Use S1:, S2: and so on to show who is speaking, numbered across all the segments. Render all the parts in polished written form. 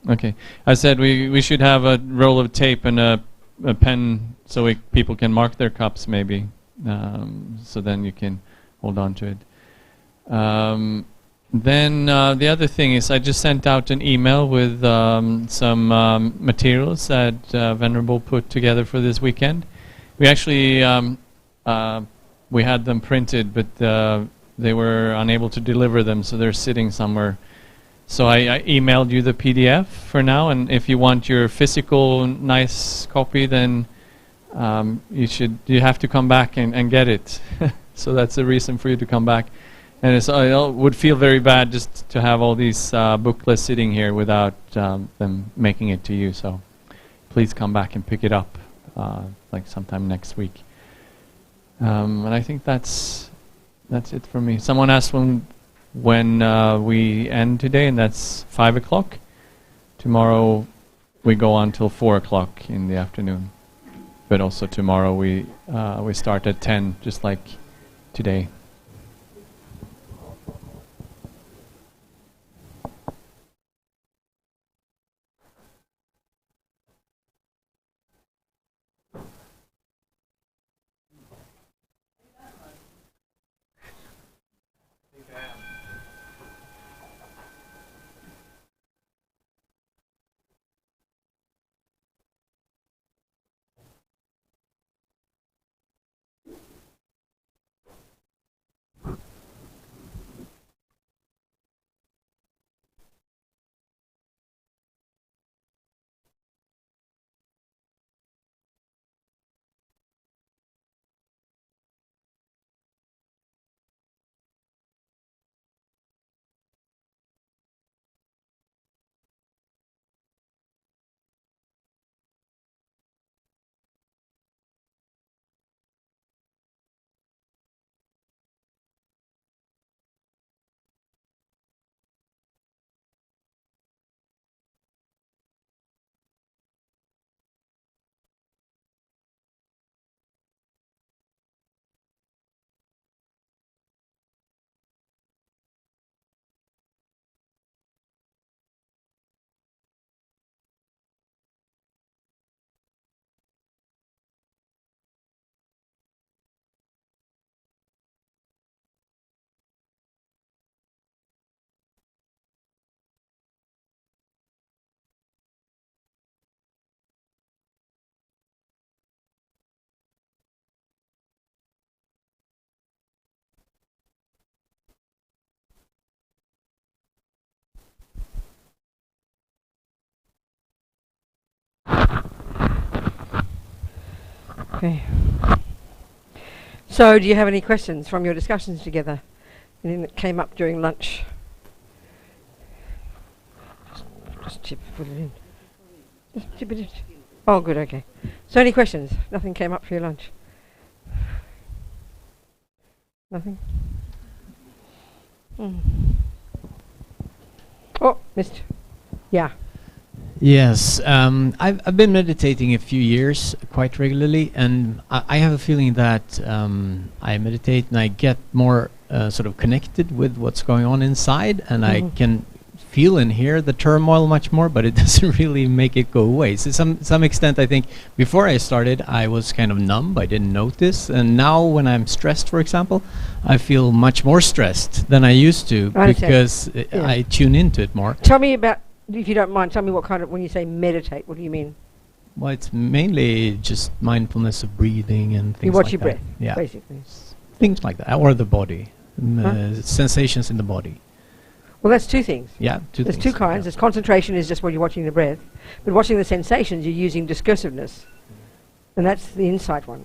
S1: Okay. I said we should have a roll of tape and a pen so people can mark their cups maybe. So then you can hold on to it. Then the other thing is I just sent out an email with some materials that Venerable put together for this weekend. We actually we had them printed, but they were unable to deliver them, so they're sitting somewhere. So I emailed you the PDF for now, and if you want your physical nice copy, then you have to come back and get it. So that's the reason for you to come back. And I would feel very bad just to have all these booklets sitting here without them making it to you. So please come back and pick it up like sometime next week. And I think that's it for me. Someone asked when we end today, and that's 5 o'clock. Tomorrow we go on till 4 o'clock in the afternoon. But also tomorrow we start at 10, just like today.
S2: Okay. So, do you have any questions from your discussions together? Anything that came up during lunch? Just put it in. Just chip it in. Oh, good, okay. So, any questions? Nothing came up for your lunch? Nothing? Oh, missed. Yeah.
S3: Yes, I've been meditating a few years quite regularly, and I have a feeling that I meditate and I get more sort of connected with what's going on inside, and I can feel and hear the turmoil much more, but it doesn't really make it go away. So some extent, I think before I started, I was kind of numb. I didn't notice, and now when I'm stressed, for example, I feel much more stressed than I used to because I tune into it more.
S2: Tell me about, if you don't mind, tell me what kind of, when you say meditate, what do you mean?
S3: Well, it's mainly just mindfulness of breathing and things like that.
S2: You watch your breath, basically.
S3: Things like that, or the body, sensations in the body.
S2: Well, that's two things.
S3: Yeah,
S2: There's two kinds. There's concentration is just when you're watching the breath, but watching the sensations, you're using discursiveness, and that's the insight one.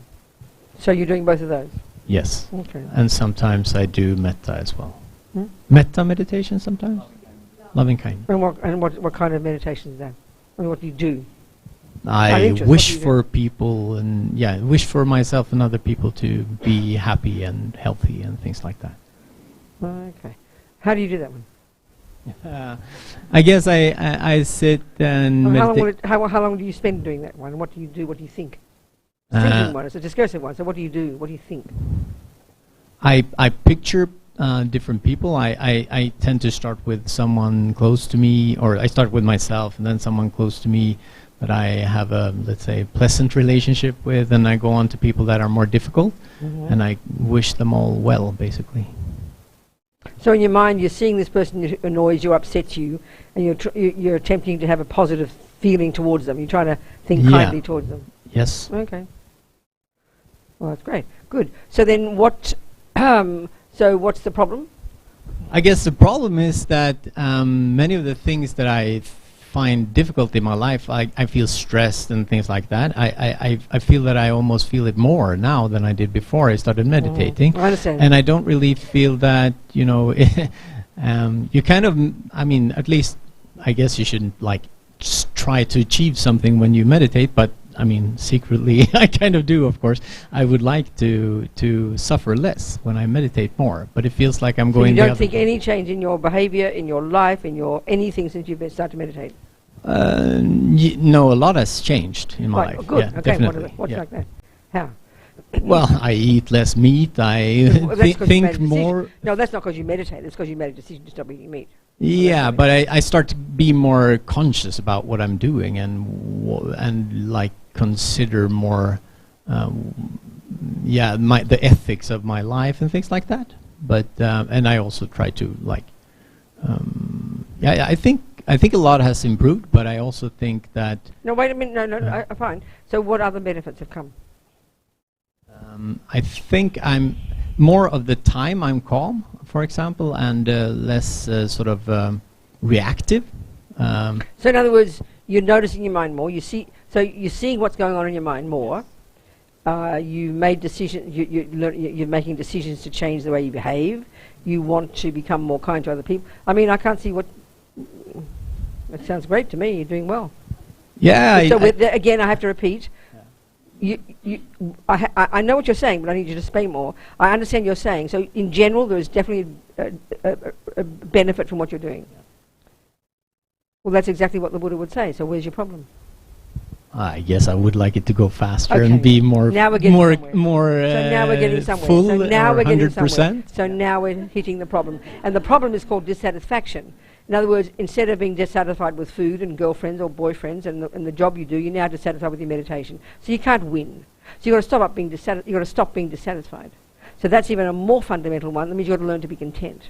S2: So you're doing both of those?
S3: Yes.
S2: Okay.
S3: And sometimes I do metta as well. Metta meditation sometimes? Loving kind.
S2: And what kind of meditation is that? And what do you do?
S3: I wish for people and wish for myself and other people to be happy and healthy and things like that.
S2: Okay. How do you do that one?
S3: I guess I sit and meditate.
S2: How long do you spend doing that one? And what do you do? What do you think? Thinking one. It's a discursive one. So what do you do? What do you think?
S3: I picture different people. I tend to start with someone close to me, or I start with myself and then someone close to me that I have a, let's say, pleasant relationship with, and I go on to people that are more difficult, and I wish them all well, basically.
S2: So in your mind, you're seeing this person who annoys you, upsets you, and you're attempting to have a positive feeling towards them. You're trying to think kindly towards them.
S3: Yes.
S2: Okay. Well, that's great. Good. So then what... so what's the problem?
S3: I guess the problem is that many of the things that I find difficult in my life, I feel stressed and things like that. I feel that I almost feel it more now than I did before I started meditating.
S2: I understand.
S3: And I don't really feel that, you know, you kind of, I mean, at least I guess you shouldn't like just try to achieve something when you meditate, but I mean, secretly, I kind of do, of course. I would like to suffer less when I meditate more, but it feels like I'm going.
S2: You don't think any change in your behavior, in your life, in your anything since you've started to meditate?
S3: No, a lot has changed in my life.
S2: Good.
S3: Yeah,
S2: Okay.
S3: definitely.
S2: What's like that? How?
S3: Well, I eat less meat. I think more.
S2: No, that's not because you meditate. It's because you made a decision to stop eating meat.
S3: Yeah, but I start to be more conscious about what I'm doing and like consider more, the ethics of my life and things like that. But and I also try to like, I think a lot has improved, but I also think that.
S2: No, wait a minute. No, fine. So, what other benefits have come?
S3: I think I'm more of the time I'm calm, for example, and less sort of reactive.
S2: So in other words, you're noticing your mind more. So you're seeing what's going on in your mind more. You made decisions. You're making decisions to change the way you behave. You want to become more kind to other people. I mean, I can't see what. That sounds great to me. You're doing well.
S3: Yeah.
S2: So again, I have to repeat. I know what you're saying, but I need you to speak more. I understand you're saying. So in general, there is definitely a benefit from what you're doing. Well, that's exactly what the Buddha would say. So where's your problem?
S3: I guess I would like it to go faster
S2: Okay.
S3: and be more,
S2: now we're getting
S3: more
S2: so now we're getting somewhere.
S3: full,
S2: so now
S3: or
S2: we're getting
S3: 100%.
S2: somewhere. So now we're hitting the problem, and the problem is called dissatisfaction. In other words, instead of being dissatisfied with food and girlfriends or boyfriends and the job you do, you're now dissatisfied with your meditation. So you can't win. So you've got to stop being dissatisfied. So that's even a more fundamental one. That means you've got to learn to be content.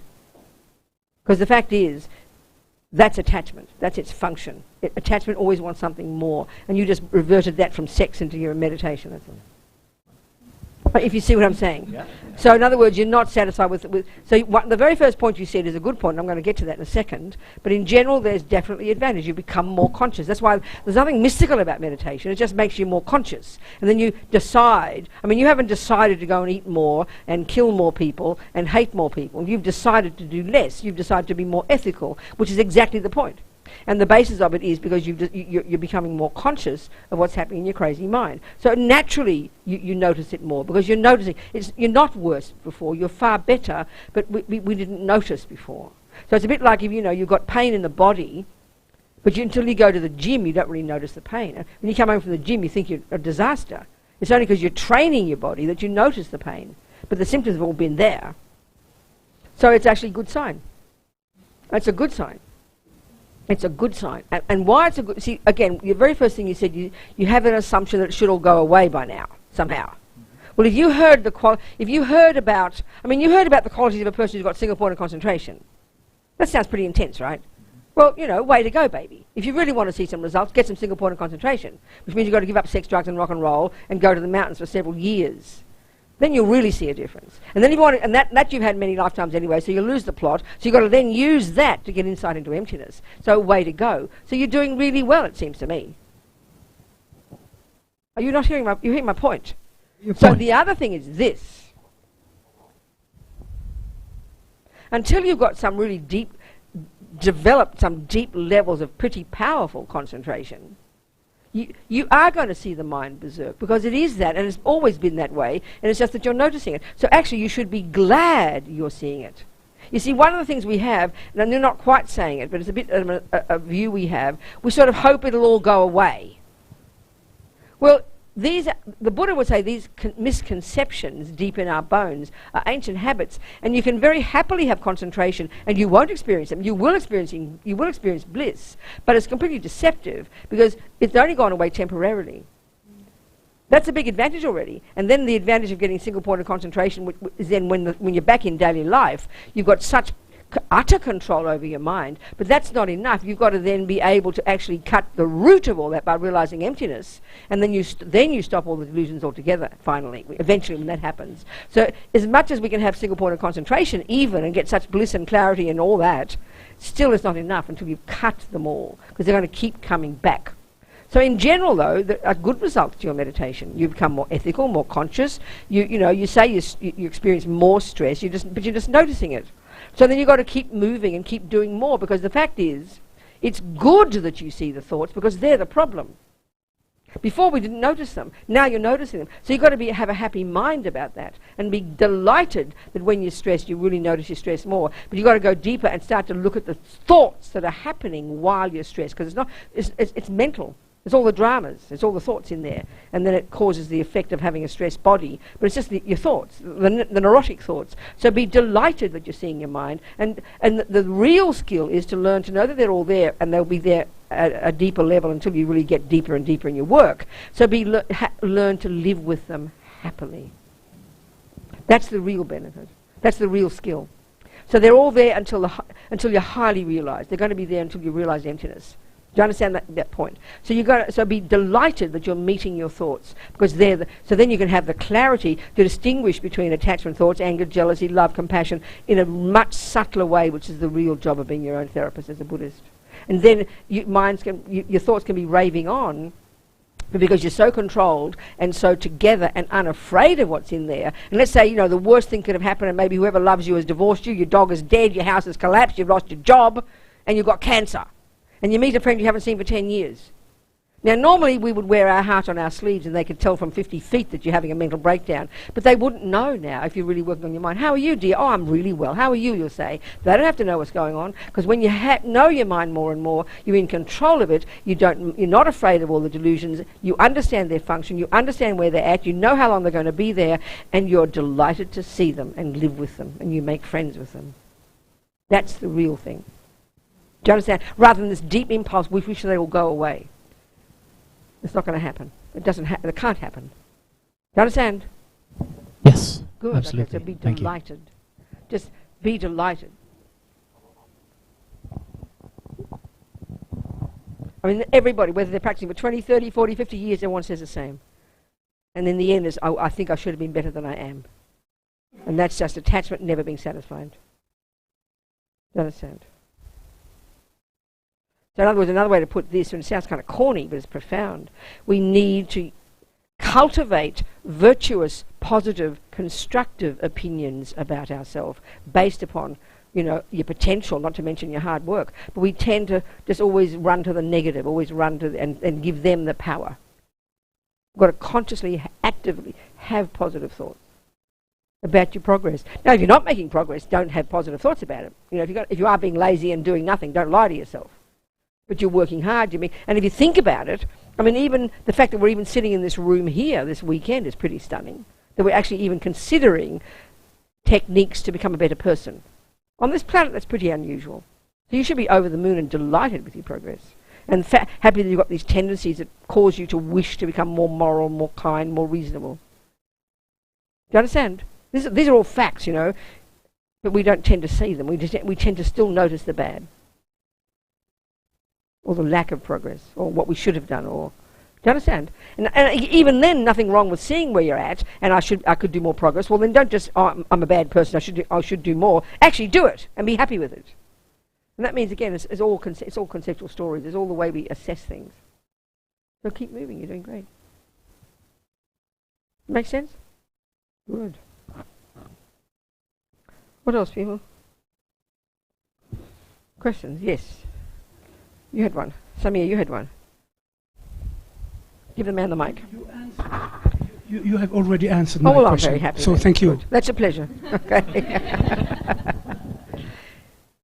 S2: Because the fact is, that's attachment. That's its function. Attachment always wants something more, and you just reverted that from sex into your meditation. That's all. If you see what I'm saying.
S3: Yeah.
S2: So in other words, you're not satisfied with so the very first point you said is a good point, and I'm going to get to that in a second. But in general, there's definitely advantage. You become more conscious. That's why there's nothing mystical about meditation. It just makes you more conscious. And then you decide. I mean, you haven't decided to go and eat more and kill more people and hate more people. You've decided to do less. You've decided to be more ethical, which is exactly the point. And the basis of it is because you're becoming more conscious of what's happening in your crazy mind. So naturally, you notice it more because you're noticing. You're not worse before. You're far better, but we didn't notice before. So it's a bit like if you've got pain in the body, but until you go to the gym, you don't really notice the pain. When you come home from the gym, you think you're a disaster. It's only because you're training your body that you notice the pain, but the symptoms have all been there. So it's actually a good sign. It's a good sign. It's a good sign. And why it's a good... See, again, the very first thing you said, you have an assumption that it should all go away by now, somehow. Well, if you heard about the qualities of a person who's got single point of concentration. That sounds pretty intense, right? Well, way to go, baby. If you really want to see some results, get some single point of concentration, which means you've got to give up sex, drugs and rock and roll and go to the mountains for several years. Then you'll really see a difference. And then if you want to, and that you've had many lifetimes anyway, so you'll lose the plot. So you've got to then use that to get insight into emptiness. So way to go. So you're doing really well, it seems to me. Are you not hearing you're hearing my point? So the other thing is this. Until you've got some really developed some deep levels of pretty powerful concentration, you are going to see the mind berserk, because it is that, and it's always been that way, and it's just that you're noticing it. So actually you should be glad you're seeing it. You see, one of the things we have, and they're not quite saying it, but it's a bit of a view we have, we sort of hope it'll all go away. Well, the Buddha would say these misconceptions deep in our bones are ancient habits, and you can very happily have concentration and you won't experience them. You will experience bliss, but it's completely deceptive because it's only gone away temporarily. That's a big advantage already. And then the advantage of getting single point of concentration is then when you're back in daily life, you've got such utter control over your mind, but that's not enough. You've got to then be able to actually cut the root of all that by realizing emptiness, and then you stop all the delusions altogether, finally, eventually when that happens. So as much as we can have single point of concentration even and get such bliss and clarity and all that, still it's not enough until you've cut them all, because they're going to keep coming back. So in general, though, a good result to your meditation. You become more ethical, more conscious. You say you experience more stress, but you're just noticing it. So then you've got to keep moving and keep doing more, because the fact is, it's good that you see the thoughts because they're the problem. Before we didn't notice them. Now you're noticing them. So you've got to have a happy mind about that and be delighted that when you're stressed, you really notice you're stressed more. But you've got to go deeper and start to look at the thoughts that are happening while you're stressed, because it's mental. It's all the dramas, it's all the thoughts in there, and then it causes the effect of having a stressed body. But it's just your thoughts, the neurotic thoughts. So be delighted that you're seeing your mind, and the real skill is to learn to know that they're all there, and they'll be there at a deeper level until you really get deeper and deeper in your work. So learn to live with them happily. That's the real benefit. That's the real skill. So they're all there until you're highly realized. They're going to be there until you realize emptiness. Do you understand that point? So be delighted that you're meeting your thoughts, because so then you can have the clarity to distinguish between attachment thoughts, anger, jealousy, love, compassion in a much subtler way, which is the real job of being your own therapist as a Buddhist. And then your thoughts can be raving on, but because you're so controlled and so together and unafraid of what's in there. And let's say, the worst thing could have happened, and maybe whoever loves you has divorced you, your dog is dead, your house has collapsed, you've lost your job, and you've got cancer. And you meet a friend you haven't seen for 10 years. Now, normally we would wear our heart on our sleeves and they could tell from 50 feet that you're having a mental breakdown. But they wouldn't know now if you're really working on your mind. How are you, dear? Oh, I'm really well. How are you, you'll say. They don't have to know what's going on, because when you know your mind more and more, you're in control of it. You're not afraid of all the delusions. You understand their function. You understand where they're at. You know how long they're going to be there. And you're delighted to see them and live with them. And you make friends with them. That's the real thing. Do you understand? Rather than this deep impulse, we wish they will go away. It's not going to happen. It can't happen. Do you understand?
S3: Yes,
S2: Good.
S3: absolutely.
S2: Okay, so be
S3: Thank
S2: delighted. Just be delighted. I mean, everybody, whether they're practicing for 20, 30, 40, 50 years, everyone says the same. And in the end is, I think I should have been better than I am. And that's just attachment never being satisfied. Do you understand? So in other words, another way to put this, and it sounds kind of corny, but it's profound, we need to cultivate virtuous, positive, constructive opinions about ourselves based upon, your potential, not to mention your hard work. But we tend to just always run to the negative, always run to and give them the power. We've got to consciously, actively have positive thoughts about your progress. Now, if you're not making progress, don't have positive thoughts about it. If you are being lazy and doing nothing, don't lie to yourself. But you're working hard, and if you think about it, I mean, even the fact that we're even sitting in this room here this weekend is pretty stunning. That we're actually even considering techniques to become a better person. On this planet, that's pretty unusual. So you should be over the moon and delighted with your progress. And happy that you've got these tendencies that cause you to wish to become more moral, more kind, more reasonable. Do you understand? These are all facts, but we don't tend to see them. We tend to still notice the bad. Or the lack of progress, or what we should have done, or... Do you understand? And even then, nothing wrong with seeing where you're at, and I could do more progress. Well, then don't just, I'm a bad person, I should do more. Actually do it, and be happy with it. And that means, again, it's all conceptual stories. It's all the way we assess things. So keep moving, you're doing great. Make sense? Good. What else, people? Questions? Yes. You had one. Samir, you had one. Give the man the mic.
S4: You have already answered my
S2: well,
S4: question.
S2: I'm very happy.
S4: So thank you.
S2: Good. That's a pleasure. Okay.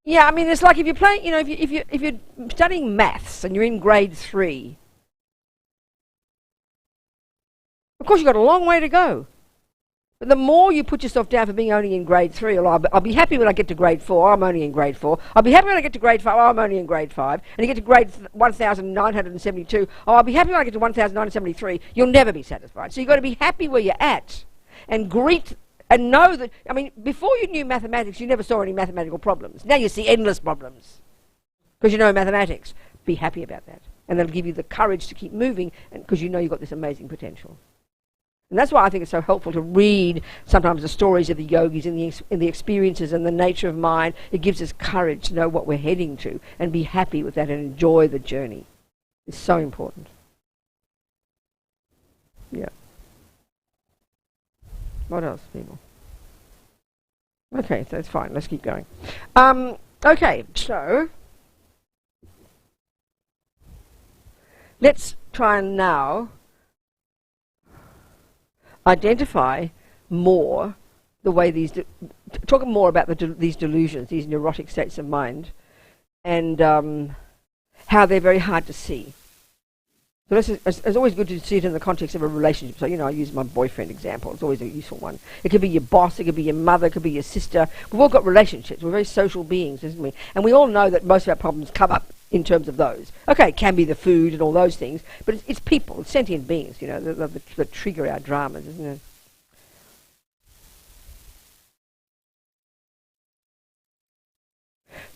S2: Yeah, I mean, it's like if you're playing, if you're studying maths and you're in grade 3, Of course, you've got a long way to go. But the more you put yourself down for being only in grade 3, or I'll be happy when I get to grade 4, I'm only in grade 4. I'll be happy when I get to grade 5, I'm only in grade 5. And you get to grade 1972, I'll be happy when I get to 1973. You'll never be satisfied. So you've got to be happy where you're at and greet and know that, I mean, before you knew mathematics, you never saw any mathematical problems. Now you see endless problems because you know mathematics. Be happy about that. And that'll give you the courage to keep moving because you know you've got this amazing potential. And that's why I think it's so helpful to read sometimes the stories of the yogis and the experiences and the nature of mind. It gives us courage to know what we're heading to and be happy with that and enjoy the journey. It's so important. Yeah. What else, people? Okay, that's fine. Let's keep going. Okay, so let's try and now identify more the way talk more about these delusions, these neurotic states of mind, and how they're very hard to see. So it's always good to see it in the context of a relationship. So, I use my boyfriend example. It's always a useful one. It could be your boss, it could be your mother, it could be your sister. We've all got relationships. We're very social beings, isn't we? And we all know that most of our problems come up in terms of those. Okay, it can be the food and all those things, but it's people, it's sentient beings, that trigger our dramas, isn't it?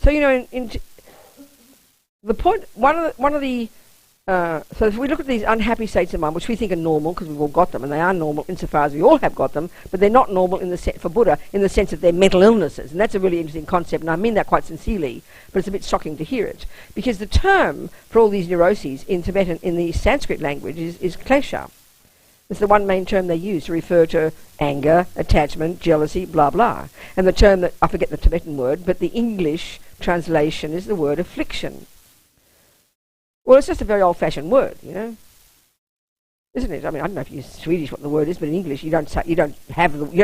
S2: So, the point, one of the so if we look at these unhappy states of mind, which we think are normal because we've all got them, and they are normal insofar as we all have got them, but they're not normal for Buddha in the sense that they're mental illnesses. And that's a really interesting concept, and I mean that quite sincerely, but it's a bit shocking to hear it. Because the term for all these neuroses in Tibetan, in the Sanskrit language, is klesha. It's the one main term they use to refer to anger, attachment, jealousy, blah, blah. And the term that, I forget the Tibetan word, but the English translation is the word affliction. Well, it's just a very old-fashioned word, isn't it? I mean, I don't know if you use Swedish what the word is, but in English you don't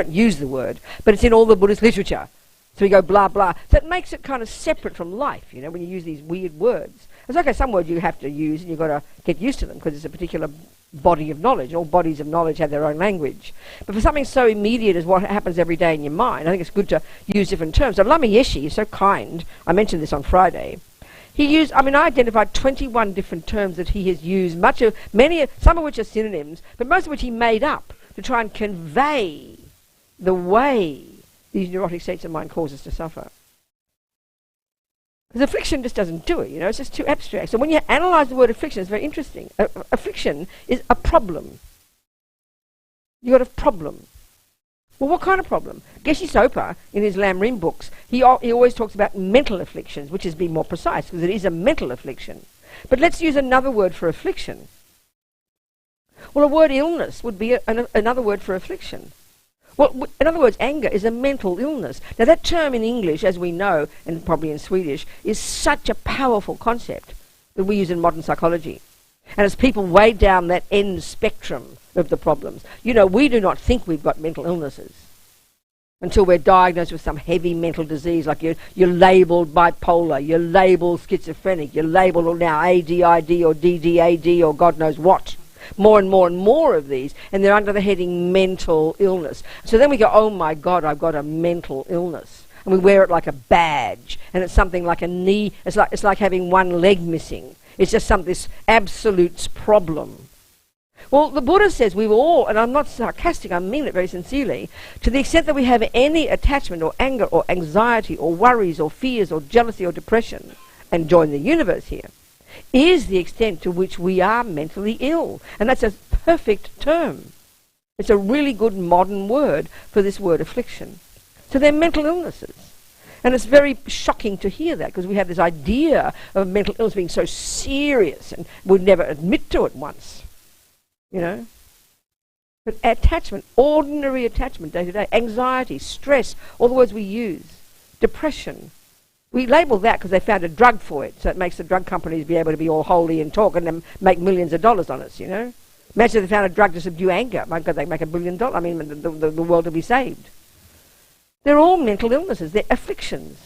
S2: use the word, but it's in all the Buddhist literature. So we go blah blah. So it makes it kind of separate from life, when you use these weird words. It's okay, some words you have to use, and you've got to get used to them because it's a particular body of knowledge. All bodies of knowledge have their own language. But for something so immediate as what happens every day in your mind, I think it's good to use different terms. So Lama Yeshe is so kind. I mentioned this on Friday. I identified 21 different terms that he has used, some of which are synonyms, but most of which he made up to try and convey the way these neurotic states of mind cause us to suffer. Because affliction just doesn't do it, it's just too abstract. So when you analyse the word affliction, it's very interesting. Affliction is a problem. You've got a problem. Well, what kind of problem? Geshe Sopa, in his Lamrim books, he always talks about mental afflictions, which is being more precise, because it is a mental affliction. But let's use another word for affliction. Well, a word illness would be another word for affliction. Well, in other words, anger is a mental illness. Now, that term in English, as we know, and probably in Swedish, is such a powerful concept that we use in modern psychology. And as people weigh down that end spectrum of the problems, we do not think we've got mental illnesses until we're diagnosed with some heavy mental disease, like you're labelled bipolar, you're labelled schizophrenic, you're labelled now ADID or DDAD or God knows what. More and more and more of these, and they're under the heading mental illness. So then we go, oh my God, I've got a mental illness. And we wear it like a badge, and it's something like a knee, it's like having one leg missing. It's just this absolute problem. Well, the Buddha says we've all, and I'm not sarcastic, I mean it very sincerely, to the extent that we have any attachment or anger or anxiety or worries or fears or jealousy or depression, and join the universe here, is the extent to which we are mentally ill. And that's a perfect term. It's a really good modern word for this word affliction. So they're mental illnesses. And it's very shocking to hear that, because we have this idea of mental illness being so serious and would never admit to it once. But attachment, ordinary attachment day to day, anxiety, stress, all the words we use, depression. We label that because they found a drug for it, so it makes the drug companies be able to be all holy and talk and then make millions of dollars on us, Imagine if they found a drug to subdue anger. My God, they'd make $1 billion. I mean, the world would be saved. They're all mental illnesses. They're afflictions.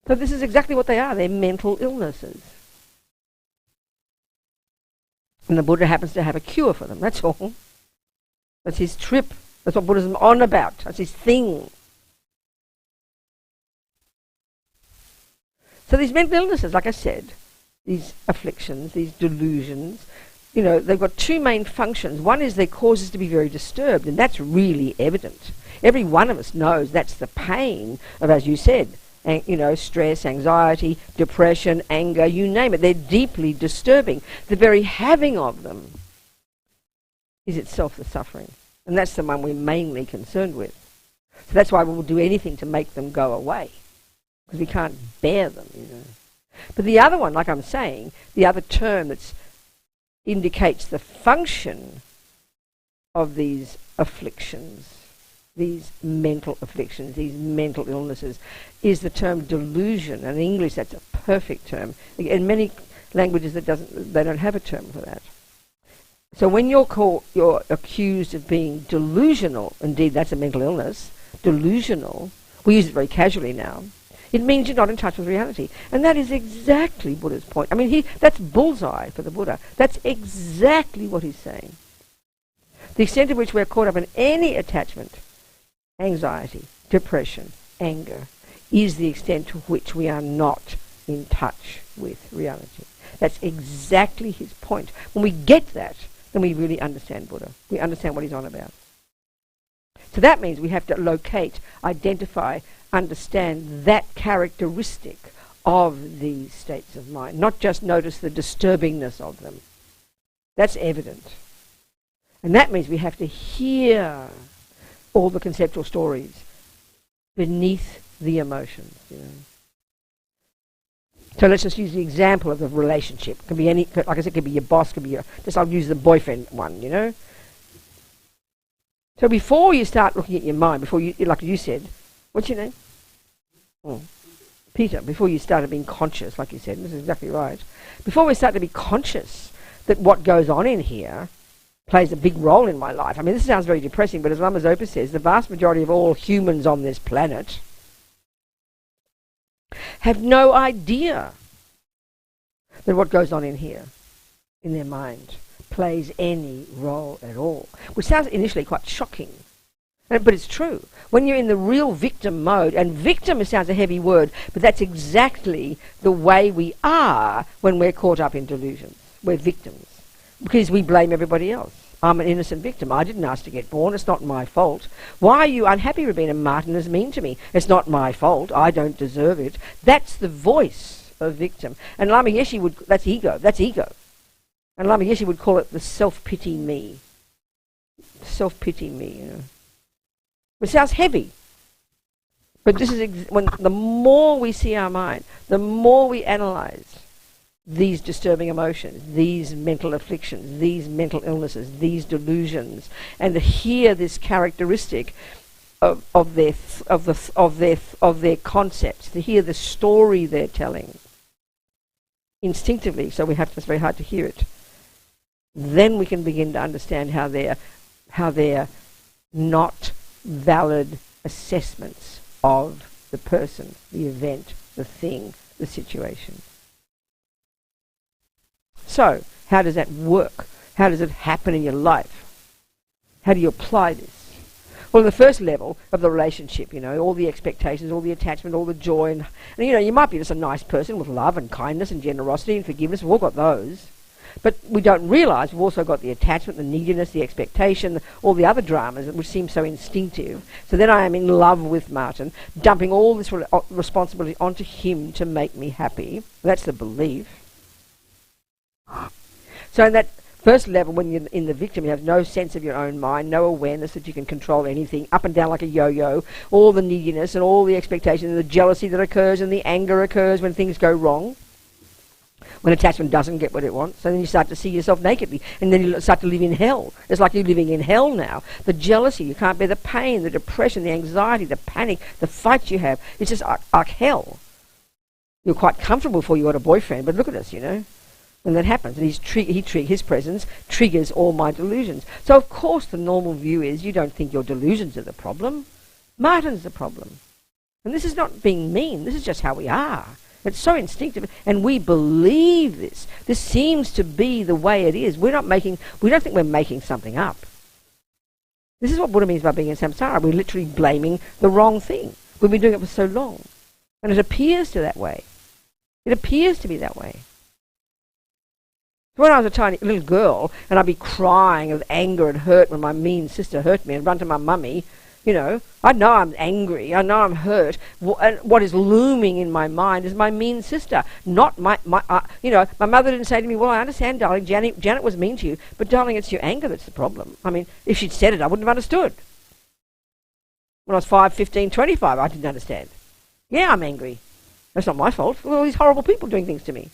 S2: So this is exactly what they are. They're mental illnesses. And the Buddha happens to have a cure for them, that's all. That's his trip. That's what Buddhism is on about. That's his thing. So these mental illnesses, like I said, these afflictions, these delusions, you know, they've got two main functions. One is they cause us to be very disturbed, and that's really evident. Every one of us knows that's the pain of, as you said, stress, anxiety, depression, anger, you name it. They're deeply disturbing. The very having of them is itself the suffering. And that's the one we're mainly concerned with. So that's why we'll do anything to make them go away, because we can't bear them, you know. But the other one, like I'm saying, the other term that indicates the function of these afflictions, these mental afflictions, these mental illnesses, is the term delusion. And in English, that's a perfect term. In many languages, they don't have a term for that. So when you're accused of being delusional, indeed that's a mental illness, delusional, we use it very casually now, it means you're not in touch with reality. And that is exactly Buddha's point. I mean, that's bullseye for the Buddha. That's exactly what he's saying. The extent to which we're caught up in any attachment, anxiety, depression, anger, is the extent to which we are not in touch with reality. That's exactly his point. When we get that, then we really understand Buddha. We understand what he's on about. So that means we have to locate, identify, understand that characteristic of these states of mind, not just notice the disturbingness of them. That's evident. And that means we have to hear all the conceptual stories beneath the emotions, you know. So let's just use the example of the relationship. It can be any, like I said, it could be your boss, could be I'll use the boyfriend one, you know. So before you start looking at your mind, before you, like you said, what's your name? Oh, Peter. Before you started being conscious, like you said, this is exactly right. Before we start to be conscious that what goes on in here plays a big role in my life. I mean, this sounds very depressing, but as Lama Zopa says, the vast majority of all humans on this planet have no idea that what goes on in here, in their mind, plays any role at all. Which sounds initially quite shocking, but it's true. When you're in the real victim mode, and victim sounds a heavy word, but that's exactly the way we are when we're caught up in delusions. We're victims, because we blame everybody else. I'm an innocent victim. I didn't ask to get born. It's not my fault. Why are you unhappy, Robina? Martin is mean to me. It's not my fault. I don't deserve it. That's the voice of victim. And Lama Yeshe would, that's ego. That's ego. And Lama Yeshe would call it the self-pity me. Self-pity me, you know. It sounds heavy. But this is, when the more we see our mind, the more we analyse these disturbing emotions, these mental afflictions, these mental illnesses, these delusions, and to hear this characteristic of their concepts, to hear the story they're telling instinctively. So it's very hard to hear it. Then we can begin to understand how they're not valid assessments of the person, the event, the thing, the situation. So, how does that work? How does it happen in your life? How do you apply this? Well, on the first level of the relationship, you know, all the expectations, all the attachment, all the joy, and you know, you might be just a nice person with love and kindness and generosity and forgiveness. We've all got those. But we don't realise we've also got the attachment, the neediness, the expectation, all the other dramas which seem so instinctive. So then I am in love with Martin, dumping all this responsibility onto him to make me happy. That's the belief. So in that first level, when you're in the victim, you have no sense of your own mind, no awareness that you can control anything, up and down like a yo-yo, all the neediness and all the expectation and the jealousy that occurs and the anger occurs when things go wrong, when attachment doesn't get what it wants. So then you start to see yourself nakedly, and then you start to live in hell. It's like you're living in hell now. The jealousy, you can't bear the pain, the depression, the anxiety, the panic, the fights you have. It's just like hell. You're quite comfortable before you got a boyfriend, but look at us, you know. When that happens, and his presence triggers all my delusions. So of course the normal view is you don't think your delusions are the problem. Martin's the problem. And this is not being mean, this is just how we are. It's so instinctive, and we believe this. This seems to be the way it is. We don't think we're making something up. This is what Buddha means by being in samsara. We're literally blaming the wrong thing. We've been doing it for so long. And it appears to that way. It appears to be that way. When I was a tiny little girl and I'd be crying of anger and hurt when my mean sister hurt me and run to my mummy, you know, I know I'm angry, I know I'm hurt. And what is looming in my mind is my mean sister, not my you know, my mother didn't say to me, well, I understand, darling, Janet was mean to you, but darling, it's your anger that's the problem. I mean, if she'd said it, I wouldn't have understood. When I was 5, 15, 25, I didn't understand. Yeah, I'm angry. That's not my fault. All these horrible people doing things to me.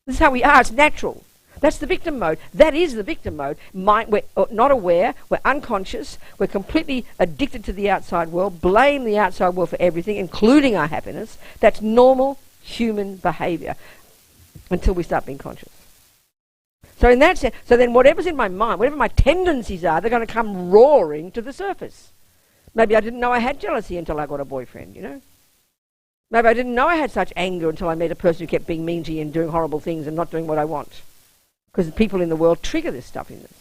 S2: This is how we are. It's natural. That's the victim mode. That is the victim mode. We're not aware. We're unconscious. We're completely addicted to the outside world. Blame the outside world for everything, including our happiness. That's normal human behaviour until we start being conscious. So in that sense, so then whatever's in my mind, whatever my tendencies are, they're going to come roaring to the surface. Maybe I didn't know I had jealousy until I got a boyfriend, you know. Maybe I didn't know I had such anger until I met a person who kept being mean to you and doing horrible things and not doing what I want. Because the people in the world trigger this stuff in us.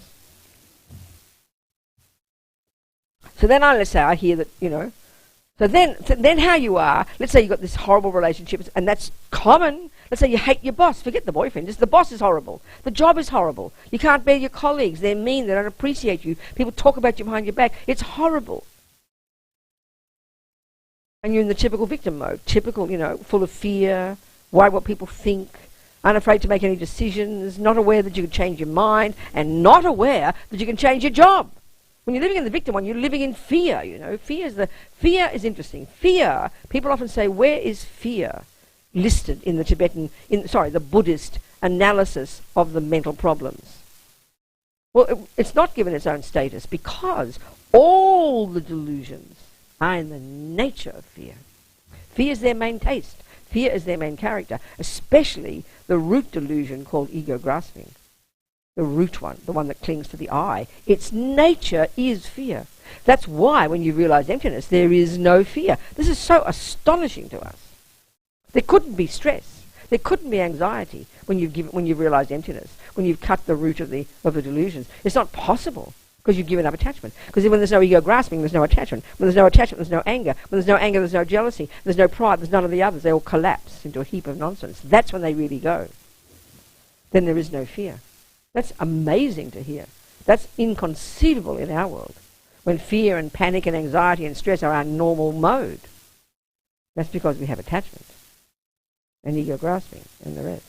S2: So then let's say I hear that, you know, so then how you are, let's say you've got this horrible relationship, and that's common. Let's say you hate your boss. Forget the boyfriend. Just the boss is horrible. The job is horrible. You can't bear your colleagues. They're mean. They don't appreciate you. People talk about you behind your back. It's horrible. And you're in the typical victim mode. Typical, you know, full of fear, worried what people think, unafraid to make any decisions, not aware that you can change your mind, and not aware that you can change your job. When you're living in the victim one, you're living in fear, you know. Fear is interesting. Fear, people often say, where is fear listed in the the Buddhist analysis of the mental problems? Well, it's not given its own status because all the delusions are in the nature of fear. Fear is their main taste. Fear is their main character, especially the root delusion called ego grasping. The root one, the one that clings to the I. Its nature is fear. That's why when you realize emptiness, there is no fear. This is so astonishing to us. There couldn't be stress. There couldn't be anxiety when you've realized emptiness, when you've cut the root of the delusions. It's not possible because you've given up attachment. Because when there's no ego grasping, there's no attachment. When there's no attachment, there's no anger. When there's no anger, there's no jealousy. There's no pride. There's none of the others. They all collapse into a heap of nonsense. That's when they really go. Then there is no fear. That's amazing to hear. That's inconceivable in our world, when fear and panic and anxiety and stress are our normal mode. That's because we have attachment and ego grasping and the rest.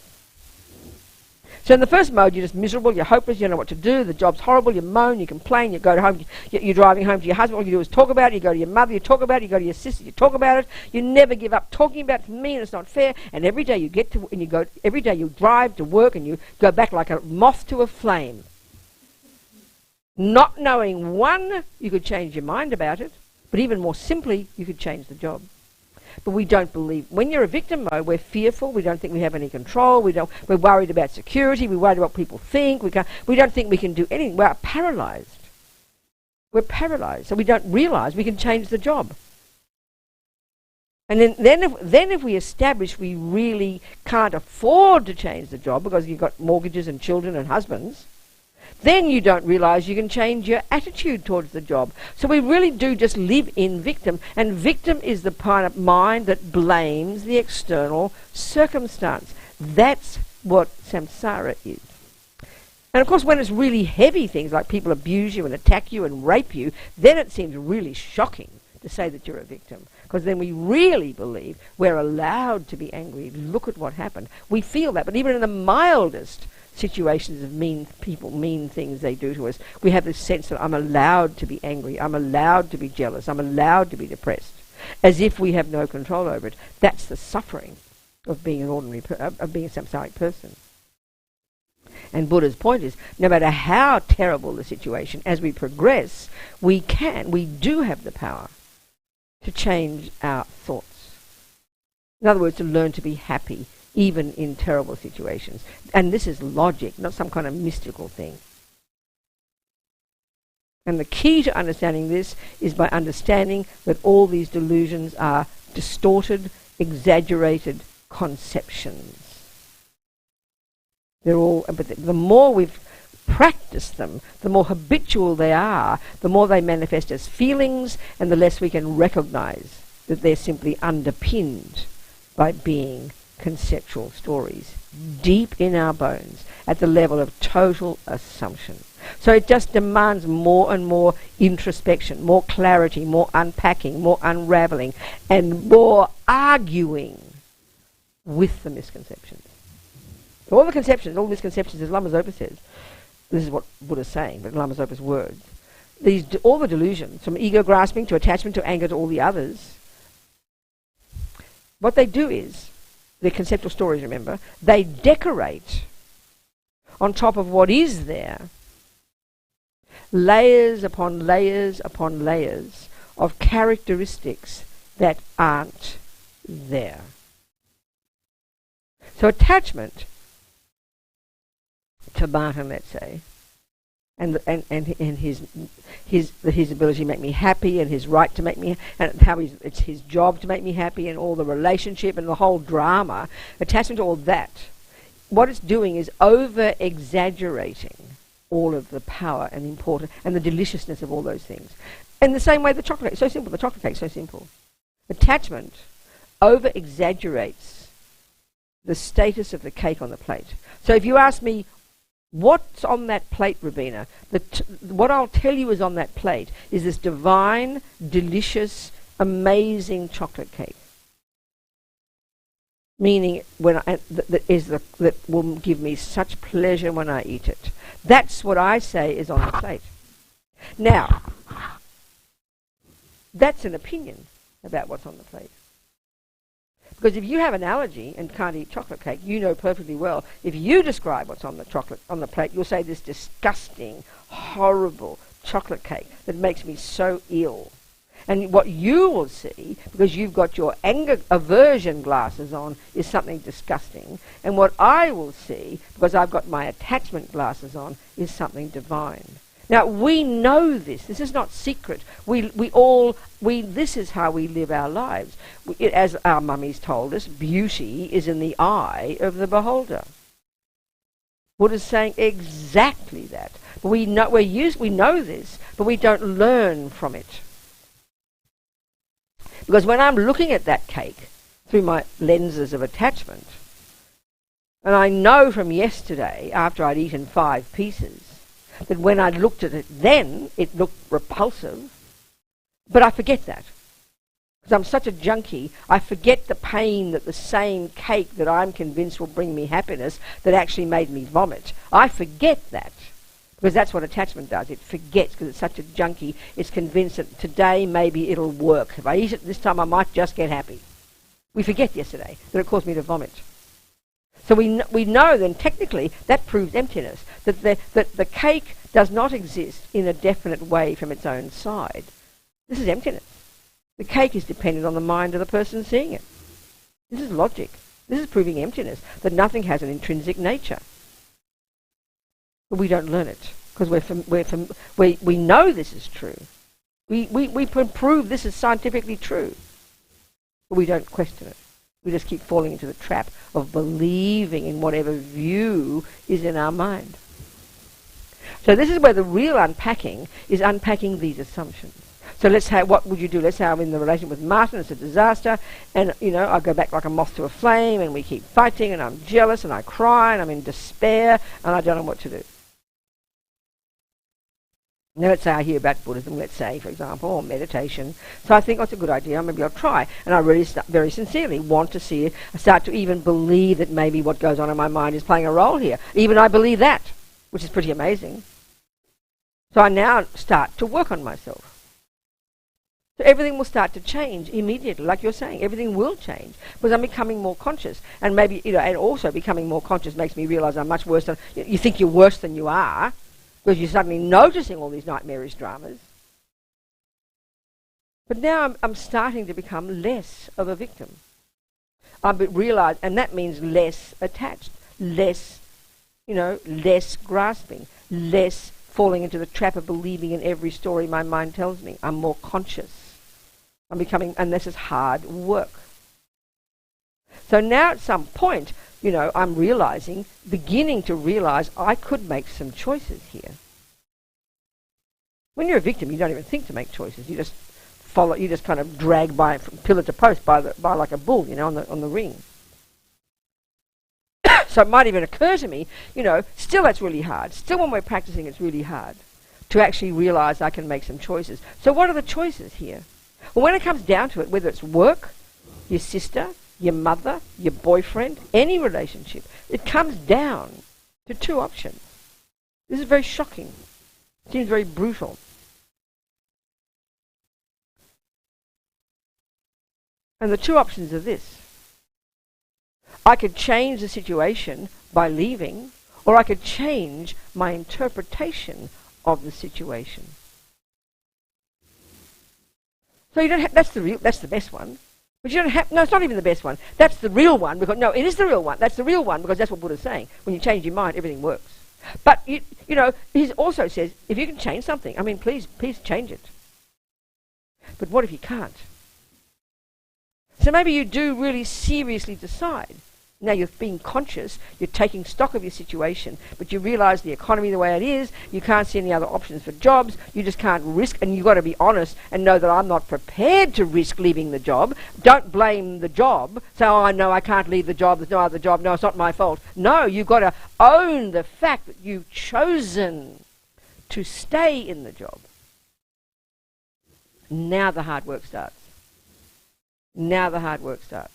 S2: So in the first mode, you're just miserable, you're hopeless, you don't know what to do, the job's horrible, you moan, you complain, you go home, you're driving home to your husband, all you do is talk about it, you go to your mother, you talk about it, you go to your sister, you talk about it, you never give up talking about it. To me, and it's not fair, and every day you every day you drive to work and you go back like a moth to a flame. Not knowing, one, you could change your mind about it, but even more simply, you could change the job. But we don't believe. When you're a victim mode, we're fearful. We don't think we have any control. We're worried about security. We're worried about what people think. We don't think we can do anything. We're paralyzed. We're paralyzed. So we don't realize we can change the job. And then if we establish we really can't afford to change the job because you've got mortgages and children and husbands, then you don't realize you can change your attitude towards the job. So we really do just live in victim. And victim is the part of mind that blames the external circumstance. That's what samsara is. And of course, when it's really heavy things like people abuse you and attack you and rape you, then it seems really shocking to say that you're a victim. Because then we really believe we're allowed to be angry. Look at what happened. We feel that. But even in the mildest situations of mean people, mean things they do to us, we have this sense that I'm allowed to be angry, I'm allowed to be jealous, I'm allowed to be depressed, as if we have no control over it. That's the suffering of being an ordinary, of being a samsaric person. And Buddha's point is, no matter how terrible the situation, as we progress, we do have the power to change our thoughts. In other words, to learn to be happy, even in terrible situations. And this is logic, not some kind of mystical thing. And the key to understanding this is by understanding that all these delusions are distorted, exaggerated conceptions. They're all, but the more we've practice them, the more habitual they are, the more they manifest as feelings, and the less we can recognize that they're simply underpinned by being conceptual stories deep in our bones at the level of total assumption. So it just demands more and more introspection, more clarity, more unpacking, more unraveling, and more arguing with the misconceptions. All the conceptions, all misconceptions, as Lama Zopa says, this is what Buddha's saying, but Lama Zopa's words, all the delusions, from ego grasping to attachment to anger to all the others, what they do is, they're conceptual stories, remember, they decorate on top of what is there layers upon layers upon layers of characteristics that aren't there. So attachment to Martin, let's say, and his ability to make me happy, and his right to make me, and how it's his job to make me happy, and all the relationship and the whole drama, attachment to all that, what it's doing is over-exaggerating all of the power and importance and the deliciousness of all those things. In the same way, the chocolate cake, so simple, the chocolate cake, so simple. Attachment over-exaggerates the status of the cake on the plate. So if you ask me, what's on that plate, Robina? What I'll tell you is on that plate is this divine, delicious, amazing chocolate cake. Meaning, that will give me such pleasure when I eat it. That's what I say is on the plate. Now, that's an opinion about what's on the plate. Because if you have an allergy and can't eat chocolate cake, you know perfectly well, if you describe what's on the plate, you'll say this disgusting, horrible chocolate cake that makes me so ill. And what you will see, because you've got your anger aversion glasses on, is something disgusting. And what I will see, because I've got my attachment glasses on, is something divine. Now, we know this. This is not secret. This is how we live our lives. As our mummies told us, beauty is in the eye of the beholder. Buddha's saying exactly that. But we know this, but we don't learn from it. Because when I'm looking at that cake through my lenses of attachment, and I know from yesterday, after I'd eaten 5 pieces, that when I looked at it then, it looked repulsive, but I forget that. Because I'm such a junkie, I forget the pain that the same cake that I'm convinced will bring me happiness that actually made me vomit. I forget that. Because that's what attachment does. It forgets, because it's such a junkie. It's convinced that today maybe it'll work. If I eat it this time, I might just get happy. We forget yesterday that it caused me to vomit. So we know then technically that proves emptiness. That the cake does not exist in a definite way from its own side. This is emptiness. The cake is dependent on the mind of the person seeing it. This is logic. This is proving emptiness, that nothing has an intrinsic nature. But we don't learn it because we know this is true. We can prove this is scientifically true, but we don't question it. We just keep falling into the trap of believing in whatever view is in our mind. So this is where the real unpacking is, unpacking these assumptions. So let's say, what would you do? Let's say I'm in the relation with Martin, it's a disaster, and I go back like a moth to a flame, and we keep fighting, and I'm jealous, and I cry, and I'm in despair, and I don't know what to do. Now let's say I hear about Buddhism, let's say, for example, or meditation. So I think, it's a good idea, maybe I'll try. And I really very sincerely want to see it. I start to even believe that maybe what goes on in my mind is playing a role here. Even I believe that, which is pretty amazing. So I now start to work on myself. So everything will start to change immediately, like you're saying. Everything will change because I'm becoming more conscious. And maybe, and also becoming more conscious makes me realize I'm much worse than, you think you're worse than you are, because you're suddenly noticing all these nightmarish dramas. But now I'm starting to become less of a victim. I realize, and that means less attached, less grasping, less falling into the trap of believing in every story my mind tells me. I'm more conscious. I'm becoming, and this is hard work. So now at some point, I'm beginning to realise I could make some choices here. When you're a victim, you don't even think to make choices. You just follow. You just kind of drag by from pillar to post by like a bull, on the ring. So it might even occur to me, still that's really hard. Still when we're practicing, it's really hard to actually realise I can make some choices. So what are the choices here? Well, when it comes down to it, whether it's work, your sister, your mother, your boyfriend, any relationship, it comes down to two options. This is very shocking. It seems very brutal. And the two options are this. I could change the situation by leaving, or I could change my interpretation of the situation. So you don't have, that's the best one. But you don't have, no, it's not even the best one. That's the real one, because, no, it is the real one. That's the real one, because that's what Buddha's saying. When you change your mind, everything works. But, he also says, if you can change something, please change it. But what if you can't? So maybe you do really seriously decide. Now you're being conscious, you're taking stock of your situation, but you realise the economy the way it is, you can't see any other options for jobs, you just can't risk, and you've got to be honest and know that I'm not prepared to risk leaving the job. Don't blame the job. Say, oh, no, I can't leave the job, there's no other job, no, it's not my fault. No, you've got to own the fact that you've chosen to stay in the job. Now the hard work starts. Now the hard work starts.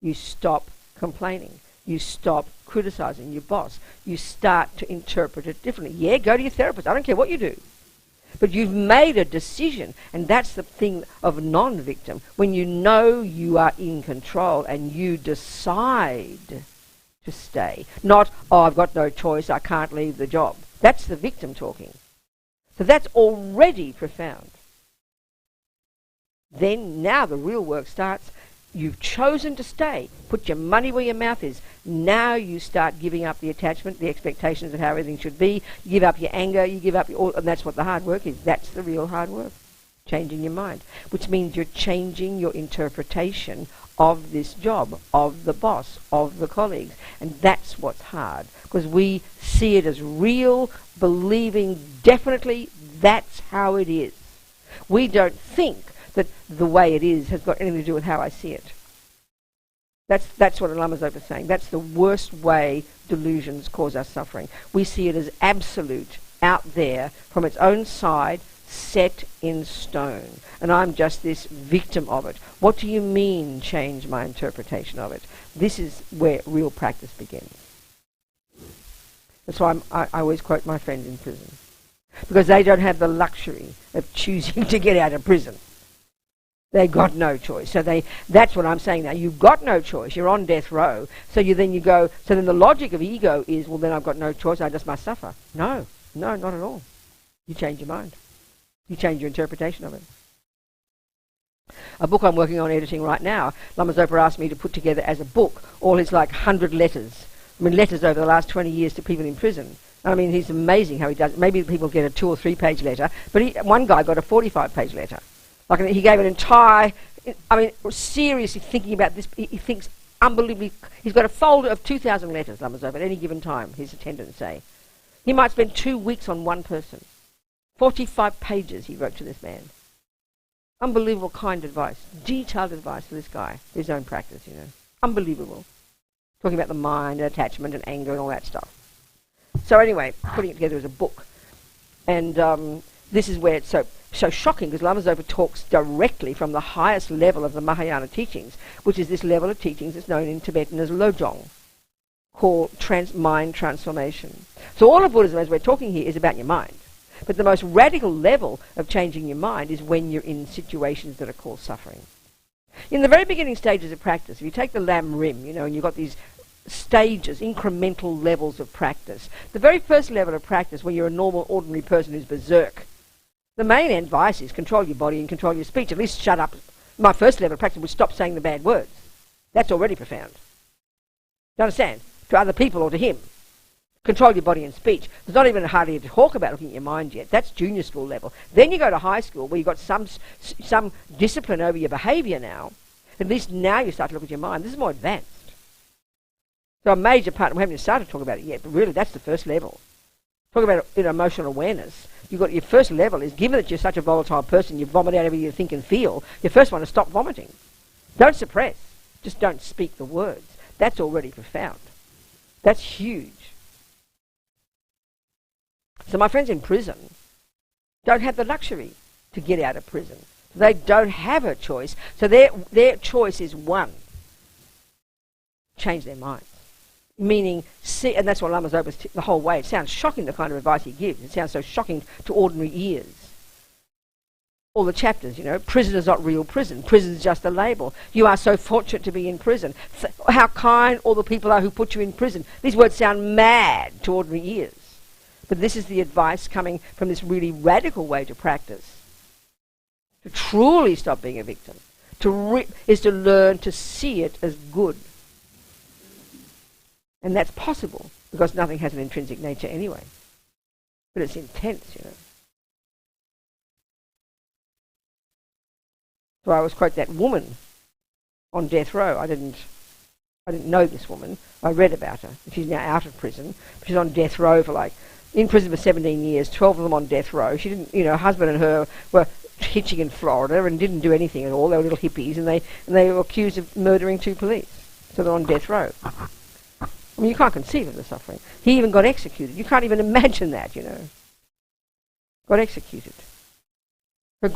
S2: You stop complaining. You stop criticising your boss. You start to interpret it differently. Yeah, go to your therapist. I don't care what you do. But you've made a decision, and that's the thing of non-victim. When you know you are in control and you decide to stay. Not, oh, I've got no choice, I can't leave the job. That's the victim talking. So that's already profound. Then, now the real work starts. You've chosen to stay. Put your money where your mouth is. Now you start giving up the attachment, the expectations of how everything should be. You give up your anger, you give up and that's what the hard work is. That's the real hard work. Changing your mind. Which means you're changing your interpretation of this job, of the boss, of the colleagues. And that's what's hard. Because we see it as real, believing definitely that's how it is. We don't think that the way it is has got anything to do with how I see it. That's what Lama Zopa is saying. That's the worst way delusions cause us suffering. We see it as absolute, out there, from its own side, set in stone. And I'm just this victim of it. What do you mean, change my interpretation of it? This is where real practice begins. That's why I always quote my friends in prison. Because they don't have the luxury of choosing to get out of prison. They've got no choice. So that's what I'm saying now. You've got no choice. You're on death row. So then the logic of ego is, well, then I've got no choice. I just must suffer. No, not at all. You change your mind. You change your interpretation of it. A book I'm working on editing right now, Lama Zopa asked me to put together as a book all his 100 letters. Letters over the last 20 years to people in prison. He's amazing how he does it. Maybe people get a 2 or 3 page letter, but one guy got a 45-page letter. He gave an entire, seriously thinking about this, he thinks unbelievably, he's got a folder of 2,000 letters, Lama Zopa, at any given time, his attendants say. He might spend 2 weeks on one person. 45 pages he wrote to this man. Unbelievable kind advice, detailed advice for this guy, his own practice, Unbelievable. Talking about the mind and attachment and anger and all that stuff. So anyway, putting it together as a book. And this is where it's so shocking, because Lama Zopa talks directly from the highest level of the Mahayana teachings, which is this level of teachings that's known in Tibetan as Lojong, called mind transformation. So all of Buddhism, as we're talking here, is about your mind. But the most radical level of changing your mind is when you're in situations that are called suffering. In the very beginning stages of practice, if you take the Lam Rim, and you've got these stages, incremental levels of practice. The very first level of practice, when you're a normal, ordinary person who's berserk, the main advice is control your body and control your speech. At least shut up. My first level of practice was stop saying the bad words. That's already profound. You understand? To other people or to him. Control your body and speech. There's not even hardly a talk about looking at your mind yet. That's junior school level. Then you go to high school where you've got some discipline over your behaviour now. At least now you start to look at your mind. This is more advanced. So a major part, we haven't even started talking about it yet, but really that's the first level. Talk about emotional awareness. Your first level is, given that you're such a volatile person, you vomit out everything you think and feel, you first want to stop vomiting. Don't suppress. Just don't speak the words. That's already profound. That's huge. So my friends in prison don't have the luxury to get out of prison. They don't have a choice. So their choice is one. Change their minds. Meaning, see, and that's what Lama Zopa's the whole way. It sounds shocking, the kind of advice he gives. It sounds so shocking to ordinary ears. All the chapters, prison is not real prison. Prison is just a label. You are so fortunate to be in prison. How kind all the people are who put you in prison. These words sound mad to ordinary ears. But this is the advice coming from this really radical way to practice. To truly stop being a victim. Is to learn to see it as good. And that's possible because nothing has an intrinsic nature anyway. But it's intense, So I always quote that woman on death row. I didn't know this woman. I read about her. She's now out of prison. She's on death row for in prison for 17 years, 12 of them on death row. She didn't, her husband and her were hitching in Florida and didn't do anything at all. They were little hippies and they were accused of murdering 2 police. So they're on death row. I mean, you can't conceive of the suffering. He even got executed. You can't even imagine that, Got executed. Her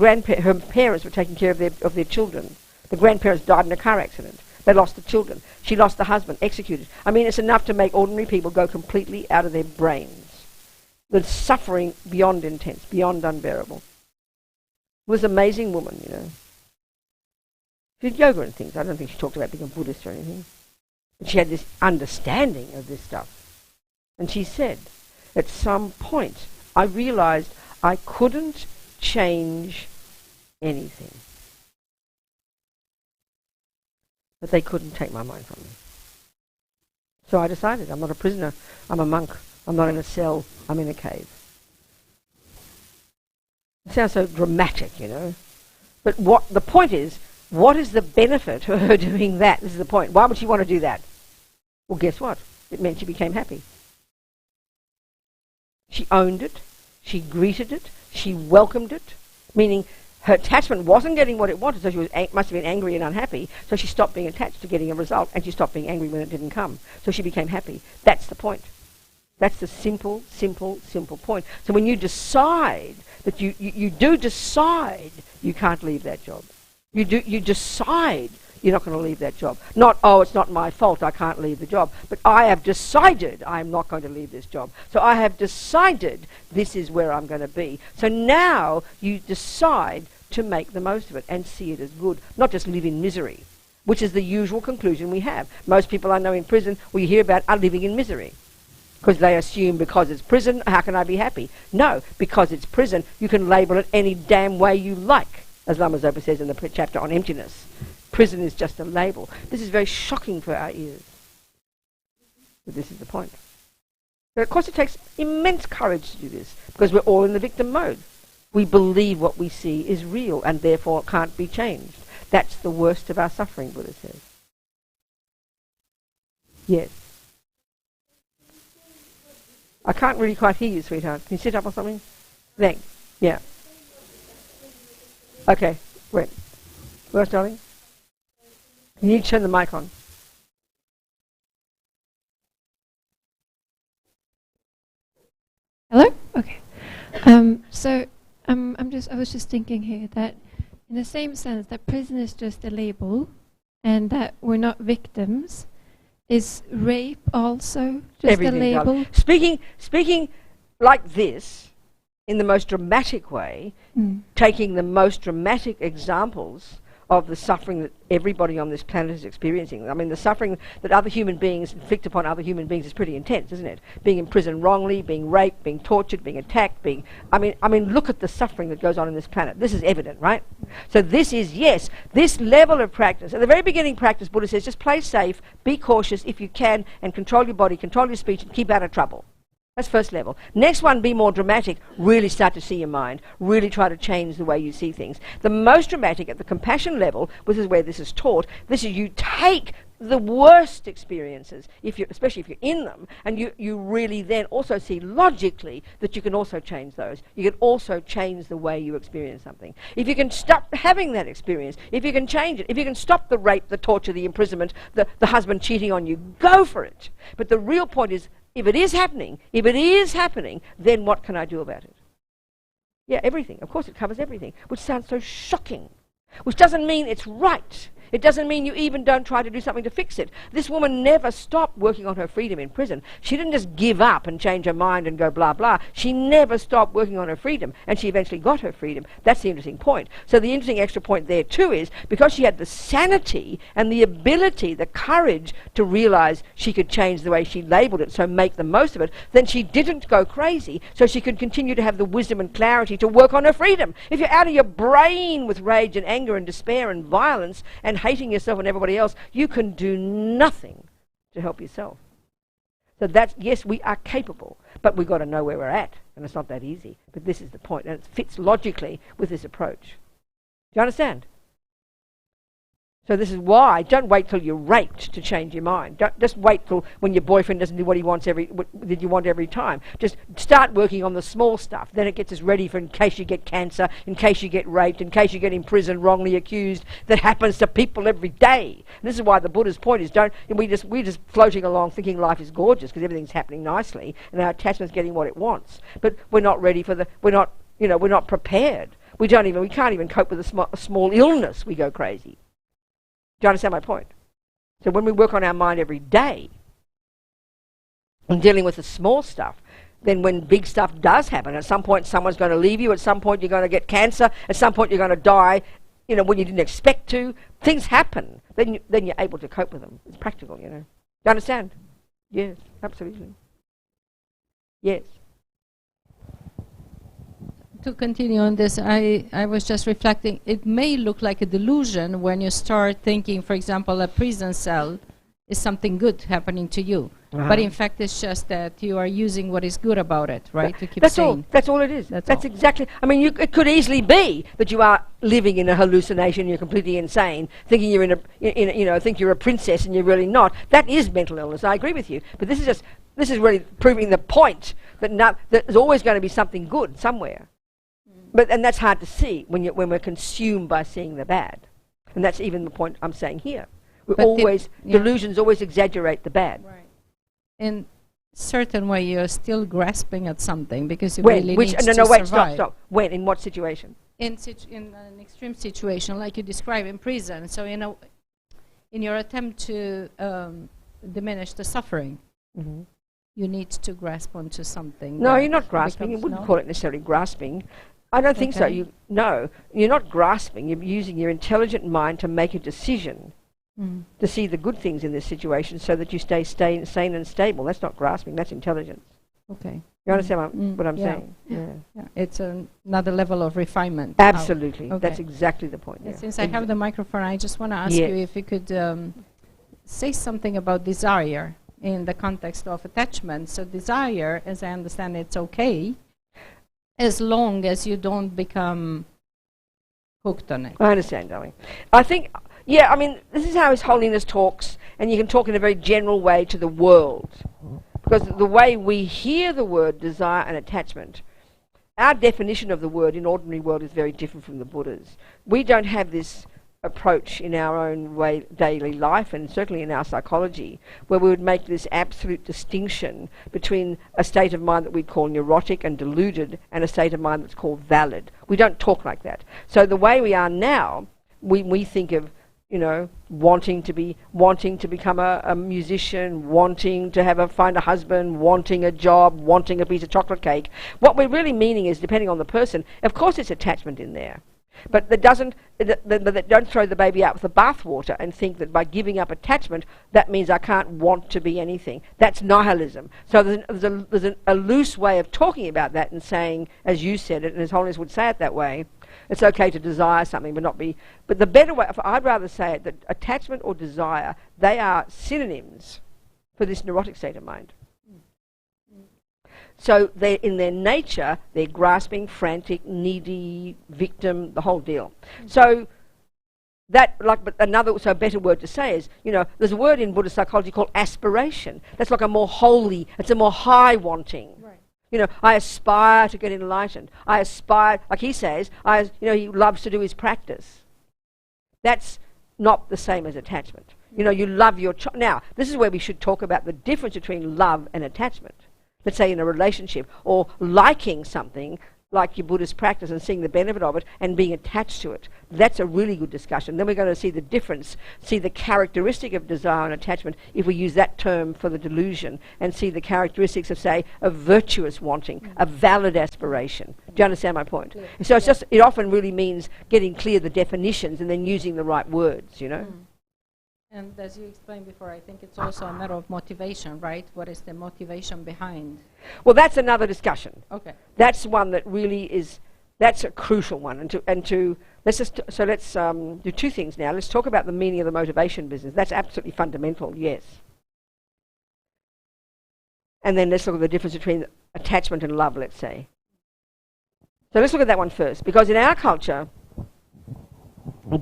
S2: parents were taking care of their children. The grandparents died in a car accident. They lost the children. She lost the husband, executed. I mean, it's enough to make ordinary people go completely out of their brains. The suffering beyond intense, beyond unbearable. It was an amazing woman, She did yoga and things. I don't think she talked about being a Buddhist or anything. But she had this understanding of this stuff. And she said, at some point, I realized I couldn't change anything. But they couldn't take my mind from me. So I decided, I'm not a prisoner, I'm a monk. I'm not in a cell, I'm in a cave. It sounds so dramatic, But the point is, what is the benefit of her doing that? This is the point. Why would she want to do that? Well, guess what? It meant she became happy. She owned it. She greeted it. She welcomed it. Meaning her attachment wasn't getting what it wanted, so she must have been angry and unhappy. So she stopped being attached to getting a result, and she stopped being angry when it didn't come. So she became happy. That's the point. That's the simple, simple, simple point. So when you decide that you do decide you can't leave that job. You decide you're not going to leave that job. Not, it's not my fault, I can't leave the job. But I have decided I'm not going to leave this job. So I have decided this is where I'm going to be. So now you decide to make the most of it and see it as good, not just live in misery, which is the usual conclusion we have. Most people I know in prison, you hear about, are living in misery. Because they assume because it's prison, how can I be happy? No, because it's prison, you can label it any damn way you like, as Lama Zopa says in the chapter on emptiness. Prison is just a label. This is very shocking for our ears. But this is the point. But of course it takes immense courage to do this, because we're all in the victim mode. We believe what we see is real and therefore can't be changed. That's the worst of our suffering, Buddha says. Yes. I can't really quite hear you, sweetheart. Can you sit up or something? Thanks. Yeah. Okay. Wait. Where's darling? You need to turn the mic on.
S5: Hello? Okay. I was just thinking here that in the same sense that prison is just a label and that we're not victims, is rape also just
S2: Everything,
S5: a label?
S2: Speaking like this, in the most dramatic way, taking the most dramatic examples of the suffering that everybody on this planet is experiencing. I mean, the suffering that other human beings inflict upon other human beings is pretty intense, isn't it? Being in prison wrongly, being raped, being tortured, being attacked, I mean, look at the suffering that goes on in this planet. This is evident, right? So this is, yes, this level of practice. At the very beginning practice, Buddha says, just play safe, be cautious if you can, and control your body, control your speech, and keep out of trouble. That's first level. Next one, be more dramatic. Really start to see your mind. Really try to change the way you see things. The most dramatic at the compassion level, which is where this is taught, this is you take the worst experiences, especially if you're in them, and you really then also see logically that you can also change those. You can also change the way you experience something. If you can stop having that experience, if you can change it, if you can stop the rape, the torture, the imprisonment, the husband cheating on you, go for it. But the real point is, if it is happening, then what can I do about it? Yeah, everything. Of course it covers everything, which sounds so shocking, which doesn't mean it's right. It doesn't mean you even don't try to do something to fix it. This woman never stopped working on her freedom in prison. She didn't just give up and change her mind and go blah, blah. She never stopped working on her freedom, and she eventually got her freedom. That's the interesting point. So the interesting extra point there too is, because she had the sanity and the ability, the courage to realize she could change the way she labeled it, so make the most of it, then she didn't go crazy, so she could continue to have the wisdom and clarity to work on her freedom. If you're out of your brain with rage and anger and despair and violence and hating yourself and everybody else, you can do nothing to help yourself. So that's, yes, we are capable, but we've got to know where we're at, and it's not that easy. But this is the point, and it fits logically with this approach. Do you understand? So this is why, don't wait till you're raped to change your mind. Don't just wait till when your boyfriend doesn't do what he wants that you want every time. Just start working on the small stuff. Then it gets us ready for in case you get cancer, in case you get raped, in case you get imprisoned, wrongly accused. That happens to people every day. And this is why the Buddha's point is, we're just floating along thinking life is gorgeous because everything's happening nicely and our attachment's getting what it wants. But we're not ready for we're not prepared. We can't even cope with a small illness. We go crazy. Do you understand my point? So when we work on our mind every day and dealing with the small stuff, then when big stuff does happen, at some point someone's going to leave you, at some point you're going to get cancer, at some point you're going to die, when you didn't expect to, things happen. Then you're able to cope with them. It's practical, You understand? Yes, absolutely. Yes.
S6: To continue on this, I was just reflecting, it may look like a delusion when you start thinking, for example, a prison cell is something good happening to you. But in fact, it's just that you are using what is good about it, right? To keep sane.
S2: That's all it is. That's exactly. I mean, it could easily be that you are living in a hallucination. You're completely insane, thinking you're think you're a princess and you're really not. That is mental illness. I agree with you. But this is really proving the point that there's always going to be something good somewhere. And that's hard to see when we're consumed by seeing the bad. And that's even the point I'm saying here. Delusions always exaggerate the bad.
S6: Right. In certain way, you're still grasping at something because you really need to survive.
S2: Stop. When? In what situation?
S6: In an extreme situation, like you describe in prison. So, in your attempt to diminish the suffering, you need to grasp onto something.
S2: No, you're not grasping. You wouldn't call it necessarily grasping. I don't think so. You're not grasping. You're using your intelligent mind to make a decision to see the good things in this situation so that you stay sane and stable. That's not grasping. That's intelligence.
S6: Okay.
S2: You understand what I'm saying?
S6: Yeah. It's another level of refinement.
S2: Absolutely. Okay. That's exactly the point. Yeah.
S6: Since I have the microphone, I just want to ask you if you could say something about desire in the context of attachment. So desire, as I understand, it's okay as long as you don't become hooked on it.
S2: I understand, darling. I think, this is how His Holiness talks, and you can talk in a very general way to the world. Because the way we hear the word desire and attachment, our definition of the word in ordinary world is very different from the Buddha's. We don't have this approach in our own daily life, and certainly in our psychology, where we would make this absolute distinction between a state of mind that we call neurotic and deluded and a state of mind that's called valid. We don't talk like that. So the way we are now, we think of wanting to become a musician, wanting to find a husband, wanting a job, wanting a piece of chocolate cake. What we're really meaning is, depending on the person, of course it's attachment in there. But don't throw the baby out with the bathwater and think that by giving up attachment, that means I can't want to be anything. That's nihilism. So there's a loose way of talking about that and saying, as you said it, and His Holiness would say it that way, it's okay to desire something but not be. But the better way, I'd rather say it, that attachment or desire, they are synonyms for this neurotic state of mind. So they're, in their nature, they're grasping, frantic, needy, victim, the whole deal. So that, like, but another, so a better word to say is, you know, there's a word in Buddhist psychology called aspiration. That's like a more holy, it's a more high wanting.
S6: Right.
S2: You know, I aspire to get enlightened. I aspire, like he says, you know, he loves to do his practice. That's not the same as attachment. You know, you love your child. Now, this is where we should talk about the difference between love and attachment. Let's say in a relationship, or liking something like your Buddhist practice and seeing the benefit of it and being attached to it. That's a really good discussion. Then we're going to see the difference, see the characteristic of desire and attachment if we use that term for the delusion, and see the characteristics of, say, a virtuous wanting, a valid aspiration. Do you understand my point?
S6: Yeah.
S2: So it's just, it often really means getting clear the definitions and then using the right words, you know?
S6: And as you explained before, I think it's also a matter of motivation, right? What is the motivation behind?
S2: Well, that's another discussion.
S6: Okay.
S2: That's one that really is, that's a crucial one. Let's do two things now. Let's talk about the meaning of the motivation business. That's absolutely fundamental, yes. And then let's look at the difference between attachment and love, let's say. So let's look at that one first, because in our culture,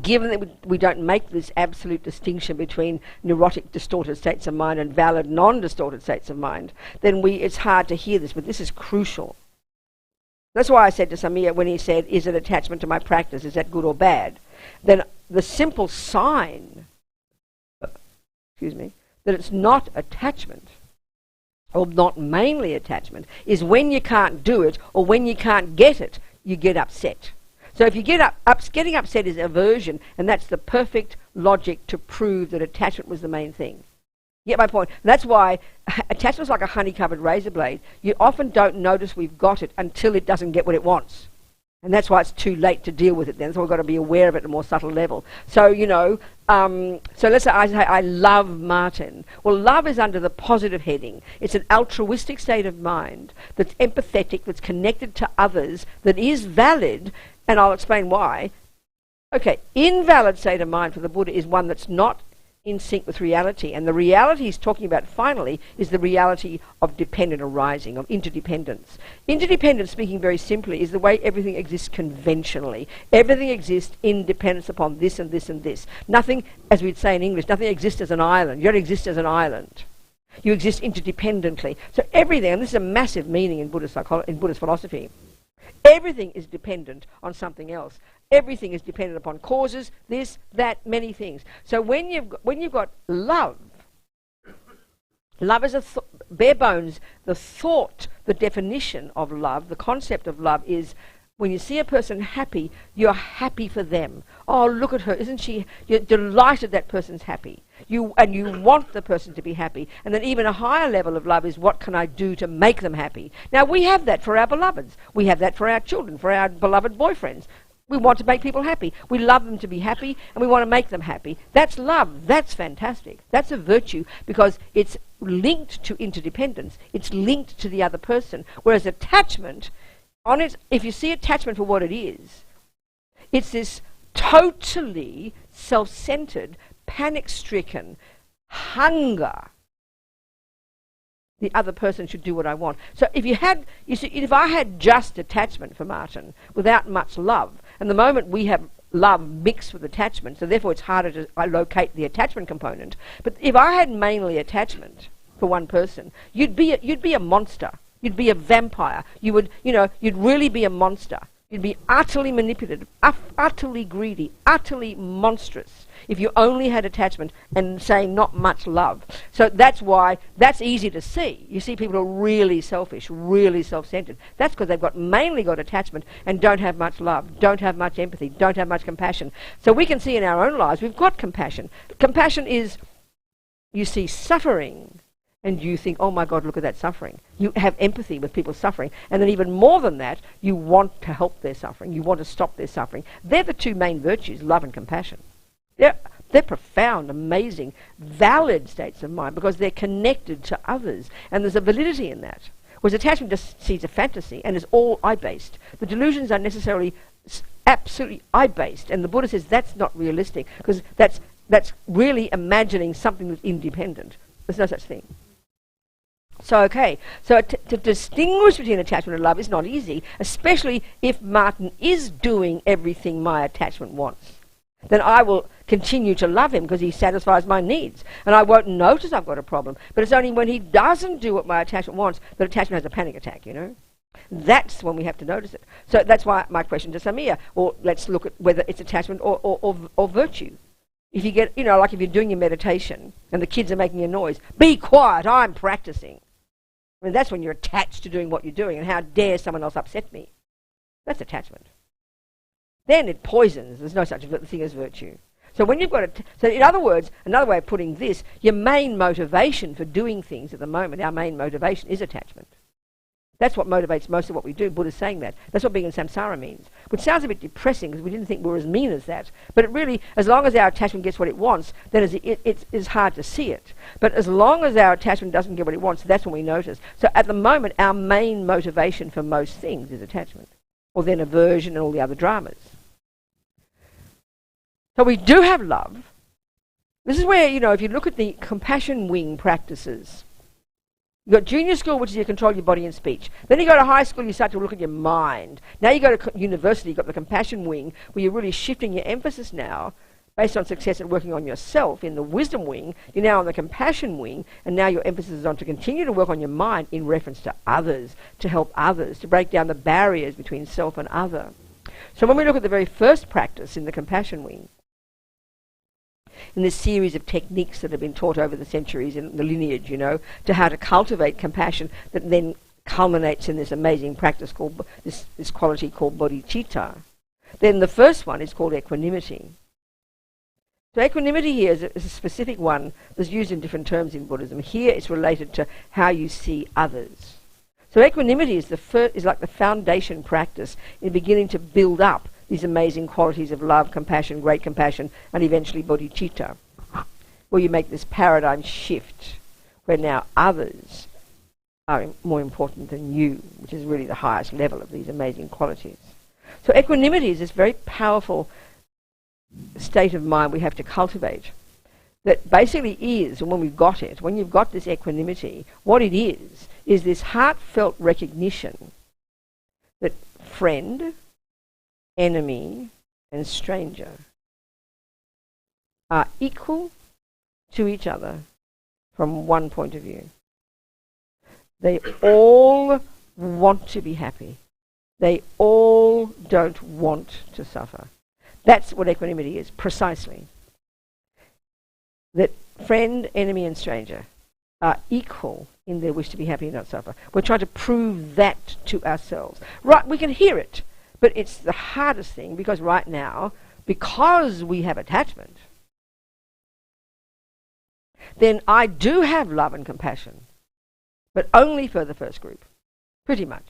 S2: given that we don't make this absolute distinction between neurotic, distorted states of mind and valid, non-distorted states of mind, then it's hard to hear this, but this is crucial. That's why I said to Samir when he said, is it attachment to my practice, is that good or bad? Then the simple sign, that it's not attachment, or not mainly attachment, is when you can't do it, or when you can't get it, you get upset. So if you getting upset is aversion, and that's the perfect logic to prove that attachment was the main thing. You get my point? And that's why attachment's like a honey-covered razor blade. You often don't notice we've got it until it doesn't get what it wants. And that's why it's too late to deal with it then. So we've got to be aware of it at a more subtle level. So, you know, so let's say I love Martin. Well, love is under the positive heading. It's an altruistic state of mind that's empathetic, that's connected to others, that is valid. And I'll explain why. Okay, invalid state of mind for the Buddha is one that's not in sync with reality. And the reality he's talking about finally is the reality of dependent arising, of interdependence. Interdependence, speaking very simply, is the way everything exists conventionally. Everything exists in dependence upon this and this and this. Nothing, as we'd say in English, nothing exists as an island. You don't exist as an island. You exist interdependently. So everything, and this is a massive meaning in Buddhist philosophy, everything is dependent on something else. Everything is dependent upon causes, this, that, many things. So when you've got love, love is bare bones. The thought, the definition of love, the concept of love is when you see a person happy, you're happy for them. Oh, look at her, isn't she? You're delighted that person's happy. You want the person to be happy. And then even a higher level of love is, what can I do to make them happy? Now, we have that for our beloveds. We have that for our children, for our beloved boyfriends. We want to make people happy. We love them to be happy, and we want to make them happy. That's love. That's fantastic. That's a virtue, because it's linked to interdependence. It's linked to the other person. Whereas attachment, if you see attachment for what it is, it's this totally self-centered, panic-stricken hunger. The other person should do what I want. So if I had just attachment for Martin without much love, and the moment we have love mixed with attachment, so therefore it's harder to locate the attachment component. But if I had mainly attachment for one person, you'd be a monster. You'd be a vampire. You'd really be a monster. You'd be utterly manipulative, utterly greedy, utterly monstrous if you only had attachment and, say, not much love. So that's why that's easy to see. You see people are really selfish, really self-centered. That's because mainly got attachment and don't have much love, don't have much empathy, don't have much compassion. So we can see in our own lives we've got compassion. Compassion is, you see suffering, and you think, oh my God, look at that suffering. You have empathy with people suffering. And then even more than that, you want to help their suffering. You want to stop their suffering. They're the two main virtues, love and compassion. They're profound, amazing, valid states of mind because they're connected to others. And there's a validity in that. Whereas attachment just sees a fantasy and is all I-based. The delusions are necessarily absolutely I-based. And the Buddha says that's not realistic because that's really imagining something that's independent. There's no such thing. So, okay, so to distinguish between attachment and love is not easy, especially if Martin is doing everything my attachment wants. Then I will continue to love him because he satisfies my needs, and I won't notice I've got a problem. But it's only when he doesn't do what my attachment wants that attachment has a panic attack, you know. That's when we have to notice it. So that's why my question to Samir, or let's look at whether it's attachment or virtue. If you get, you know, like if you're doing your meditation and the kids are making a noise, be quiet, I'm practicing. I mean, that's when you're attached to doing what you're doing, and how dare someone else upset me. That's attachment. Then it poisons. There's no such thing as virtue. So when you've got so in other words, another way of putting this, your main motivation for doing things at the moment, our main motivation is attachment. That's what motivates most of what we do. Buddha's saying that. That's what being in samsara means. Which sounds a bit depressing because we didn't think we were as mean as that. But it really, as long as our attachment gets what it wants, then it's hard to see it. But as long as our attachment doesn't get what it wants, that's when we notice. So at the moment, our main motivation for most things is attachment. Or then aversion and all the other dramas. So we do have love. This is where, you know, if you look at the compassion wing practices, you've got junior school, which is you control your body and speech. Then you go to high school, you start to look at your mind. Now you go to university, you've got the compassion wing, where you're really shifting your emphasis now, based on success at working on yourself. In the wisdom wing, you're now on the compassion wing, and now your emphasis is on to continue to work on your mind in reference to others, to help others, to break down the barriers between self and other. So when we look at the very first practice in the compassion wing, in this series of techniques that have been taught over the centuries in the lineage, you know, to how to cultivate compassion that then culminates in this amazing practice called, this quality called bodhicitta. Then the first one is called equanimity. So equanimity here is a specific one that's used in different terms in Buddhism. Here it's related to how you see others. So equanimity is like the foundation practice in beginning to build up these amazing qualities of love, compassion, great compassion, and eventually bodhicitta, where you make this paradigm shift, where now others are more important than you, which is really the highest level of these amazing qualities. So equanimity is this very powerful state of mind we have to cultivate, that basically is, and when we've got it, when you've got this equanimity, what it is this heartfelt recognition that friend, enemy and stranger are equal to each other from one point of view. They all want to be happy. They all don't want to suffer. That's what equanimity is, precisely. That friend, enemy and stranger are equal in their wish to be happy and not suffer. We're trying to prove that to ourselves. Right, we can hear it. But it's the hardest thing because right now, because we have attachment, then I do have love and compassion, but only for the first group, pretty much.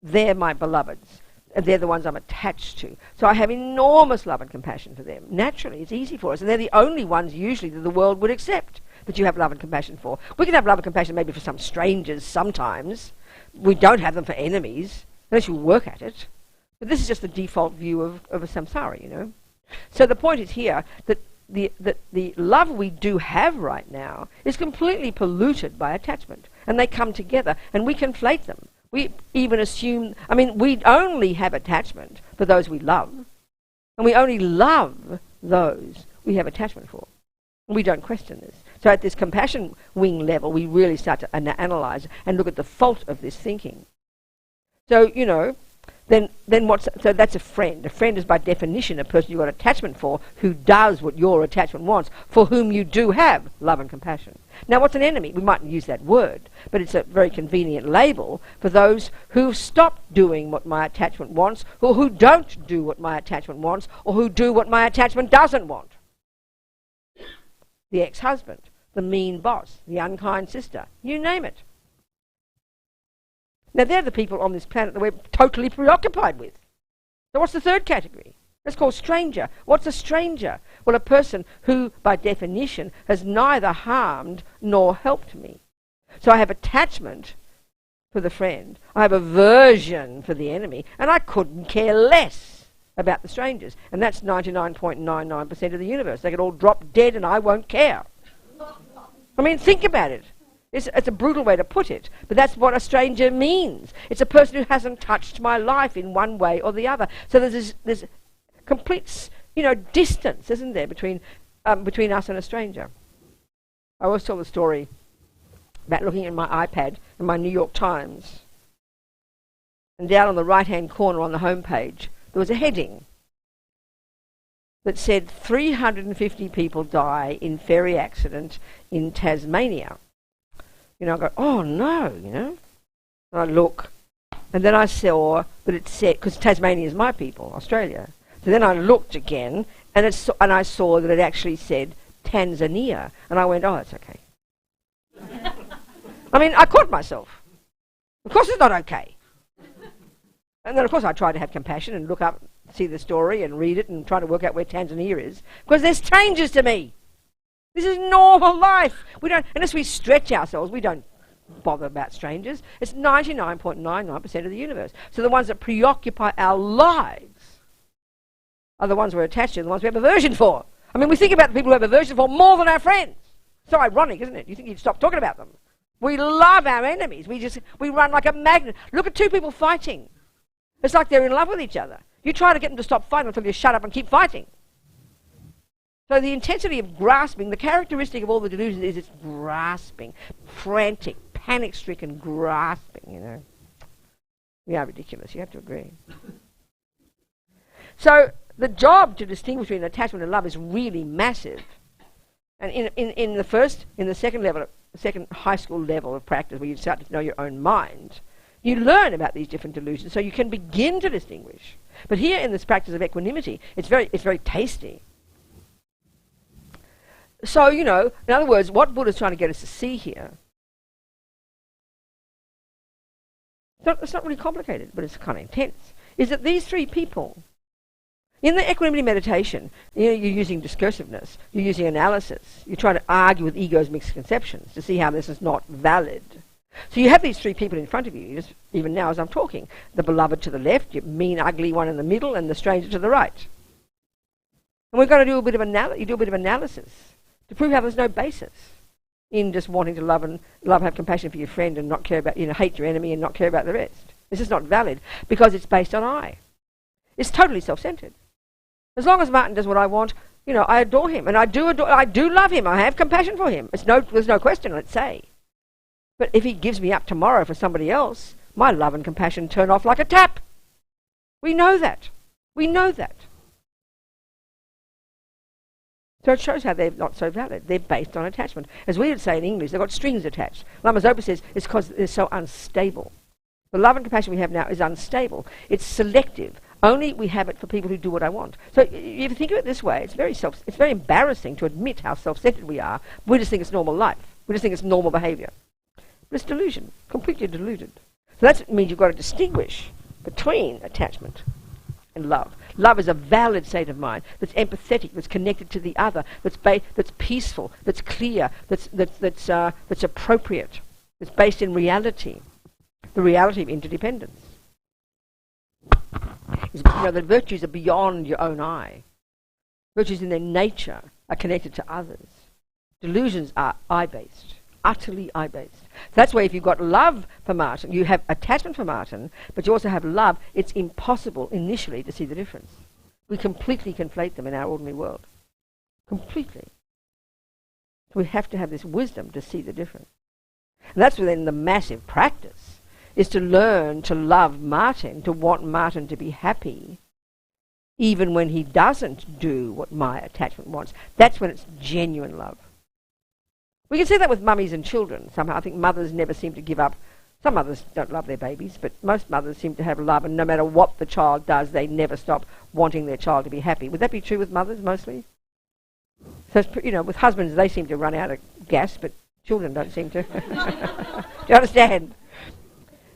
S2: They're my beloveds, and they're the ones I'm attached to. So I have enormous love and compassion for them. Naturally, it's easy for us, and they're the only ones usually that the world would accept that you have love and compassion for. We can have love and compassion maybe for some strangers sometimes. We don't have them for enemies, unless you work at it. But this is just the default view of a samsara, you know. So the point is here that the love we do have right now is completely polluted by attachment. And they come together, and we conflate them. We even assume, I mean, we only have attachment for those we love. And we only love those we have attachment for. And we don't question this. So at this compassion wing level, we really start to analyse and look at the fault of this thinking. So, you know, then so that's a friend. A friend is by definition a person you've got attachment for who does what your attachment wants, for whom you do have love and compassion. Now what's an enemy? We mightn't use that word, but it's a very convenient label for those who stop doing what my attachment wants, or who don't do what my attachment wants, or who do what my attachment doesn't want. The ex-husband, the mean boss, the unkind sister, you name it. Now, they're the people on this planet that we're totally preoccupied with. So what's the third category? That's called stranger. What's a stranger? Well, a person who, by definition, has neither harmed nor helped me. So I have attachment for the friend. I have aversion for the enemy. And I couldn't care less about the strangers. And that's 99.99% of the universe. They could all drop dead and I won't care. I mean, think about it. It's a brutal way to put it, but that's what a stranger means. It's a person who hasn't touched my life in one way or the other. So there's complete, distance, isn't there, between us and a stranger. I always tell the story about looking at my iPad and my New York Times, and down on the right-hand corner on the home page, there was a heading that said 350 people die in ferry accident in Tasmania. I go, oh no, And I look, and then I saw that it said, because Tasmania is my people, Australia. So then I looked again, and I saw that it actually said Tanzania, and I went, oh, that's okay. I mean, I caught myself. Of course it's not okay. And then, of course, I tried to have compassion and look up, see the story and read it and try to work out where Tanzania is, because they're strangers to me. This is normal life. We don't, unless we stretch ourselves, we don't bother about strangers. It's 99.99% of the universe. So the ones that preoccupy our lives are the ones we're attached to, the ones we have aversion for. I mean, we think about the people who have aversion for more than our friends. So ironic, isn't it? You think you'd stop talking about them. We love our enemies. We run like a magnet. Look at two people fighting. It's like they're in love with each other. You try to get them to stop fighting until you shut up and keep fighting. So the intensity of grasping, the characteristic of all the delusions is it's grasping, frantic, panic-stricken grasping, We are ridiculous, you have to agree. So the job to distinguish between attachment and love is really massive. And in the second high school level of practice, where you start to know your own mind, you learn about these different delusions so you can begin to distinguish. But here in this practice of equanimity, it's very tasty. So, in other words, what Buddha's trying to get us to see here, it's not really complicated, but it's kind of intense, is that these three people, in the equanimity meditation, you're using discursiveness, you're using analysis, you're trying to argue with ego's misconceptions to see how this is not valid. So you have these three people in front of you, even now as I'm talking, the beloved to the left, your mean, ugly one in the middle, and the stranger to the right. And we're going to do a bit of analysis to prove how there's no basis in just wanting to love, have compassion for your friend and not care about, hate your enemy and not care about the rest. This is not valid because it's based on I. It's totally self-centered. As long as Martin does what I want, I adore him, and I do love him. I have compassion for him. There's no question, let's say. But if he gives me up tomorrow for somebody else, my love and compassion turn off like a tap. We know that. So it shows how they're not so valid. They're based on attachment. As we would say in English, they've got strings attached. Lama Zopa says it's because they're so unstable. The love and compassion we have now is unstable. It's selective. Only we have it for people who do what I want. So if you think of it this way, it's very embarrassing to admit how self-centered we are. We just think it's normal life. We just think it's normal behaviour. But it's delusion, completely deluded. So that means you've got to distinguish between attachment and love. Love is a valid state of mind that's empathetic, that's connected to the other, that's peaceful, that's clear, that's appropriate, that's based in reality, the reality of interdependence. The virtues are beyond your own eye. Virtues in their nature are connected to others. Delusions are I-based, utterly I-based. That's why if you've got love for Martin, you have attachment for Martin, but you also have love, it's impossible initially to see the difference. We completely conflate them in our ordinary world. Completely. We have to have this wisdom to see the difference. And that's within the massive practice, is to learn to love Martin, to want Martin to be happy, even when he doesn't do what my attachment wants. That's when it's genuine love. We can see that with mummies and children. Somehow I think mothers never seem to give up. Some mothers don't love their babies, but most mothers seem to have love, and no matter what the child does, they never stop wanting their child to be happy. Would that be true with mothers mostly? So, with husbands, they seem to run out of gas, but children don't seem to. Do you understand?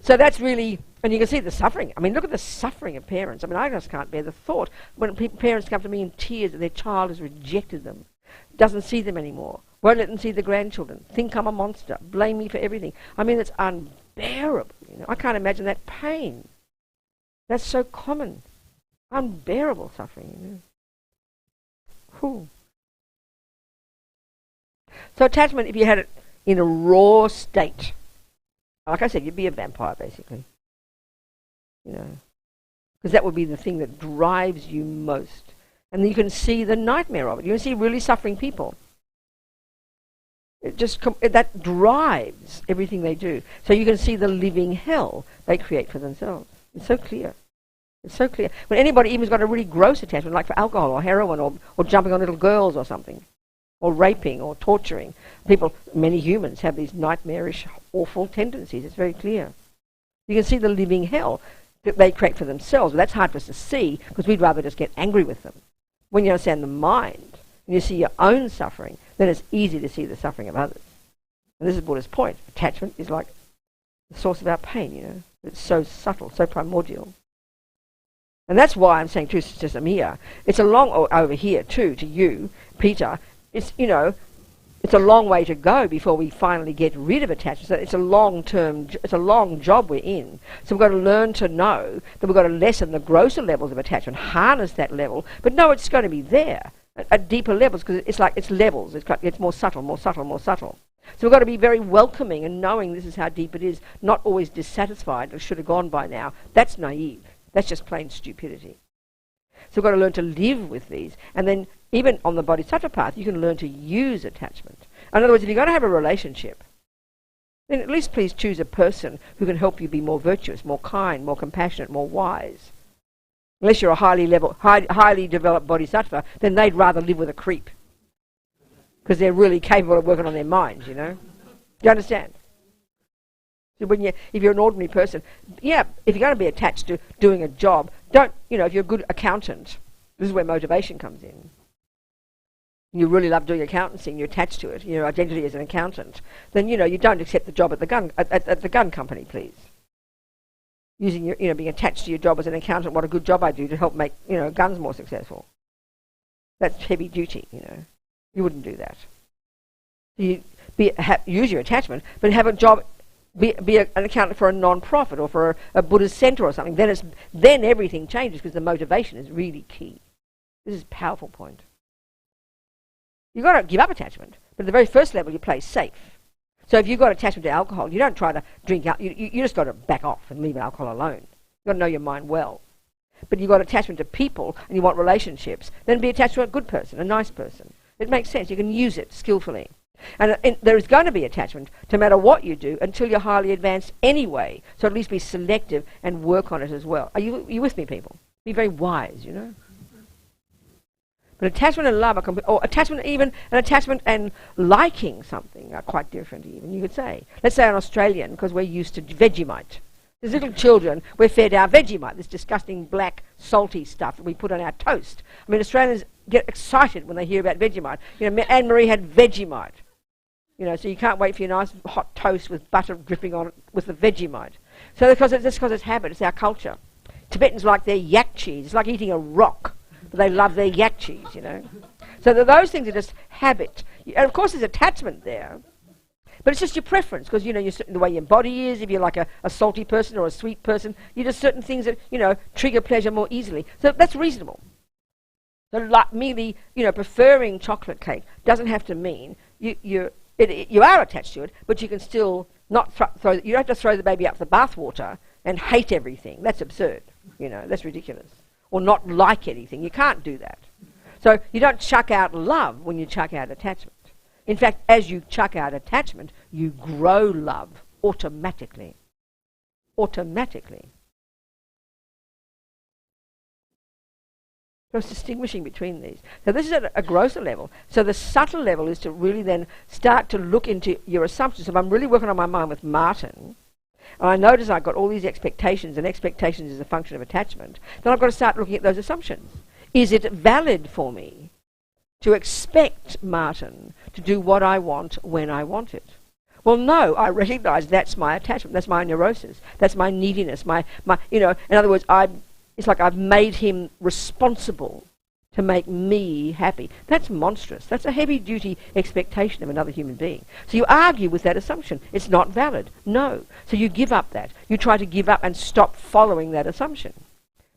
S2: So that's really, and you can see the suffering. I mean, look at the suffering of parents. I mean, I just can't bear the thought when parents come to me in tears that their child has rejected them, doesn't see them anymore, won't let them see the grandchildren, think I'm a monster, blame me for everything. I mean, it's unbearable. I can't imagine that pain. That's so common. Unbearable suffering. Whew. So attachment, if you had it in a raw state. Like I said, you'd be a vampire, basically. You know, because that would be the thing that drives you most. And you can see the nightmare of it. You can see really suffering people. It just that drives everything they do. So you can see the living hell they create for themselves. It's so clear. It's so clear. When anybody even's got a really gross attachment, like for alcohol or heroin or jumping on little girls or something, or raping or torturing, people, many humans have these nightmarish, awful tendencies. It's very clear. You can see the living hell that they create for themselves. But that's hard for us to see because we'd rather just get angry with them. When you understand the mind and you see your own suffering, then it's easy to see the suffering of others. And this is Buddha's point. Attachment is like the source of our pain, you know. It's so subtle, so primordial. And that's why I'm saying to Sister Samia, it's a long, over here too, to you, Peter, it's, you know, it's a long way to go before we finally get rid of attachment. So it's a long-term, it's a long job we're in. So we've got to learn to know that we've got to lessen the grosser levels of attachment, harness that level, but no, it's going to be there at deeper levels because it's like it's levels. It's more subtle, more subtle, more subtle. So we've got to be very welcoming and knowing this is how deep it is, not always dissatisfied, it should have gone by now. That's naive. That's just plain stupidity. So we've got to learn to live with these. And then even on the bodhisattva path, you can learn to use attachment. In other words, if you're going to have a relationship, then at least please choose a person who can help you be more virtuous, more kind, more compassionate, more wise. Unless you're a highly developed bodhisattva, then they'd rather live with a creep. Because they're really capable of working on their minds, you know. Do you understand? So if you're an ordinary person, yeah, if you're going to be attached to doing a job, don't, you know, if you're a good accountant, this is where motivation comes in. You really love doing accountancy and you're attached to it, your identity as an accountant, then, you know, you don't accept the job at the gun company, please. Using your, you know, being attached to your job as an accountant, what a good job I do to help make, you know, guns more successful. That's heavy duty, you know. You wouldn't do that. You use your attachment, but have a job. Be an accountant for a non-profit or for a Buddhist centre or something. Then everything changes because the motivation is really key. This is a powerful point. You've got to give up attachment, but at the very first level you play safe. So if you've got attachment to alcohol, you don't try to drink out. You just got to back off and leave alcohol alone. You've got to know your mind well. But you've got attachment to people and you want relationships, then be attached to a good person, a nice person. It makes sense. You can use it skillfully. And there is going to be attachment, no matter what you do, until you're highly advanced anyway. So at least be selective and work on it as well. Are you with me, people? Be very wise, you know. But attachment and love are or attachment and liking something are quite different even, you could say. Let's say an Australian, because we're used to Vegemite. As little children, we're fed our Vegemite, this disgusting black, salty stuff that we put on our toast. I mean, Australians get excited when they hear about Vegemite. You know, Anne-Marie had Vegemite. You know, so you can't wait for your nice hot toast with butter dripping on it with the Vegemite. So because it's habit, it's our culture. Tibetans like their yak cheese. It's like eating a rock, but they love their yak cheese, you know. So those things are just habit. And of course there's attachment there, but it's just your preference because, you know, the way your body is, if you're like a salty person or a sweet person, you just certain things that, you know, trigger pleasure more easily. So that's reasonable. So like merely, you know, preferring chocolate cake doesn't have to mean you are attached to it, but you can still not throw. You don't have to throw the baby up the bathwater and hate everything. That's absurd. You know, that's ridiculous. Or not like anything. You can't do that. So you don't chuck out love when you chuck out attachment. In fact, as you chuck out attachment, you grow love automatically. Automatically. So it's distinguishing between these. So this is at a grosser level. So the subtle level is to really then start to look into your assumptions. If I'm really working on my mind with Martin, and I notice I've got all these expectations, and expectations is a function of attachment, then I've got to start looking at those assumptions. Is it valid for me to expect Martin to do what I want when I want it? Well, no, I recognise that's my attachment, that's my neurosis, that's my neediness, my you know, in other words, it's like I've made him responsible to make me happy. That's monstrous. That's a heavy-duty expectation of another human being. So you argue with that assumption. It's not valid. No. So you give up that. You try to give up and stop following that assumption.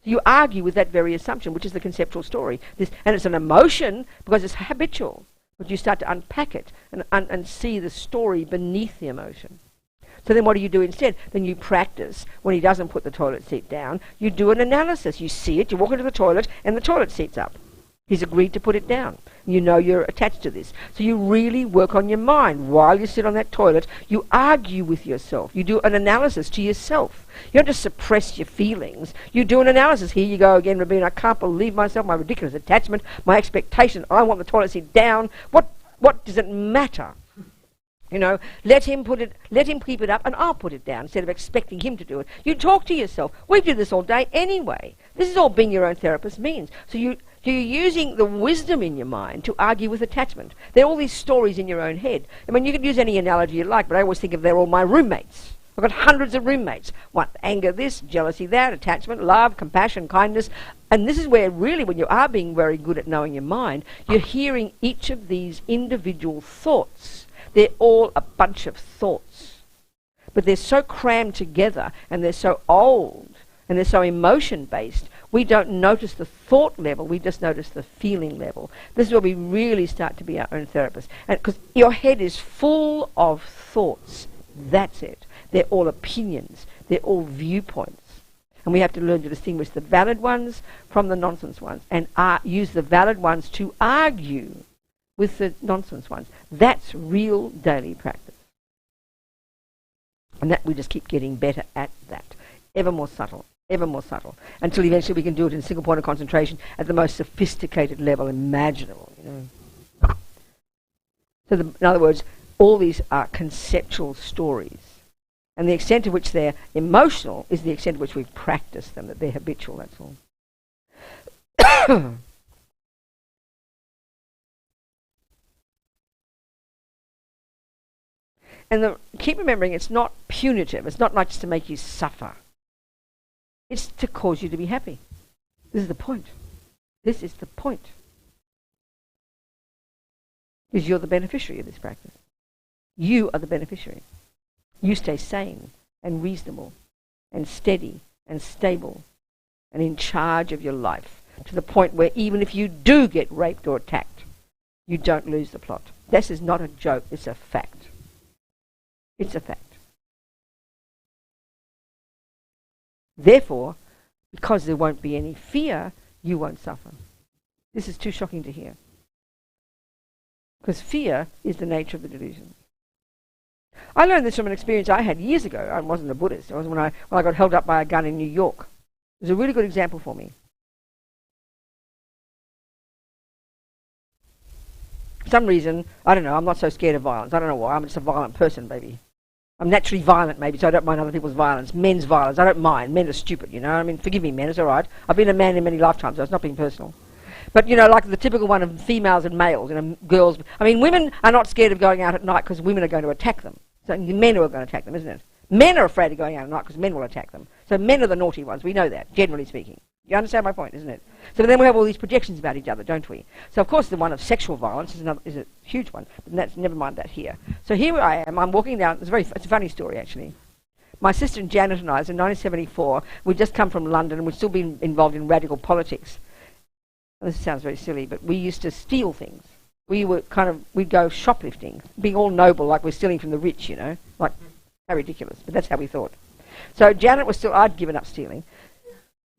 S2: So you argue with that very assumption, which is the conceptual story. And it's an emotion because it's habitual. But you start to unpack it and see the story beneath the emotion. So then what do you do instead? Then you practice. When he doesn't put the toilet seat down, you do an analysis. You see it, you walk into the toilet, and the toilet seat's up. He's agreed to put it down. You know you're attached to this. So you really work on your mind. While you sit on that toilet, you argue with yourself. You do an analysis to yourself. You don't just suppress your feelings. You do an analysis. Here you go again, Robina. I can't believe myself, my ridiculous attachment, my expectation. I want the toilet seat down. What does it matter? You know, let him keep it up, and I'll put it down instead of expecting him to do it. You talk to yourself. We do this all day anyway. This is all being your own therapist means. So you're using the wisdom in your mind to argue with attachment. There are all these stories in your own head. I mean, you can use any analogy you like, but I always think of they're all my roommates. I've got hundreds of roommates. What? Anger this, jealousy that, attachment, love, compassion, kindness. And this is where really when you are being very good at knowing your mind, you're hearing each of these individual thoughts. They're all a bunch of thoughts. But they're so crammed together and they're so old and they're so emotion-based, we don't notice the thought level, we just notice the feeling level. This is where we really start to be our own therapist. And because your head is full of thoughts. That's it. They're all opinions. They're all viewpoints. And we have to learn to distinguish the valid ones from the nonsense ones and use the valid ones to argue with the nonsense ones. That's real daily practice. And that we just keep getting better at that. Ever more subtle, until eventually we can do it in a single point of concentration at the most sophisticated level imaginable. You know. So in other words, all these are conceptual stories. And the extent to which they're emotional is the extent to which we've practiced them, that they're habitual, that's all. And keep remembering, it's not punitive. It's not like just to make you suffer. It's to cause you to be happy. This is the point. This is the point. Because you're the beneficiary of this practice. You are the beneficiary. You stay sane and reasonable and steady and stable and in charge of your life to the point where even if you do get raped or attacked, you don't lose the plot. This is not a joke. It's a fact. It's a fact. Therefore, because there won't be any fear, you won't suffer. This is too shocking to hear. Because fear is the nature of the delusion. I learned this from an experience I had years ago. I wasn't a Buddhist. It was when I got held up by a gun in New York. It was a really good example for me. For some reason, I don't know, I'm not so scared of violence. I don't know why. I'm just a violent person, baby. I'm naturally violent, maybe, so I don't mind other people's violence. Men's violence, I don't mind. Men are stupid, you know. I mean, forgive me, men, it's all right. I've been a man in many lifetimes, so it's not being personal. But, you know, like the typical one of females and males, you know, girls. I mean, women are not scared of going out at night because women are going to attack them. So men are going to attack them, isn't it? Men are afraid of going out at night because men will attack them. So men are the naughty ones. We know that, generally speaking. You understand my point, isn't it? So then we have all these projections about each other, don't we? So, of course, the one of sexual violence is a huge one. But that's, never mind that here. So here I am. I'm walking down. It's a funny story, actually. My sister Janet and I, in 1974, we'd just come from London and we'd still been involved in radical politics. This sounds very silly, but we used to steal things. We'd go shoplifting, being all noble, like we're stealing from the rich, you know. Like, how ridiculous. But that's how we thought. So Janet was still, I'd given up stealing.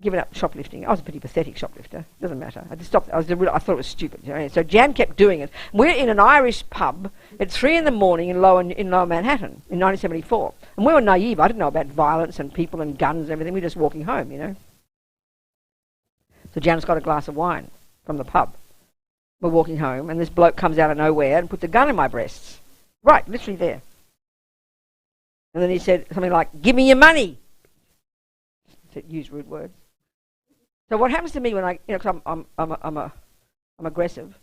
S2: Given up shoplifting. I was a pretty pathetic shoplifter. Doesn't matter. I just stopped. I thought it was stupid. You know? So Jan kept doing it. We're in an Irish pub at 3 in the morning in Lower Manhattan in 1974. And we were naive. I didn't know about violence and people and guns and everything. We were just walking home, you know. So Jan's got a glass of wine from the pub. We're walking home and this bloke comes out of nowhere and puts a gun in my breasts. Right, literally there. And then he said something like, "Give me your money." Use rude words. So what happens to me when because I'm aggressive,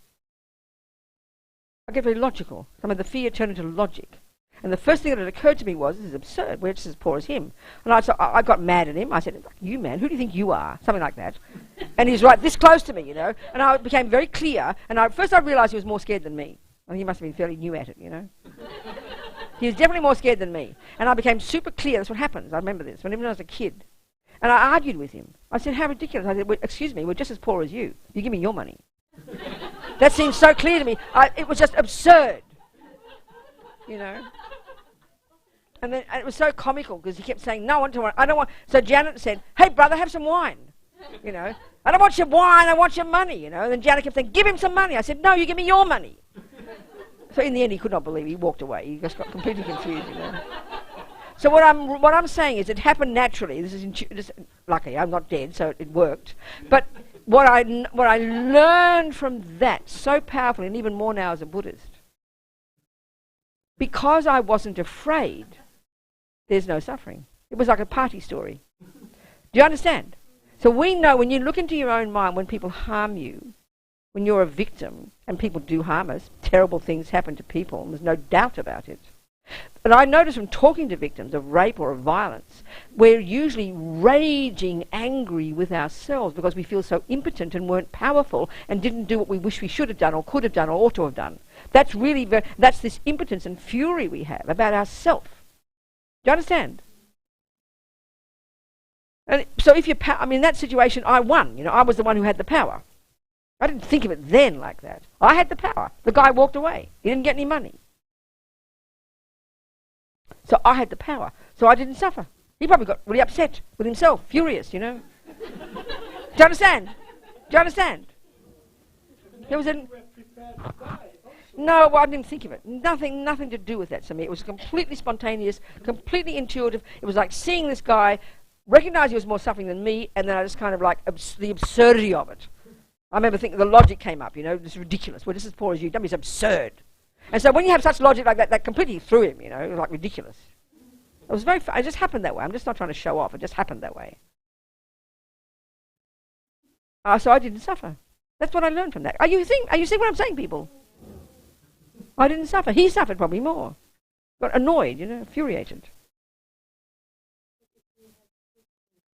S2: I get very logical. Some of the fear turned into logic. And the first thing that had occurred to me was, this is absurd, we're just as poor as him. And I got mad at him. I said, "You man, who do you think you are?" Something like that. And he was right this close to me, you know. And I became very clear. And first I realised he was more scared than me. I think he must have been fairly new at it, you know. He was definitely more scared than me. And I became super clear. That's what happens. I remember this. When I was a kid. And I argued with him. I said, "How ridiculous." I said, "Excuse me, we're just as poor as you. You give me your money." That seemed so clear to me. It was just absurd, you know. And then and it was so comical because he kept saying, no, I don't want. So Janet said, hey, brother, have some wine, you know. I don't want your wine, I want your money, you know. And then Janet kept saying, give him some money. I said, no, you give me your money. So in the end, he could not believe it. He walked away. He just got completely confused, you know. So what I'm saying is it happened naturally. This is lucky, I'm not dead, so it worked. But what I learned from that so powerfully, and even more now as a Buddhist, because I wasn't afraid, there's no suffering. It was like a party story. Do you understand? So we know when you look into your own mind, when people harm you, when you're a victim, and people do harm us, terrible things happen to people, and there's no doubt about it. But I notice from talking to victims of rape or of violence, we're usually raging angry with ourselves because we feel so impotent and weren't powerful and didn't do what we wish we should have done or could have done or ought to have done. That's really, that's this impotence and fury we have about ourselves. Do you understand? And so if you're, in that situation, I won. You know, I was the one who had the power. I didn't think of it then like that. I had the power. The guy walked away. He didn't get any money. So I had the power. So I didn't suffer. He probably got really upset with himself, furious, you know. Do you understand? Do you understand? There was a... No, well, I didn't think of it. Nothing to do with that to me. It was completely spontaneous, completely intuitive. It was like seeing this guy, recognize he was more suffering than me, and then I just kind of like the absurdity of it. I remember thinking the logic came up, you know, this is ridiculous. We're just as poor as you. Don't be it's absurd. And so when you have such logic like that, that completely threw him, you know, it was like ridiculous. It was very, it just happened that way. I'm just not trying to show off. It just happened that way. So I didn't suffer. That's what I learned from that. Are you seeing what I'm saying, people? I didn't suffer. He suffered probably more. Got annoyed, you know, infuriated.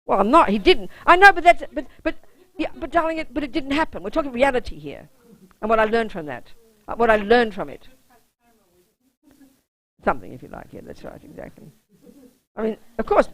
S2: Well, I'm not. He didn't. I know, but that's, but darling, but it didn't happen. We're talking reality here, and what I learned from that, what I learned from it. Something, if you like. Yeah, that's right, exactly. I mean, of course.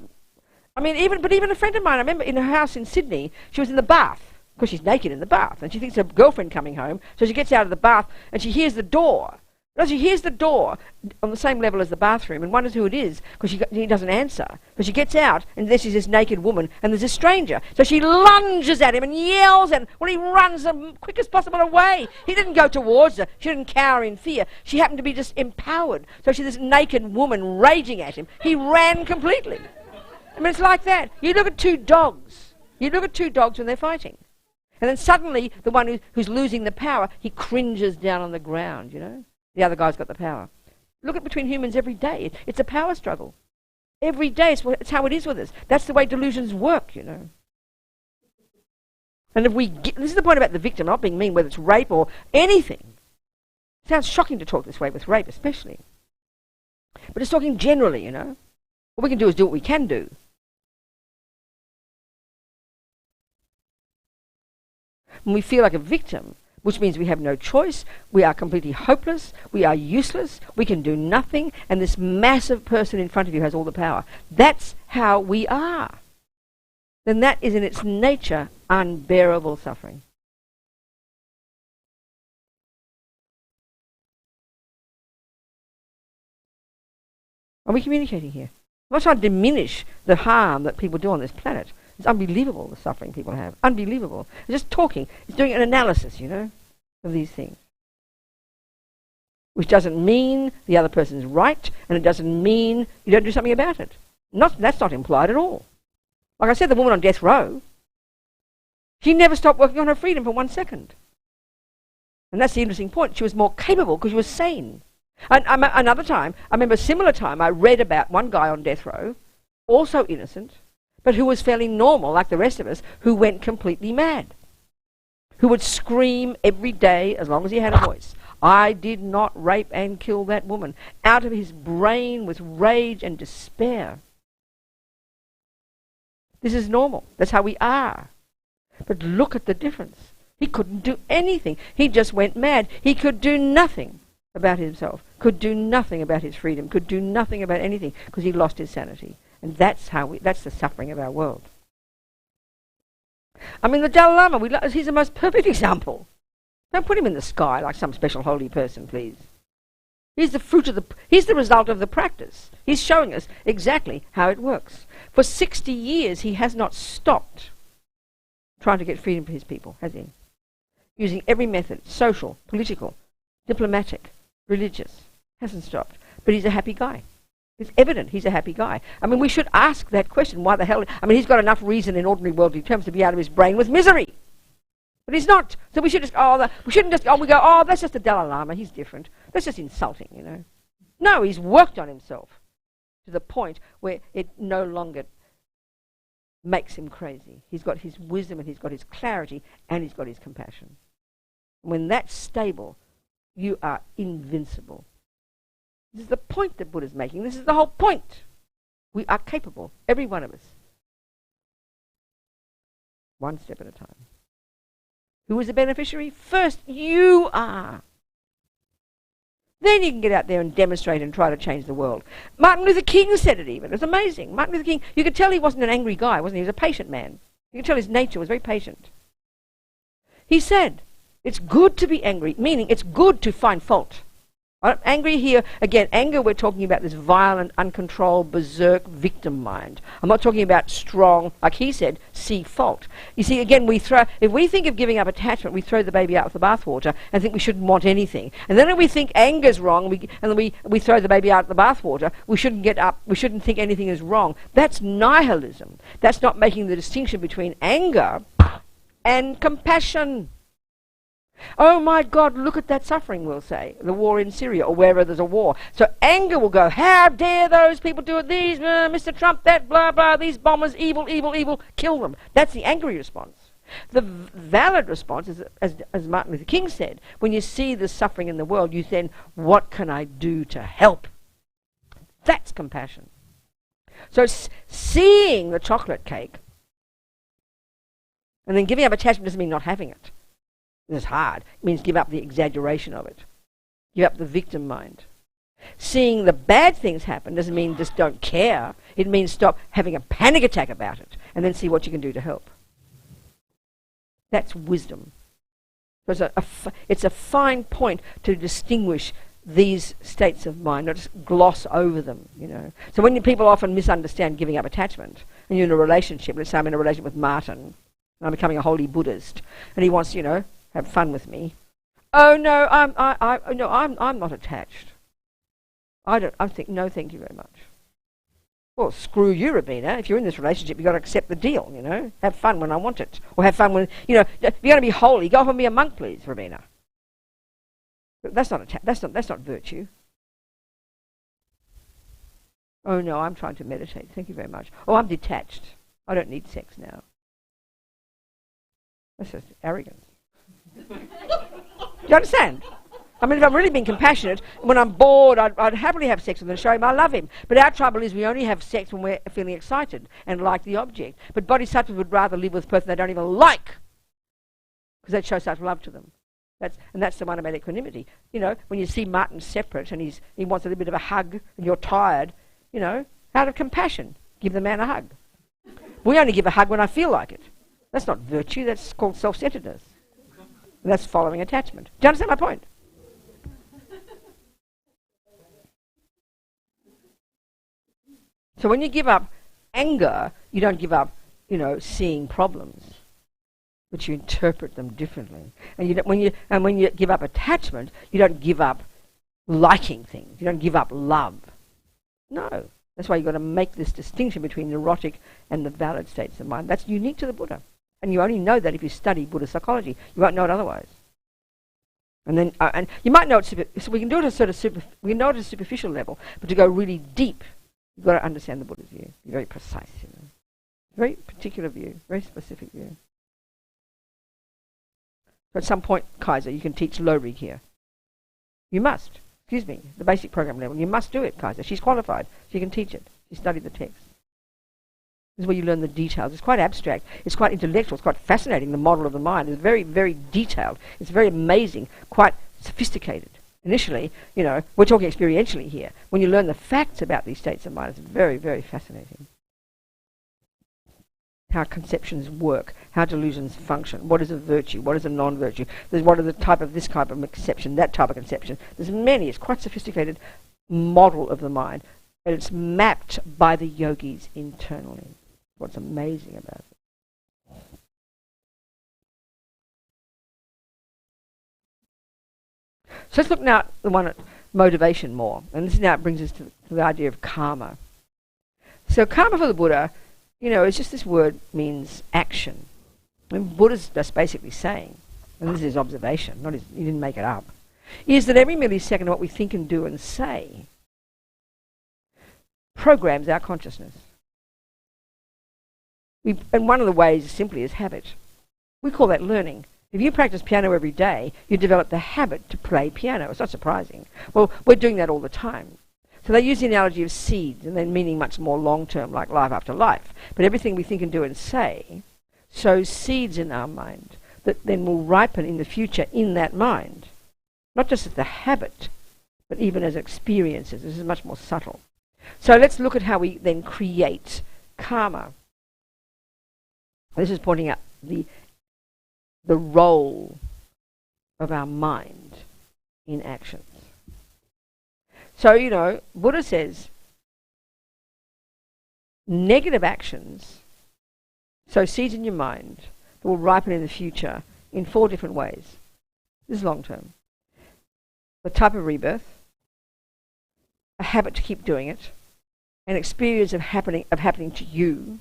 S2: I mean, even a friend of mine. I remember in her house in Sydney, she was in the bath because she's naked in the bath, and she thinks her girlfriend coming home. So she gets out of the bath and she hears the door. No, she hears the door on the same level as the bathroom and wonders who it is because he doesn't answer. But she gets out and there she's this naked woman and there's a stranger. So she lunges at him and yells at him. Well, he runs the quickest possible away. He didn't go towards her. She didn't cower in fear. She happened to be just empowered. So she's this naked woman raging at him. He ran completely. I mean, it's like that. You look at two dogs. You look at two dogs when they're fighting. And then suddenly the one who's losing the power, he cringes down on the ground, you know. The other guy's got the power. Look at between humans every day. It's a power struggle. Every day, it's how it is with us. That's the way delusions work, you know. And if we this is the point about the victim, not being mean, whether it's rape or anything. It sounds shocking to talk this way with rape, especially. But it's talking generally, you know. What we can do is do what we can do. When we feel like a victim, which means we have no choice, we are completely hopeless, we are useless, we can do nothing, and this massive person in front of you has all the power. That's how we are. Then that is in its nature unbearable suffering. Are we communicating here? I'm not trying to diminish the harm that people do on this planet. It's unbelievable, the suffering people have. Unbelievable. It's just talking. It's doing an analysis, you know, of these things. Which doesn't mean the other person's right, and it doesn't mean you don't do something about it. That's not implied at all. Like I said, the woman on death row, she never stopped working on her freedom for 1 second. And that's the interesting point. She was more capable because she was sane. And another time, I remember a similar time, I read about one guy on death row, also innocent, but who was fairly normal, like the rest of us, who went completely mad. Who would scream every day as long as he had a voice. I did not rape and kill that woman. Out of his brain with rage and despair. This is normal. That's how we are. But look at the difference. He couldn't do anything. He just went mad. He could do nothing about himself. Could do nothing about his freedom. Could do nothing about anything because he lost his sanity. And that's the suffering of our world. I mean, the Dalai Lama, he's the most perfect example. Don't put him in the sky like some special holy person, please. He's the result of the practice. He's showing us exactly how it works. For 60 years, he has not stopped trying to get freedom for his people, has he? Using every method, social, political, diplomatic, religious. Hasn't stopped. But he's a happy guy. It's evident he's a happy guy. I mean, we should ask that question. Why the hell? I mean, he's got enough reason in ordinary worldly terms to be out of his brain with misery. But he's not. So we should just, we shouldn't just, we go, that's just the Dalai Lama. He's different. That's just insulting, you know. No, he's worked on himself to the point where it no longer makes him crazy. He's got his wisdom and he's got his clarity and he's got his compassion. When that's stable, you are invincible. This is the point that Buddha's making. This is the whole point. We are capable, every one of us. One step at a time. Who is the beneficiary? First, you are. Then you can get out there and demonstrate and try to change the world. Martin Luther King said it even. It was amazing. Martin Luther King, you could tell he wasn't an angry guy, wasn't he? He was a patient man. You could tell his nature was very patient. He said, it's good to be angry, meaning it's good to find fault. Angry here, again, anger, we're talking about this violent, uncontrolled, berserk victim mind. I'm not talking about strong, like he said, see fault. You see, again, if we think of giving up attachment, we throw the baby out with the bathwater and think we shouldn't want anything. And then if we think anger's wrong, and then we throw the baby out with the bathwater, we shouldn't think anything is wrong. That's nihilism. That's not making the distinction between anger and compassion. Oh my God, look at that suffering, we'll say. The war in Syria or wherever there's a war. So anger will go, how dare those people do it? These, Mr. Trump, that, blah, blah, these bombers, evil, evil, evil, kill them. That's the angry response. The valid response is, as Martin Luther King said, when you see the suffering in the world, you then, what can I do to help? That's compassion. So seeing the chocolate cake and then giving up attachment doesn't mean not having it. It's hard. It means give up the exaggeration of it. Give up the victim mind. Seeing the bad things happen doesn't mean just don't care. It means stop having a panic attack about it and then see what you can do to help. That's wisdom. So it's a fine point to distinguish these states of mind, not just gloss over them, you know. So when people often misunderstand giving up attachment, and you're in a relationship, let's say I'm in a relationship with Martin, and I'm becoming a holy Buddhist, and he wants, you know, have fun with me. Oh no, I'm not attached. I think no, thank you very much. Well, screw you, Robina. If you're in this relationship, you've got to accept the deal, you know. Have fun when I want it. Or have fun when, you know, if you're going to be holy, go off and be a monk, please, Robina. But that's not virtue. Oh no, I'm trying to meditate. Thank you very much. Oh, I'm detached. I don't need sex now. That's just arrogance. Do you understand? I mean, if I'm really being compassionate, when I'm bored, I'd happily have sex with him and show him I love him. But our trouble is we only have sex when we're feeling excited and like the object. But bodhisattvas would rather live with a person they don't even like because they'd show such love to them. That's the one about equanimity. You know, when you see Martin separate and he wants a little bit of a hug and you're tired, you know, out of compassion, give the man a hug. We only give a hug when I feel like it. That's not virtue, that's called self-centeredness. That's following attachment. Do you understand my point? So when you give up anger, you don't give up, you know, seeing problems, but you interpret them differently. And when you give up attachment, you don't give up liking things. You don't give up love. No. That's why you've got to make this distinction between neurotic and the valid states of mind. That's unique to the Buddha. And you only know that if you study Buddhist psychology. You won't know it otherwise. And then, and you might know it. So we can do it at we can know it at a superficial level, but to go really deep, you've got to understand the Buddha's view. Be very precise, you know. Very particular view, very specific view. So at some point, Kaiser, you can teach low rig here. You must. Excuse me, the basic program level. You must do it, Kaiser. She's qualified. She can teach it. She studied the text. This is where you learn the details. It's quite abstract. It's quite intellectual. It's quite fascinating. The model of the mind is very, very detailed. It's very amazing, quite sophisticated. Initially, you know, we're talking experientially here. When you learn the facts about these states of mind, it's very, very fascinating. how conceptions work, how delusions function, what is a virtue, what is a non-virtue, what are the type of this type of conception, that type of conception. There's many, it's quite sophisticated model of the mind, and it's mapped by the yogis internally. What's amazing about it. So let's look now at the one at motivation more. And this now brings us to the idea of karma. So karma for the Buddha, you know, it's just this word means action. And Buddha's just basically saying, and this is his observation, he didn't make it up, is that every millisecond of what we think and do and say programs our consciousness. And one of the ways simply is habit. We call that learning. If you practice piano every day, you develop the habit to play piano. It's not surprising. Well, we're doing that all the time. So they use the analogy of seeds, and then meaning much more long-term, like life after life. But everything we think and do and say sows seeds in our mind that then will ripen in the future in that mind. Not just as the habit, but even as experiences. This is much more subtle. So let's look at how we then create karma. This is pointing out the role of our mind in actions. So, you know, Buddha says negative actions sow seeds in your mind that will ripen in the future in 4 different ways. This is long term. The type of rebirth, a habit to keep doing it, an experience of happening to you,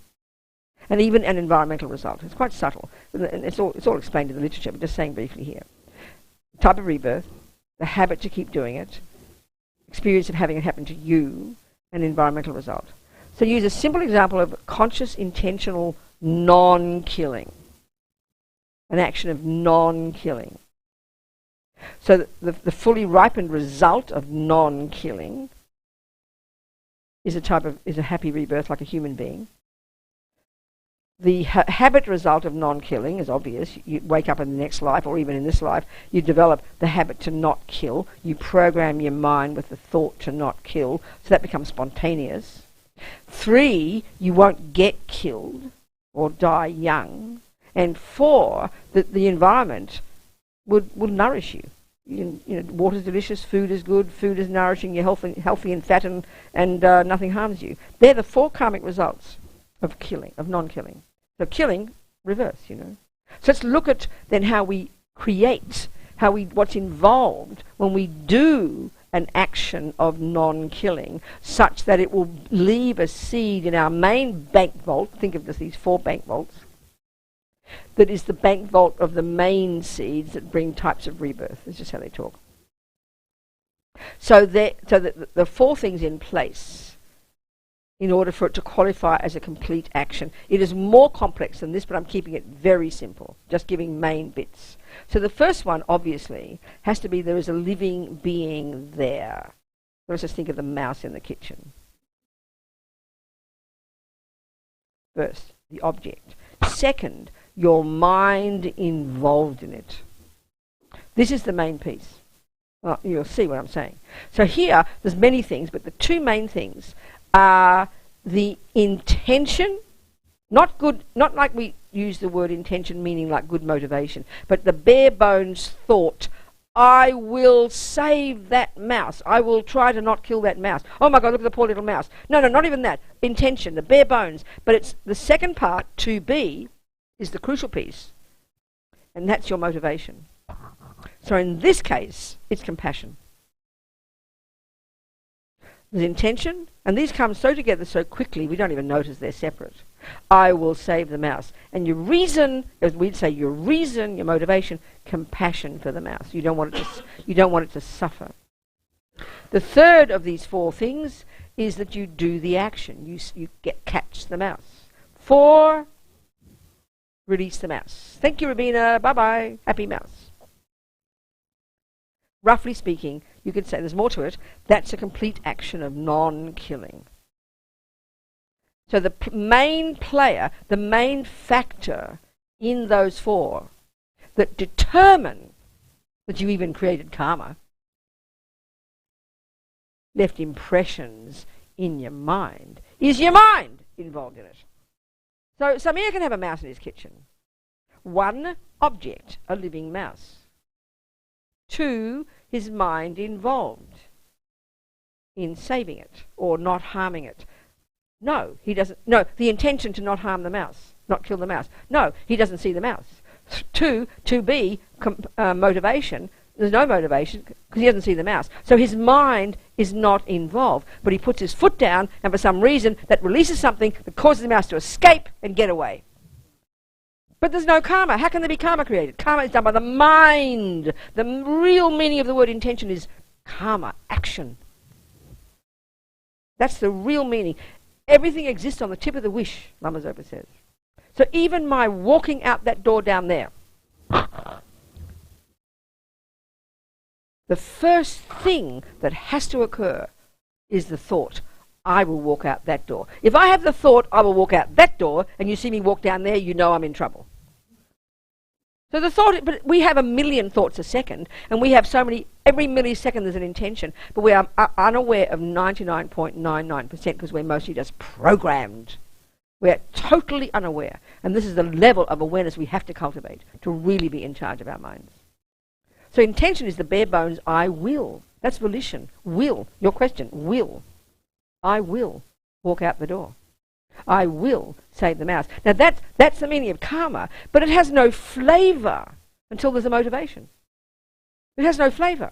S2: and even an environmental result. It's quite subtle, and it's all explained in the literature, but just saying briefly here. Type of rebirth, the habit to keep doing it, experience of having it happen to you, and environmental result. So use a simple example of conscious, intentional non-killing, an action of non-killing. So the fully ripened result of non-killing is a happy rebirth like a human being. The habit result of non-killing is obvious. You wake up in the next life, or even in this life, you develop the habit to not kill. You program your mind with the thought to not kill, so that becomes spontaneous. 3, you won't get killed or die young. And 4, that the environment will nourish you. You know, water's delicious, food is good, food is nourishing, you're healthy and fat, and nothing harms you. They're the 4 karmic results of killing, of non-killing. So killing, reverse, you know. So let's look at then how we create, what's involved when we do an action of non-killing, such that it will leave a seed in our main bank vault. Think of just these 4 bank vaults. That is the bank vault of the main seeds that bring types of rebirth. That's just how they talk. So the 4 things in place in order for it to qualify as a complete action. It is more complex than this, but I'm keeping it very simple, just giving main bits. So the first one, obviously, has to be there is a living being there. Let's just think of the mouse in the kitchen. First, the object. Second, your mind involved in it. This is the main piece. Well, you'll see what I'm saying. So here, there's many things, but the 2 main things are the intention, not like we use the word intention meaning like good motivation, but the bare bones thought, I will save that mouse. I will try to not kill that mouse. Oh my God, look at the poor little mouse. No, not even that. Intention, the bare bones. But it's the second part, to be, is the crucial piece. And that's your motivation. So in this case, it's compassion. There's intention, and these come so together so quickly we don't even notice they're separate. I will save the mouse. And your reason, as we'd say, your motivation, compassion for the mouse. You don't want it to suffer. The third of these 4 things is that you do the action. You catch the mouse. 4, release the mouse. Thank you, Robina. Bye-bye. Happy mouse. Roughly speaking, you could say there's more to it. That's a complete action of non-killing. So the main player, the main factor in those 4 that determine that you even created karma, left impressions in your mind, is your mind involved in it. So Samir can have a mouse in his kitchen. 1, object, a living mouse. 2, his mind involved in saving it or not harming it. No, he doesn't. No, the intention to not harm the mouse, not kill the mouse. No, he doesn't see the mouse. 2, to be motivation. There's no motivation because he doesn't see the mouse. So his mind is not involved, but he puts his foot down, and for some reason that releases something that causes the mouse to escape and get away. But there's no karma. How can there be karma created? Karma is done by the mind. The real meaning of the word intention is karma, action. That's the real meaning. Everything exists on the tip of the wish, Lama Zopa says. So even my walking out that door down there, the first thing that has to occur is the thought, I will walk out that door. If I have the thought, I will walk out that door, and you see me walk down there, you know I'm in trouble. So the thought, but we have 1 million thoughts a second, and we have so many, every millisecond there's an intention, but we are unaware of 99.99% because we're mostly just programmed. We're totally unaware, and this is the level of awareness we have to cultivate to really be in charge of our minds. So intention is the bare bones, I will. That's volition. Will. Your question, will. I will walk out the door. I will save the mouse. Now that's the meaning of karma, but it has no flavour until there's a motivation. It has no flavour.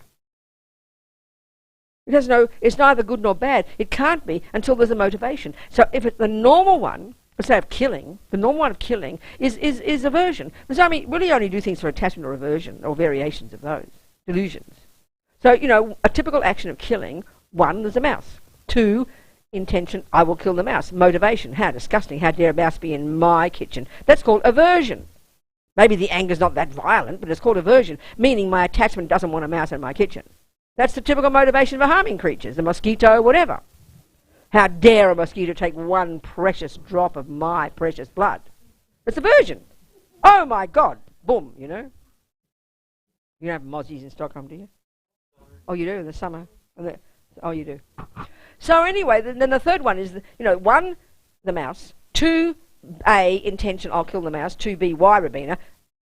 S2: It's neither good nor bad. It can't be until there's a motivation. So if it's the normal one, let's say of killing, the normal one of killing is aversion. Because really only do things for attachment or aversion or variations of those, delusions. So, a typical action of killing, 1, there's a mouse. 2, intention, I will kill the mouse. Motivation, how disgusting, how dare a mouse be in my kitchen. That's called aversion. Maybe the anger's not that violent, but it's called aversion, meaning my attachment doesn't want a mouse in my kitchen. That's the typical motivation for harming creatures, a mosquito, whatever. How dare a mosquito take 1 precious drop of my precious blood? It's aversion. Oh my God, boom, You don't have mozzies in Stockholm, do you? Oh, you do in the summer? Oh, you do. So anyway, then the third one is, 1, the mouse. 2, A, intention, I'll kill the mouse. 2, B, why, Robina?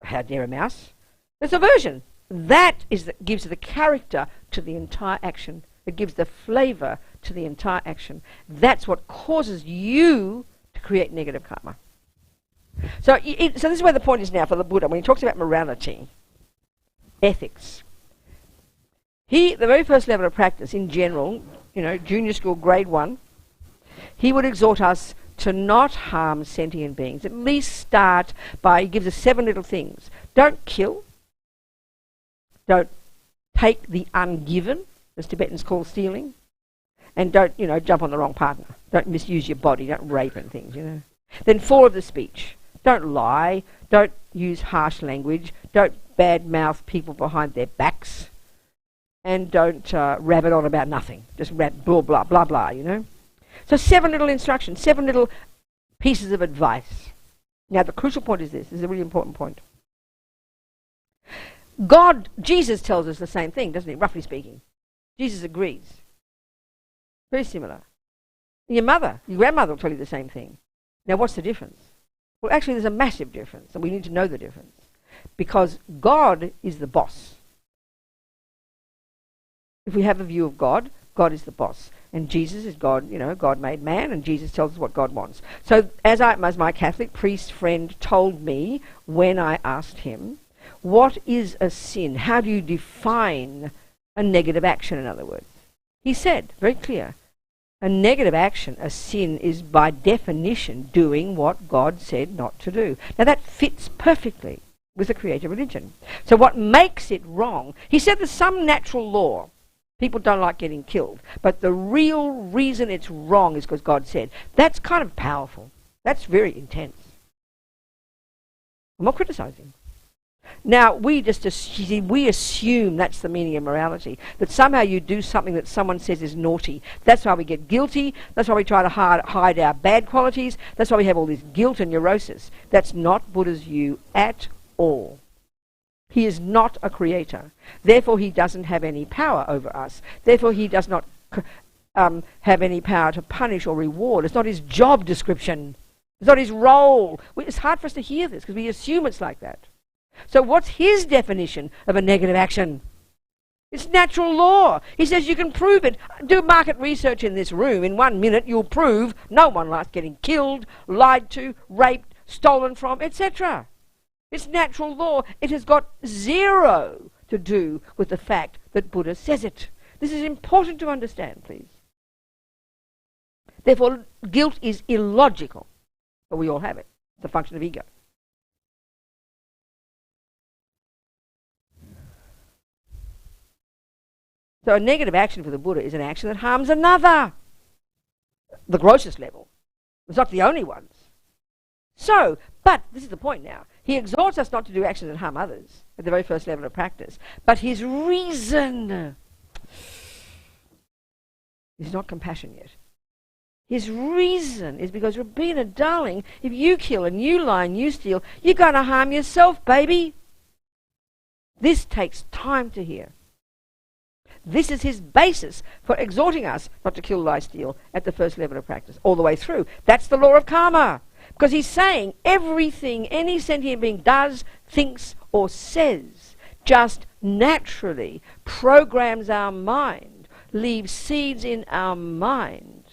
S2: How dare a mouse? It's aversion. That gives the character to the entire action. It gives the flavour to the entire action. That's what causes you to create negative karma. So this is where the point is now for the Buddha. When he talks about morality, ethics, the very first level of practice in general, junior school, grade 1, he would exhort us to not harm sentient beings. At least start by, he gives us 7 little things. Don't kill. Don't take the ungiven, as Tibetans call stealing. And don't, jump on the wrong partner. Don't misuse your body. Don't rape and things, Then 4 of the speech. Don't lie. Don't use harsh language. Don't badmouth people behind their backs. And don't rabbit on about nothing. Just blah, blah, blah, blah, So 7 little instructions, 7 little pieces of advice. Now the crucial point is this is a really important point. Jesus tells us the same thing, doesn't he, roughly speaking? Jesus agrees. Very similar. Your grandmother will tell you the same thing. Now what's the difference? Well, actually there's a massive difference, and we need to know the difference. Because God is the boss. If we have a view of God, God is the boss. And Jesus is God, God made man, and Jesus tells us what God wants. So as my Catholic priest friend told me when I asked him, what is a sin? How do you define a negative action, in other words? He said, very clear, a negative action, a sin, is by definition doing what God said not to do. Now that fits perfectly with the creative religion. So what makes it wrong? He said there's some natural law. People don't like getting killed. But the real reason it's wrong is because God said. That's kind of powerful. That's very intense. I'm not criticizing. Now, we assume that's the meaning of morality, that somehow you do something that someone says is naughty. That's why we get guilty. That's why we try to hide our bad qualities. That's why we have all this guilt and neurosis. That's not Buddha's view at all. He is not a creator. Therefore, he doesn't have any power over us. Therefore, he does not have any power to punish or reward. It's not his job description. It's not his role. It's hard for us to hear this because we assume it's like that. So what's his definition of a negative action? It's natural law. He says you can prove it. Do market research in this room. In 1 minute you'll prove no one likes getting killed, lied to, raped, stolen from, etc. It's natural law. It has got zero to do with the fact that Buddha says it. This is important to understand, please. Therefore, guilt is illogical, but we all have it. It's a function of ego. So a negative action for the Buddha is an action that harms another. The grossest level. It's not the only ones. So, but this is the point now. He exhorts us not to do actions that harm others at the very first level of practice. But his reason is not compassion yet. His reason is because, Robina, darling, if you kill and you lie and you steal, you're going to harm yourself, baby. This takes time to hear. This is his basis for exhorting us not to kill, lie, steal at the first level of practice, all the way through. That's the law of karma. Because he's saying everything any sentient being does, thinks, or says just naturally programs our mind, leaves seeds in our mind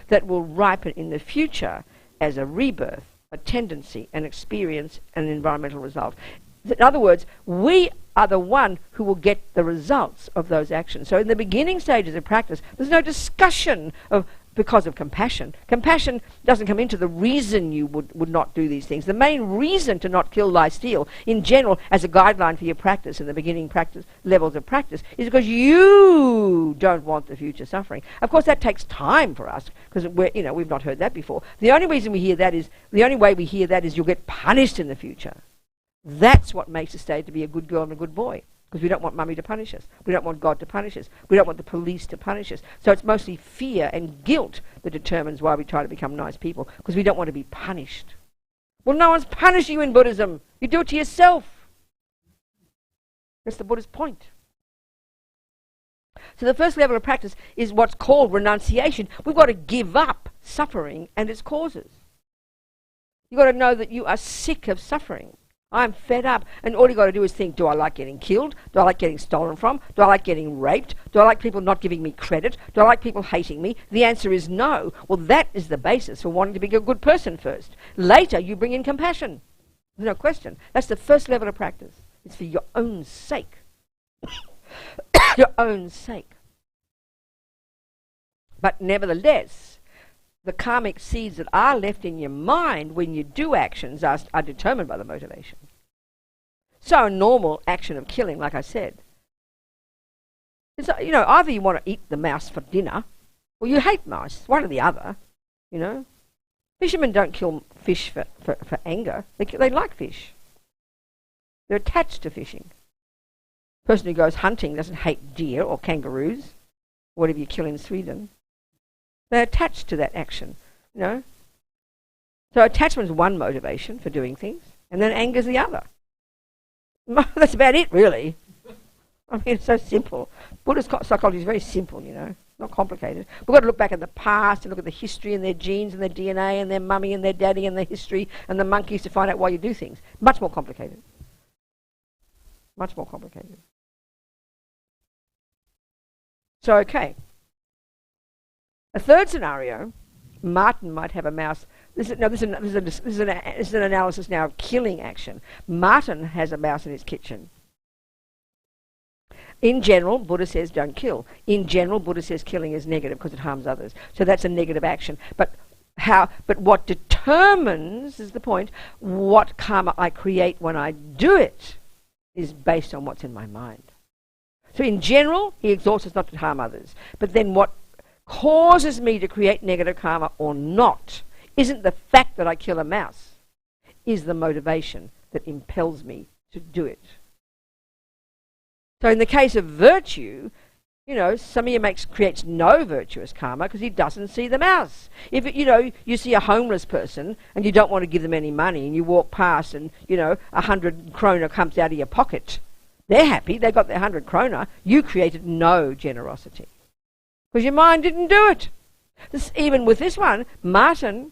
S2: that will ripen in the future as a rebirth, a tendency, an experience, an environmental result. In other words, we are the one who will get the results of those actions. So in the beginning stages of practice, there's no discussion of because of compassion. Compassion doesn't come into the reason you would not do these things. The main reason to not kill, lie, steal, in general, as a guideline for your practice in the beginning practice levels of practice, is because you don't want the future suffering. Of course, that takes time for us because we've not heard that before. The only way we hear that is you'll get punished in the future. That's what makes us stay to be a good girl and a good boy. Because we don't want mummy to punish us. We don't want God to punish us. We don't want the police to punish us. So it's mostly fear and guilt that determines why we try to become nice people. Because we don't want to be punished. Well, no one's punishing you in Buddhism. You do it to yourself. That's the Buddha's point. So the first level of practice is what's called renunciation. We've got to give up suffering and its causes. You've got to know that you are sick of suffering. I'm fed up. And all you got to do is think, do I like getting killed? Do I like getting stolen from? Do I like getting raped? Do I like people not giving me credit? Do I like people hating me? The answer is no. Well, that is the basis for wanting to be a good person first. Later, you bring in compassion. There's no question. That's the first level of practice. It's for your own sake. Your own sake. But nevertheless, the karmic seeds that are left in your mind when you do actions are determined by the motivation. So a normal action of killing, like I said, is, either you want to eat the mouse for dinner or you hate mice, one or the other, Fishermen don't kill fish for anger. They like fish. They're attached to fishing. The person who goes hunting doesn't hate deer or kangaroos, whatever you kill in Sweden. They're attached to that action, So attachment is one motivation for doing things, and then anger is the other. That's about it, really. I mean, it's so simple. Buddhist psychology is very simple, not complicated. We've got to look back at the past and look at the history and their genes and their DNA and their mummy and their daddy and their history and the monkeys to find out why you do things. Much more complicated. Much more complicated. So, okay. A third scenario, Martin might have a mouse. This is an analysis now of killing action. Martin has a mouse in his kitchen. In general, Buddha says don't kill. In general, Buddha says killing is negative because it harms others. So that's a negative action. But what determines, is the point, what karma I create when I do it is based on what's in my mind. So in general, he exhorts us not to harm others. But then what causes me to create negative karma or not isn't the fact that I kill a mouse, is the motivation that impels me to do it. So in the case of virtue, some of you creates no virtuous karma because he doesn't see the mouse. If you see a homeless person and you don't want to give them any money and you walk past and 100 krona comes out of your pocket, they're happy, they got their 100 krona. You created no generosity. Because your mind didn't do it. Even with this one, Martin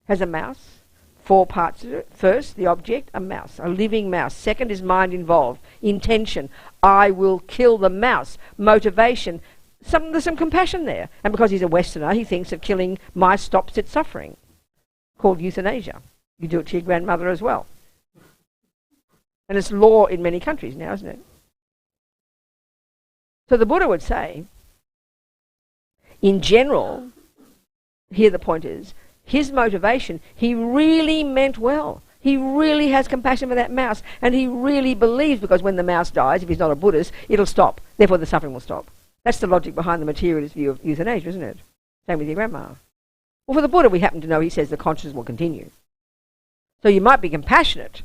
S2: has a mouse. 4 parts to it. First, the object, a mouse, a living mouse. Second is mind involved, intention. I will kill the mouse. Motivation. There's some compassion there. And because he's a Westerner, he thinks that killing mice stops its suffering, called euthanasia. You do it to your grandmother as well. And it's law in many countries now, isn't it? So the Buddha would say, in general, here the point is, his motivation, he really meant well. He really has compassion for that mouse, and he really believes, because when the mouse dies, if he's not a Buddhist, it'll stop. Therefore the suffering will stop. That's the logic behind the materialist view of euthanasia, isn't it? Same with your grandma. Well, for the Buddha, we happen to know he says the consciousness will continue. So you might be compassionate,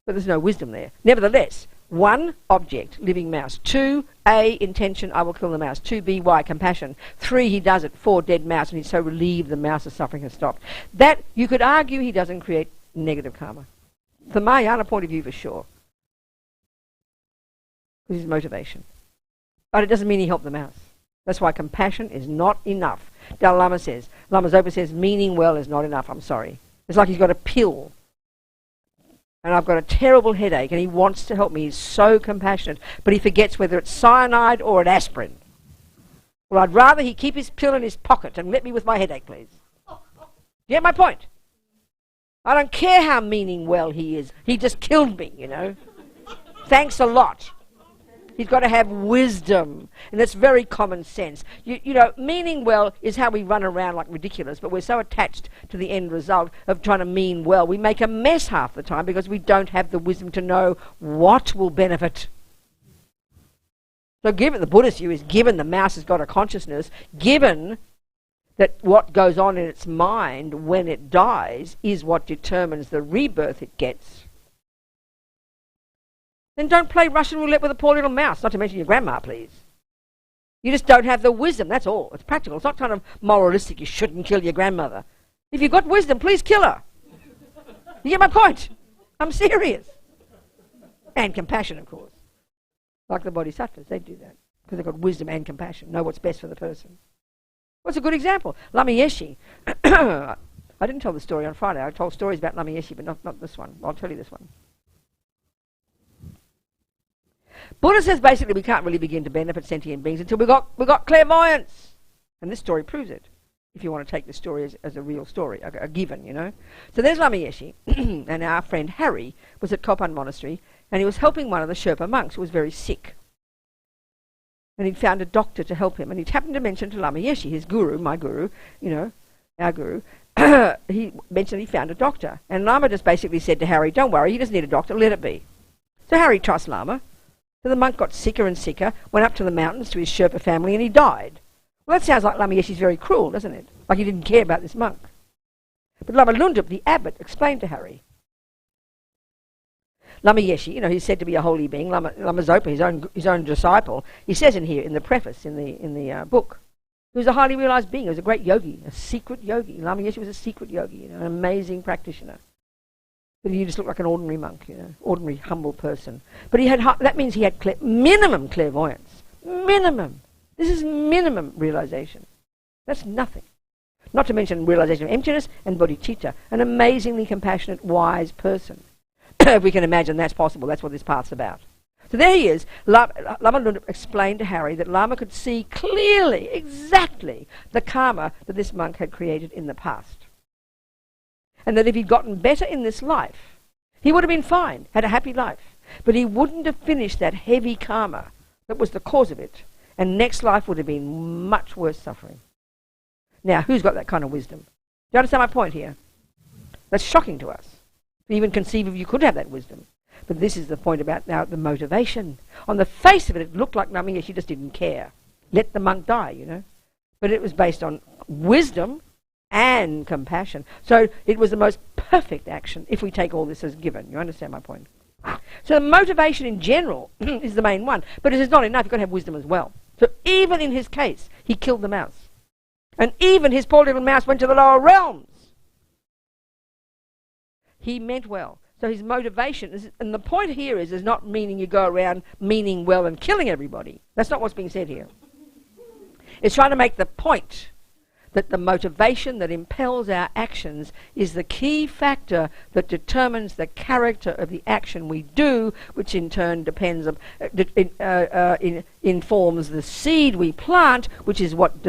S2: but there's no wisdom there. Nevertheless, 1, object, living mouse. 2, A, intention, I will kill the mouse. 2, B, Y, compassion. 3, he does it. 4, dead mouse, and he's so relieved the mouse's suffering has stopped. That, you could argue, he doesn't create negative karma. From Mahayana point of view, for sure. This is motivation. But it doesn't mean he helped the mouse. That's why compassion is not enough. Dalai Lama says, Lama Zopa says, meaning well is not enough, I'm sorry. It's like he's got a pill, and I've got a terrible headache, and he wants to help me. He's so compassionate, but he forgets whether it's cyanide or an aspirin. Well, I'd rather he keep his pill in his pocket and let me with my headache, please. Do you get my point? I don't care how meaning well he is. He just killed me, you know. Thanks a lot. He's got to have wisdom, and that's very common sense. You know, meaning well is how we run around like ridiculous, but we're so attached to the end result of trying to mean well. We make a mess half the time because we don't have the wisdom to know what will benefit. So given the Buddhist view is, given the mouse has got a consciousness, given that what goes on in its mind when it dies is what determines the rebirth it gets, then don't play Russian roulette with a poor little mouse, not to mention your grandma, please. You just don't have the wisdom, that's all. It's practical. It's not kind of moralistic, you shouldn't kill your grandmother. If you've got wisdom, please kill her. You get my point? I'm serious. And compassion, of course. Like the Bodhisattvas, they do that. Because they've got wisdom and compassion, know what's best for the person. What's a good example? Lama Yeshe. I didn't tell the story on Friday. I told stories about Lama Yeshe, but not this one. I'll tell you this one. Buddha says basically we can't really begin to benefit sentient beings until we got clairvoyance. And this story proves it, if you want to take the story as a real story, a given, you know. So there's Lama Yeshe, and our friend Harry was at Kopan Monastery, and he was helping one of the Sherpa monks who was very sick. And he'd found a doctor to help him, and he'd happened to mention to Lama Yeshe, his guru, my guru, you know, our guru, he mentioned he found a doctor. And Lama just basically said to Harry, don't worry, he doesn't need a doctor, let it be. So Harry trusts Lama. So the monk got sicker and sicker, went up to the mountains to his Sherpa family, and he died. Well, that sounds like Lama Yeshe's very cruel, doesn't it? Like he didn't care about this monk. But Lama Lundup, the abbot, explained to Harry. Lama Yeshe, you know, he's said to be a holy being. Lama Zopa, his own disciple, he says in here, in the preface, in the book, he was a highly realized being. He was a great yogi, a secret yogi. Lama Yeshe was a secret yogi, you know, an amazing practitioner. But he just looked like an ordinary monk, you know, ordinary, humble person. But he had, that means he had minimum clairvoyance. Minimum. This is minimum realization. That's nothing. Not to mention realization of emptiness and bodhicitta, an amazingly compassionate, wise person. If we can imagine that's possible, that's what this path's about. So there he is. Lama Lundup explained to Harry that Lama could see clearly, exactly, the karma that this monk had created in the past. And that if he'd gotten better in this life, he would have been fine, had a happy life. But he wouldn't have finished that heavy karma that was the cause of it. And next life would have been much worse suffering. Now, who's got that kind of wisdom? Do you understand my point here? That's shocking to us. To even conceive of you could have that wisdom. But this is the point about now the motivation. On the face of it, it looked like Lama Yeshe just didn't care. Let the monk die, you know. But it was based on wisdom and compassion. So it was the most perfect action if we take all this as given. You understand my point? So the motivation in general is the main one. But it is not enough. You've got to have wisdom as well. So even in his case, he killed the mouse. And even his poor little mouse went to the lower realms. He meant well. So his motivation is, and the point here is not meaning you go around meaning well and killing everybody. That's not what's being said here. It's trying to make the point that the motivation that impels our actions is the key factor that determines the character of the action we do, which in turn depends on, informs the seed we plant, which is what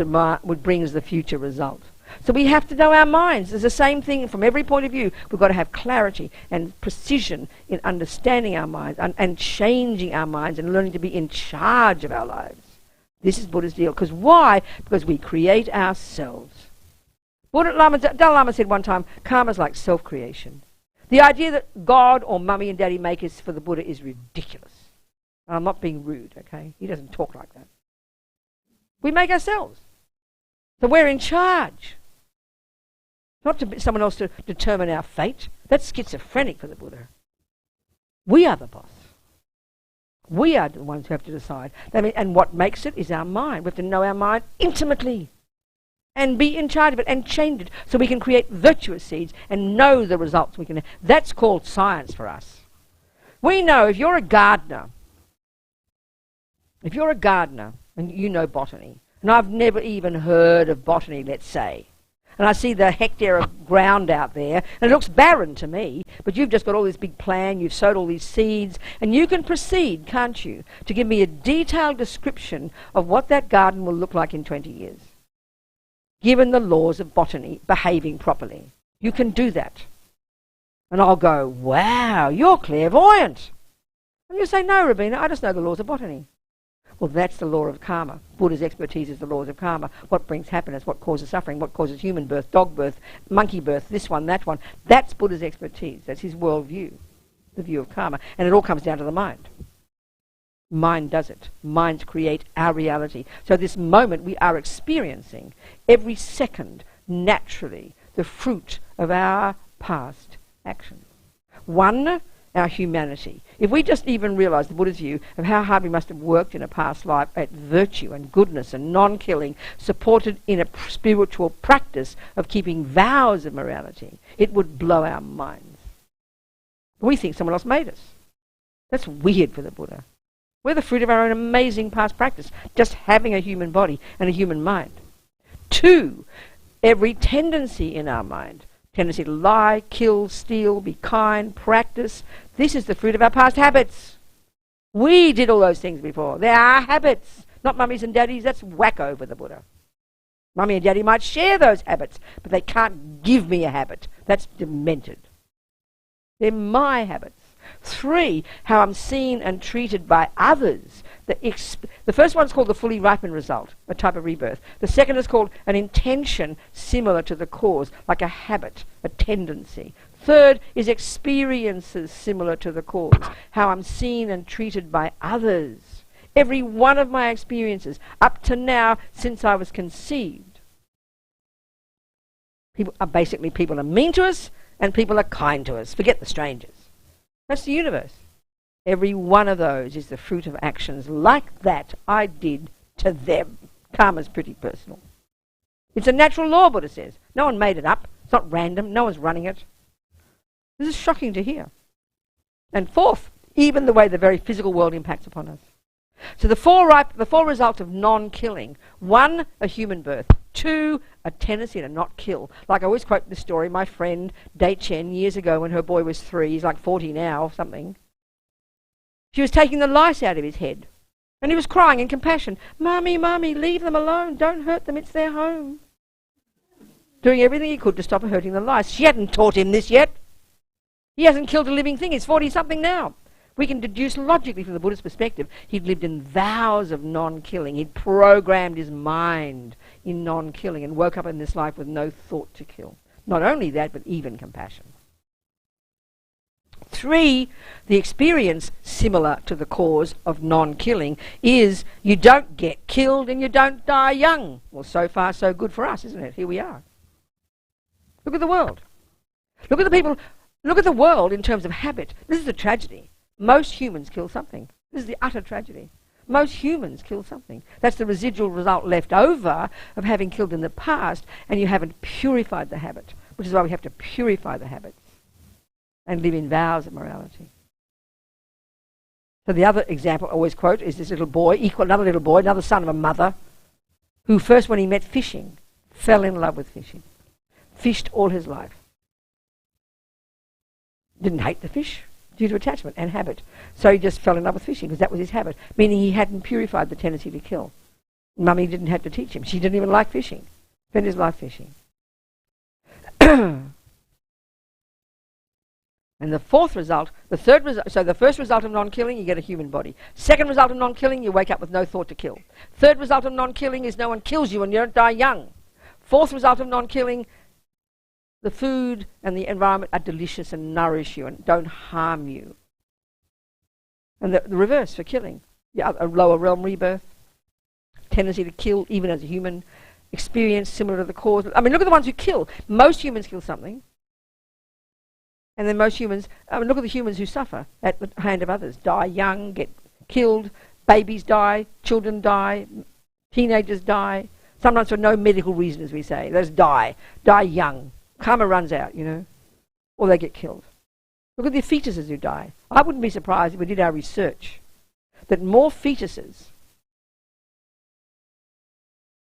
S2: brings the future result. So we have to know our minds. It's the same thing from every point of view. We've got to have clarity and precision in understanding our minds and changing our minds and learning to be in charge of our lives. This is Buddha's deal. Because why? Because we create ourselves. Dalai Lama said one time, karma's like self-creation. The idea that God or mummy and daddy make us for the Buddha is ridiculous. And I'm not being rude, okay? He doesn't talk like that. We make ourselves. So we're in charge. Not to be someone else to determine our fate. That's schizophrenic for the Buddha. We are the boss. We are the ones who have to decide. And what makes it is our mind. We have to know our mind intimately and be in charge of it and change it so we can create virtuous seeds and know the results we can have. That's called science for us. We know if you're a gardener, and you know botany, and I've never even heard of botany, let's say, and I see the hectare of ground out there, and it looks barren to me, but you've just got all this big plan, you've sowed all these seeds, and you can proceed, can't you, to give me a detailed description of what that garden will look like in 20 years, given the laws of botany behaving properly. You can do that. And I'll go, wow, you're clairvoyant. And you say, no, Robina, I just know the laws of botany. Well, that's the law of karma. Buddha's expertise is the laws of karma. What brings happiness, what causes suffering, what causes human birth, dog birth, monkey birth, this one, that one. That's Buddha's expertise. That's his worldview, the view of karma. And it all comes down to the mind. Mind does it. Minds create our reality. So this moment we are experiencing, every second, naturally, the fruit of our past actions. One, our humanity. If we just even realise the Buddha's view of how hard we must have worked in a past life at virtue and goodness and non-killing, supported in a spiritual practice of keeping vows of morality, it would blow our minds. We think someone else made us. That's weird for the Buddha. We're the fruit of our own amazing past practice, just having a human body and a human mind. Two, every tendency in our mind, tendency to lie, kill, steal, be kind, practice. This is the fruit of our past habits. We did all those things before. They are habits, not mummies and daddies. That's wacko for the Buddha. Mummy and daddy might share those habits, but they can't give me a habit. That's demented. They're my habits. Three, how I'm seen and treated by others. The first one's called the fully ripened result, a type of rebirth. The second is called an intention similar to the cause, like a habit, a tendency. Third is experiences similar to the cause, how I'm seen and treated by others. Every one of my experiences, up to now, since I was conceived. People are mean to us and people are kind to us. Forget the strangers. That's the universe. Every one of those is the fruit of actions like that I did to them. Karma's pretty personal. It's a natural law, Buddha says. No one made it up. It's not random. No one's running it. This is shocking to hear. And fourth, even the way the very physical world impacts upon us. So the four results of non-killing. One, a human birth. Two, a tendency to not kill. Like I always quote this story, my friend Dei Chen, years ago when her boy was 3, he's like 40 now or something. She was taking the lice out of his head. And he was crying in compassion. Mummy, Mummy, leave them alone. Don't hurt them. It's their home. Doing everything he could to stop her hurting the lice. She hadn't taught him this yet. He hasn't killed a living thing. He's 40-something now. We can deduce logically from the Buddhist perspective, he'd lived in vows of non-killing. He'd programmed his mind in non-killing and woke up in this life with no thought to kill. Not only that, but even compassion. 3, the experience similar to the cause of non-killing is you don't get killed and you don't die young. Well, so far so good for us, isn't it? Here we are. Look at the world. Look at the people. Look at the world in terms of habit. This is a tragedy. Most humans kill something. This is the utter tragedy. Most humans kill something. That's the residual result left over of having killed in the past, and you haven't purified the habit, which is why we have to purify the habits and live in vows of morality. So the other example I always quote is this little boy, another little boy, another son of a mother, who first when he met fishing, Fell in love with fishing. Fished all his life. Didn't hate the fish due to attachment and habit. So he just fell in love with fishing because that was his habit, meaning he hadn't purified the tendency to kill. Mummy didn't have to teach him. She didn't even like fishing. Spent his life fishing. And the fourth result, the third result, so the first result of non-killing, you get a human body. Second result of non-killing, you wake up with no thought to kill. Third result of non-killing is no one kills you and you don't die young. Fourth result of non-killing, the food and the environment are delicious and nourish you and don't harm you. And the reverse for killing, a lower realm rebirth, tendency to kill even as a human, experience similar to the cause. I mean, look at the ones who kill. Most humans kill something. And then most humans, look at the humans who suffer at the hand of others. Die young, get killed, babies die, children die, teenagers die. Sometimes for no medical reason, as we say. They just die young. Karma runs out, you know, or they get killed. Look at the fetuses who die. I wouldn't be surprised if we did our research that more fetuses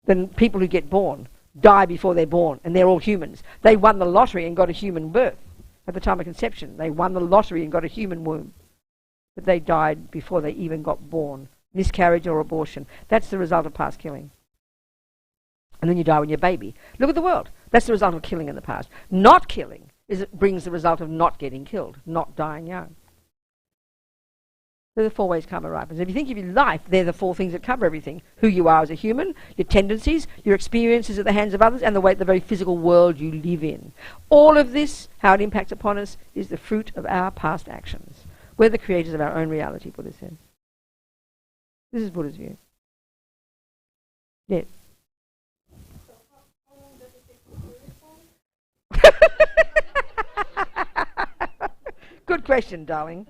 S2: than people who get born die before they're born, and they're all humans. They won the lottery and got a human birth. At the time of conception, they won the lottery and got a human womb. But they died before they even got born. Miscarriage or abortion. That's the result of past killing. And then you die when you're a baby. Look at the world. That's the result of killing in the past. Not killing brings the result of not getting killed, not dying young. They're the four ways karma ripens. If you think of your life, they're the four things that cover everything. Who you are as a human, your tendencies, your experiences at the hands of others, and the very physical world you live in. All of this, how it impacts upon us, is the fruit of our past actions. We're the creators of our own reality, Buddha says. This is Buddha's view. Yes. Good question, darling.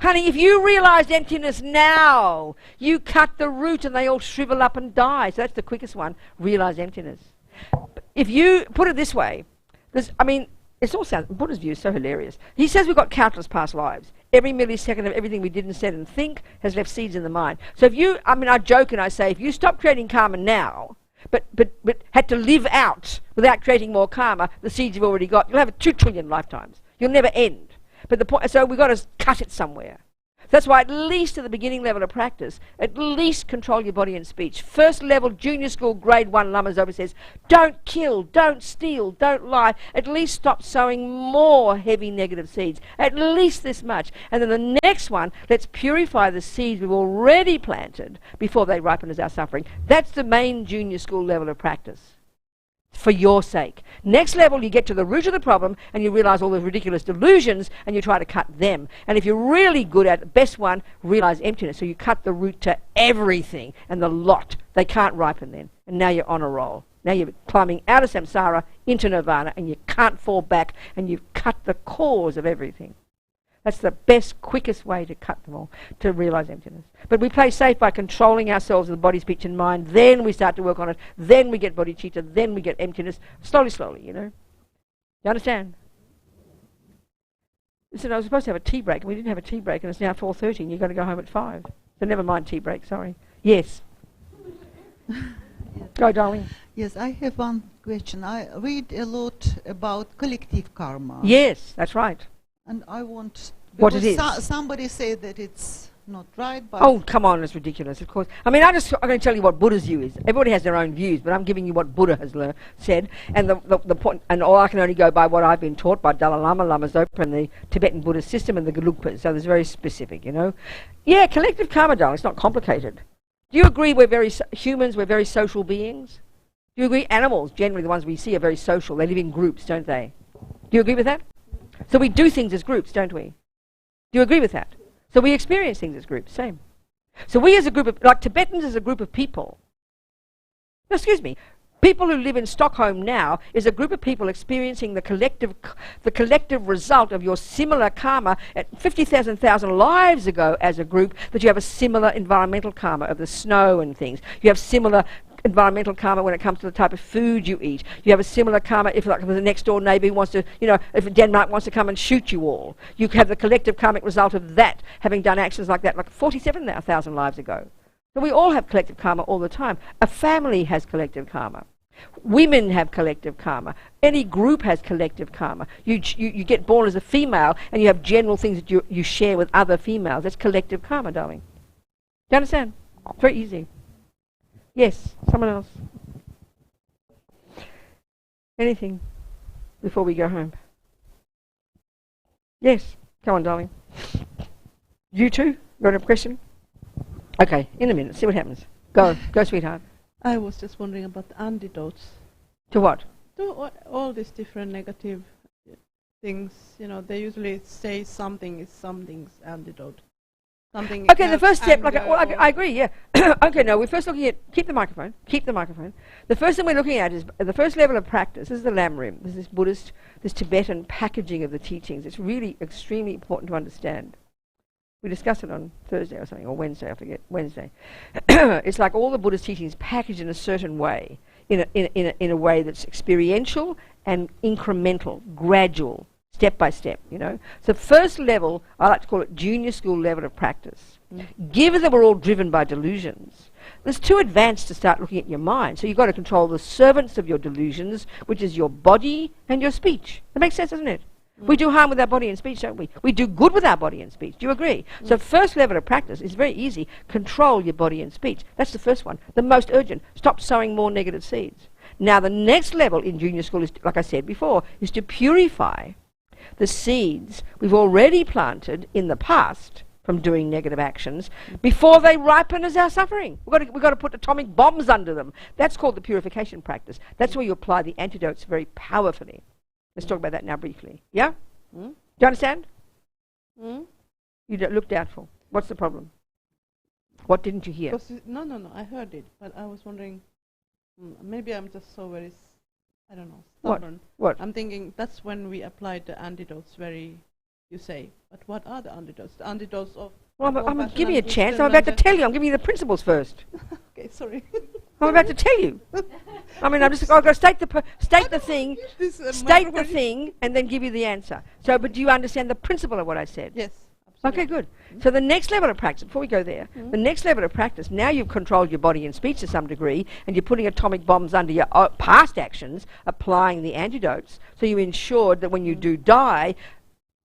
S2: Honey, if you realised emptiness now, you cut the root and they all shrivel up and die. So that's the quickest one, realise emptiness. If you put it this way, it's all sound, Buddha's view is so hilarious. He says we've got countless past lives. Every millisecond of everything we did and said and think has left seeds in the mind. So if you, I joke and I say, if you stop creating karma now, but had to live out without creating more karma, the seeds you've already got, you'll have 2 trillion lifetimes. You'll never end. But the point, so we've got to cut it somewhere. That's why at least at the beginning level of practice, at least control your body and speech. First level, junior school, grade 1, Lama Zopa says, don't kill, don't steal, don't lie. At least stop sowing more heavy negative seeds. At least this much. And then the next one, let's purify the seeds we've already planted before they ripen as our suffering. That's the main junior school level of practice. For your sake. Next level, you get to the root of the problem and you realise all the ridiculous delusions and you try to cut them. And if you're really good at it, best one, realise emptiness. So you cut the root to everything and the lot. They can't ripen then. And now you're on a roll. Now you're climbing out of samsara into nirvana and you can't fall back and you've cut the cause of everything. That's the best, quickest way to cut them all, to realise emptiness. But we play safe by controlling ourselves with the body, speech and mind. Then we start to work on it. Then we get bodhicitta. Then we get emptiness. Slowly, slowly, you know. You understand? Listen, I was supposed to have a tea break and we didn't have a tea break and it's now 4:30 and you're going to go home at 5. So never mind tea break, sorry. Yes. Go, darling.
S7: Yes, I have one question. I read a lot about collective karma.
S2: Yes, that's right.
S7: And I want...
S2: What it is.
S7: Somebody said that it's not right, but...
S2: Oh, come on, it's ridiculous, of course. I'm going to tell you what Buddha's view is. Everybody has their own views, but I'm giving you what Buddha has said. And the point, and I can only go by what I've been taught by Dalai Lama, Lama Zopa, and the Tibetan Buddhist system, and the Gelugpas. So there's very specific, you know. Yeah, collective karma, darling, it's not complicated. Do you agree humans, we're very social beings? Do you agree animals, generally the ones we see, are very social? They live in groups, don't they? Do you agree with that? So we do things as groups, don't we? Do you agree with that? So we experience things as groups, same. So we as a group of, like Tibetans as a group of people, no, excuse me, people who live in Stockholm now is a group of people experiencing the collective result of your similar karma at 50,000 lives ago as a group, that you have a similar environmental karma of the snow and things. You have similar environmental karma when it comes to the type of food you eat. You have a similar karma if like the next door neighbour wants to, you know, if Denmark wants to come and shoot you all. You have the collective karmic result of that, having done actions like that like 47,000 lives ago. So we all have collective karma all the time. A family has collective karma. Women have collective karma. Any group has collective karma. You get born as a female and you have general things that you share with other females. That's collective karma, darling. Do you understand? It's very easy. Yes, someone else. Anything before we go home? Yes, come on, darling. You too? Got a question? Okay, in a minute, see what happens. Go, sweetheart.
S8: I was just wondering about the antidotes.
S2: To what?
S8: To all these different negative things, they usually say something is something's antidote. Something.
S2: Okay, the first step, I agree, yeah. Okay, no, we're first looking at, keep the microphone. The first thing we're looking at is the first level of practice. This is the Lamrim. This is this Buddhist, this Tibetan packaging of the teachings. It's really extremely important to understand. We discussed it on Thursday or something, or Wednesday, I forget, Wednesday. It's like all the Buddhist teachings packaged in a certain way, in a way that's experiential and incremental, gradual, step by step, So first level, I like to call it junior school level of practice. Given that we're all driven by delusions, it's too advanced to start looking at your mind. So you've got to control the servants of your delusions, which is your body and your speech. That makes sense, doesn't it? We do harm with our body and speech, don't we? We do good with our body and speech. Do you agree? So first level of practice is very easy. Control your body and speech. That's the first one. The most urgent. Stop sowing more negative seeds. Now the next level in junior school is, like I said before, is to purify the seeds we've already planted in the past from doing negative actions before they ripen as our suffering. We've got to put atomic bombs under them. That's called the purification practice. That's where you apply the antidotes very powerfully. Let's talk about that now briefly. Yeah? Do you understand? You look doubtful. What's the problem? What didn't you hear?
S8: No, I heard it, but I was wondering, maybe I'm just so very, I don't know, stubborn.
S2: What?
S8: I'm thinking that's when we applied the antidotes you say. But what are the antidotes? The antidotes of...
S2: Well, give me a chance. I'm about to tell you. I'm giving you the principles first.
S8: Okay, sorry.
S2: I'm about to tell you. I mean, I've got to state the thing, and then give you the answer. So, but do you understand the principle of what I said?
S8: Yes. Absolutely.
S2: Okay, good. So the next level of practice, before we go there, the next level of practice, now you've controlled your body and speech to some degree, and you're putting atomic bombs under your past actions, applying the antidotes, so you ensured that when you do die,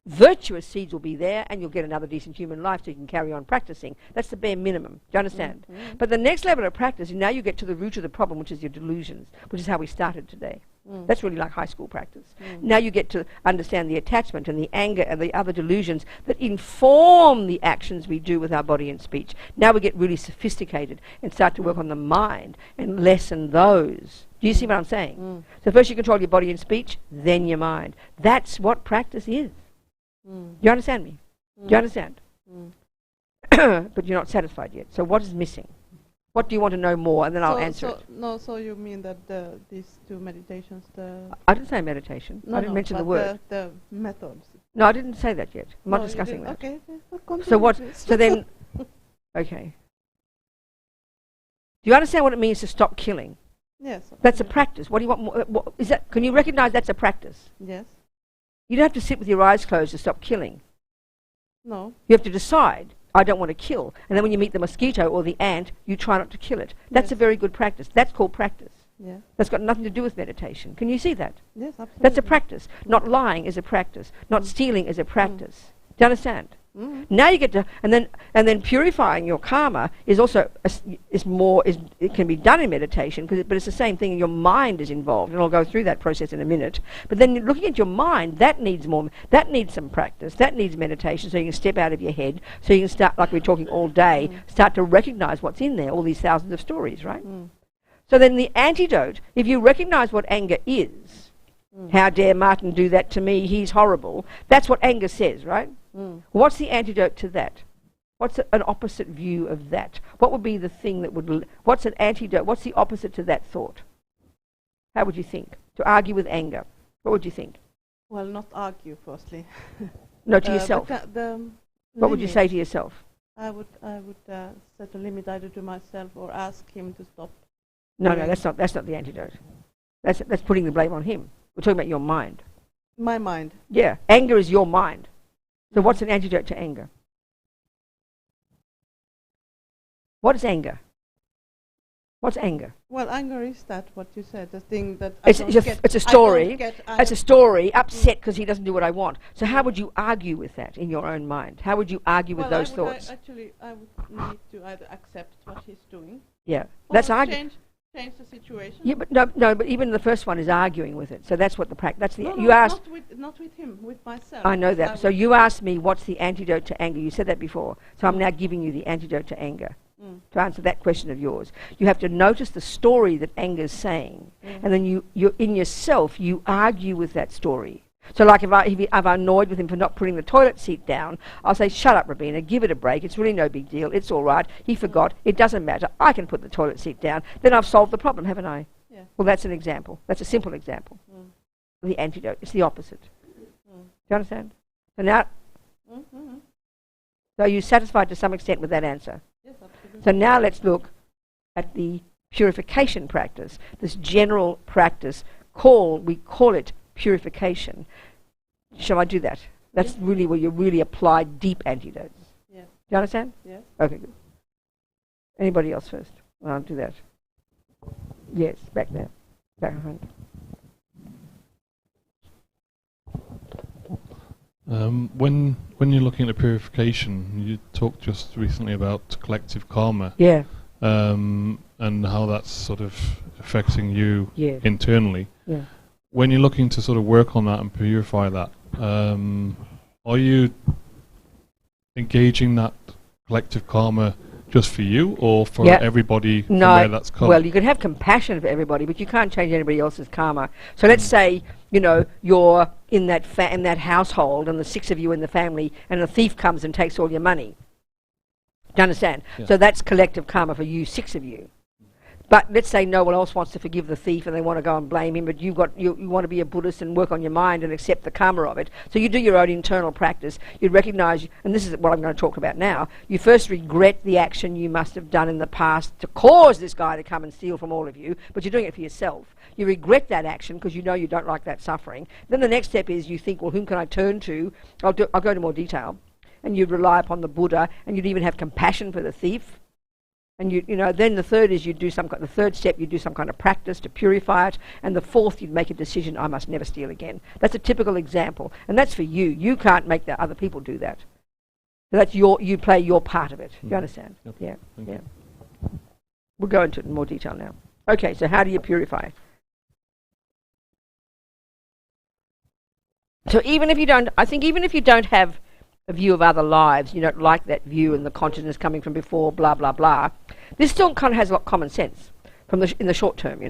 S2: virtuous seeds will be there and you'll get another decent human life so you can carry on practicing. That's the bare minimum. Do you understand? But the next level of practice, now you get to the root of the problem, which is your delusions, which is how we started today. That's really like high school practice. Now you get to understand the attachment and the anger and the other delusions that inform the actions we do with our body and speech. Now we get really sophisticated and start to work on the mind and lessen those. Do you see what I'm saying? So first you control your body and speech, then your mind. That's what practice is. Do you understand me? Do you understand? But you're not satisfied yet. So what is missing? What do you want to know more? And then I'll answer it.
S8: No, so you mean that these two meditations,
S2: I didn't say meditation. I didn't mention the word.
S8: The methods.
S2: No, I didn't say that yet. I'm not discussing that.
S8: Okay.
S2: So what? So then, okay. Do you understand what it means to stop killing?
S8: Yes.
S2: That's a practice. What do you want? What is that? Can you recognize that's a practice?
S8: Yes.
S2: You don't have to sit with your eyes closed to stop killing.
S8: No.
S2: You have to decide, I don't want to kill. And then when you meet the mosquito or the ant, you try not to kill it. That's a very good practice. That's called practice.
S8: Yeah.
S2: That's got nothing to do with meditation. Can you see that?
S8: Yes, absolutely.
S2: That's a practice. Not lying is a practice. Not stealing is a practice. Do you understand? Now you get to, and then purifying your karma is also it can be done in meditation, but it's the same thing. Your mind is involved, and I'll go through that process in a minute. But then looking at your mind, that needs some practice. That needs meditation, so you can step out of your head, so you can start, like we're talking all day, start to recognize what's in there, all these thousands of stories, right? So then the antidote, if you recognize what anger is, how dare Martin do that to me? He's horrible. That's what anger says, right? What's the antidote to that? What's an opposite view of that? What would be the thing that would... What's an antidote? What's the opposite to that thought? How would you think? To argue with anger. What would you think?
S8: Well, not argue, firstly.
S2: No, to yourself. What would you say to yourself?
S8: I would set a limit either to myself or ask him to stop.
S2: No, that's not the antidote. That's putting the blame on him. We're talking about your mind.
S8: My mind.
S2: Yeah, anger is your mind. So what's an antidote to anger? What is anger? What's anger?
S8: Well, anger is that what you said, the thing that
S2: It's a story. It's a story, upset because he doesn't do what I want. So how would you argue with that in your own mind? How would you argue with those thoughts?
S8: I would need to either accept what he's doing.
S2: Yeah, that's arguing.
S8: Change the situation.
S2: Yeah, but no. But even the first one is arguing with it. So that's what the practice. That's the
S8: No,
S2: you asked.
S8: not with him, with myself.
S2: I know that. So you asked me, what's the antidote to anger? You said that before. So I'm now giving you the antidote to anger. To answer that question of yours, you have to notice the story that anger is saying, and then you in yourself you argue with that story. So like if I'm annoyed with him for not putting the toilet seat down, I'll say, shut up, Robina, give it a break. It's really no big deal. It's all right. He forgot. It doesn't matter. I can put the toilet seat down. Then I've solved the problem, haven't I?
S8: Yeah.
S2: Well, that's an example. That's a simple example. The antidote. It's the opposite. Do you understand? So now, so are you satisfied to some extent with that answer?
S8: Yes, absolutely.
S2: So now let's look at the purification practice, this general practice we call it purification. Shall I do that? That's really where you really apply deep antidotes.
S8: Yeah.
S2: Do you understand?
S8: Yes.
S2: Okay, good. Anybody else first? I'll do that. Yes, back there. Back behind.
S9: When you're looking at purification, you talked just recently about collective karma.
S2: Yeah.
S9: And how that's sort of affecting you internally.
S2: Yeah.
S9: When you're looking to sort of work on that and purify that, are you engaging that collective karma just for you or for everybody from where that's come?
S2: Well, you can have compassion for everybody, but you can't change anybody else's karma. So let's say, you're in that household and the 6 of you in the family and a thief comes and takes all your money. Do you understand?
S9: Yeah.
S2: So that's collective karma for you, 6 of you. But let's say no one else wants to forgive the thief and they want to go and blame him, but you want to be a Buddhist and work on your mind and accept the karma of it. So you do your own internal practice. You recognise, and this is what I'm going to talk about now, you first regret the action you must have done in the past to cause this guy to come and steal from all of you, but you're doing it for yourself. You regret that action because you know you don't like that suffering. Then the next step is you think, well, whom can I turn to? I'll go into more detail. And you'd rely upon the Buddha, and you'd even have compassion for the thief. And then the third is the third step, you do some kind of practice to purify it, and the fourth, you'd make a decision, I must never steal again. That's a typical example, and that's for you. You can't make that other people do that. So that's you play your part of it. You understand?
S9: Okay.
S2: Yeah. We'll go into it in more detail now. Okay, so how do you purify? So even if you don't have a view of other lives, you don't like that view and the consciousness coming from before, blah, blah, blah. This still kind of has a lot of common sense in the short term,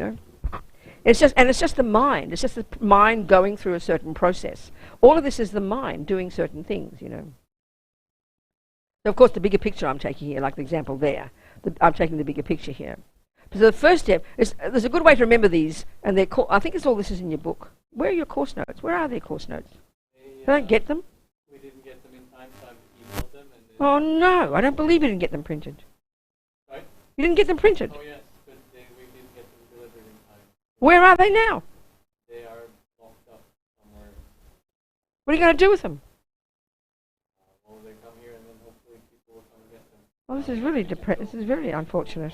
S2: It's just the mind. It's just the mind going through a certain process. All of this is the mind doing certain things, So of course the bigger picture I'm taking here, like the example there, I'm taking the bigger picture here. So the first step is, there's a good way to remember these, and I think all this is in your book. Where are your course notes? Where are their course notes? I don't get them.
S1: We didn't get them in time, so I've emailed them.
S2: Oh no, I don't believe you didn't get them printed.
S1: Right?
S2: You didn't get them printed?
S1: Oh yes, but we didn't get them delivered in time.
S2: Where are they now?
S1: They are locked up somewhere.
S2: What are you going to do with them?
S1: Well, they come here and then hopefully people will come and get them.
S2: Oh, this is really this is very unfortunate.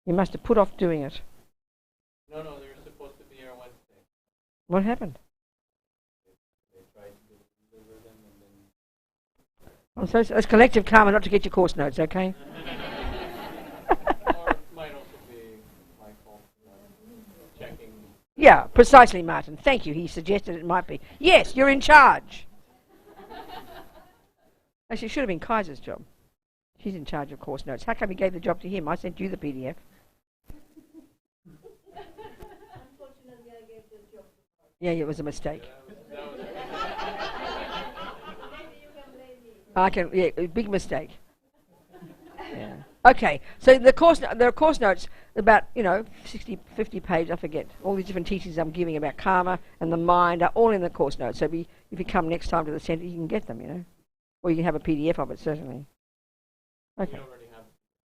S2: You must have put off doing it.
S1: No, they were supposed to be here on Wednesday.
S2: What happened?
S1: They tried to deliver them and then...
S2: I'm so it's collective karma not to get your course notes, okay?
S1: Or it might also be my fault checking.
S2: Yeah, precisely, Martin. Thank you. He suggested it might be. Yes, you're in charge. Actually, it should have been Kaiser's job. She's in charge of course notes. How come you gave the job to him? I sent you the PDF. Unfortunately, I gave the job to her. Yeah, it was a mistake. Big mistake. Yeah. Okay, so there are course notes about 60, 50 pages. I forget all these different teachings I'm giving about karma and the mind are all in the course notes. So if you come next time to the centre, you can get them. Or you can have a PDF of it, certainly. Okay.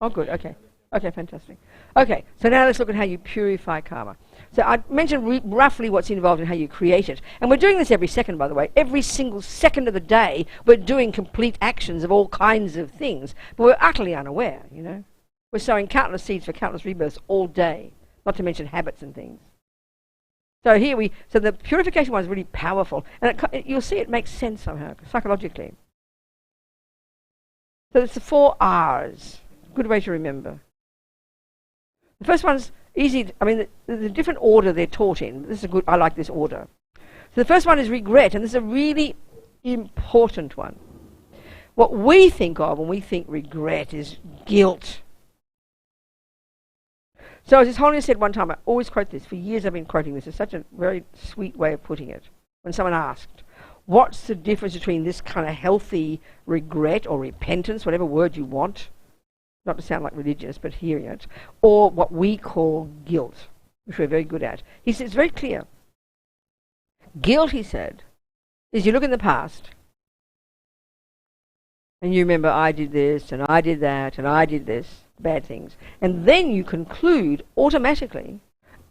S2: Oh, good. Okay. Okay, fantastic. Okay, so now let's look at how you purify karma. So I mentioned roughly what's involved in how you create it. And we're doing this every second, by the way. Every single second of the day, we're doing complete actions of all kinds of things. But we're utterly unaware, We're We're sowing countless seeds for countless rebirths all day, not to mention habits and things. So so the purification one is really powerful, and you'll see it makes sense somehow, psychologically. So it's the 4 R's. Good way to remember. The first one's easy. I mean, the different order they're taught in. This is a good. I like this order. So the first one is regret, and this is a really important one. What we think of when we think regret is guilt. So as His Holiness said one time, I always quote this. For years I've been quoting this. It's such a very sweet way of putting it. When someone asked, what's the difference between this kind of healthy regret or repentance, whatever word you want, not to sound like religious, but hearing it, or what we call guilt, which we're very good at. He said, it's very clear. Guilt, he said, is you look in the past and you remember, I did this and I did that and I did this, bad things. And then you conclude automatically,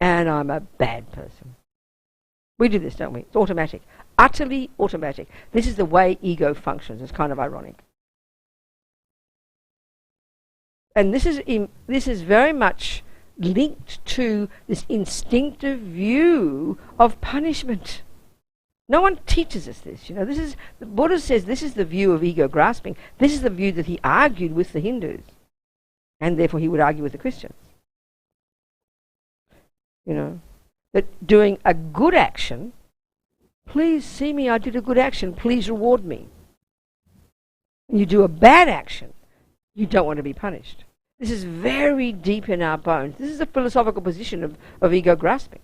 S2: and I'm a bad person. We do this, don't we? It's automatic. Utterly automatic. This is the way ego functions. It's kind of ironic. And this is very much linked to this instinctive view of punishment. No one teaches us this. The Buddha says this is the view of ego grasping. This is the view that he argued with the Hindus. And therefore he would argue with the Christians. That doing a good action, please see me, I did a good action, please reward me. When you do a bad action, you don't want to be punished. This is very deep in our bones. This is a philosophical position of ego grasping,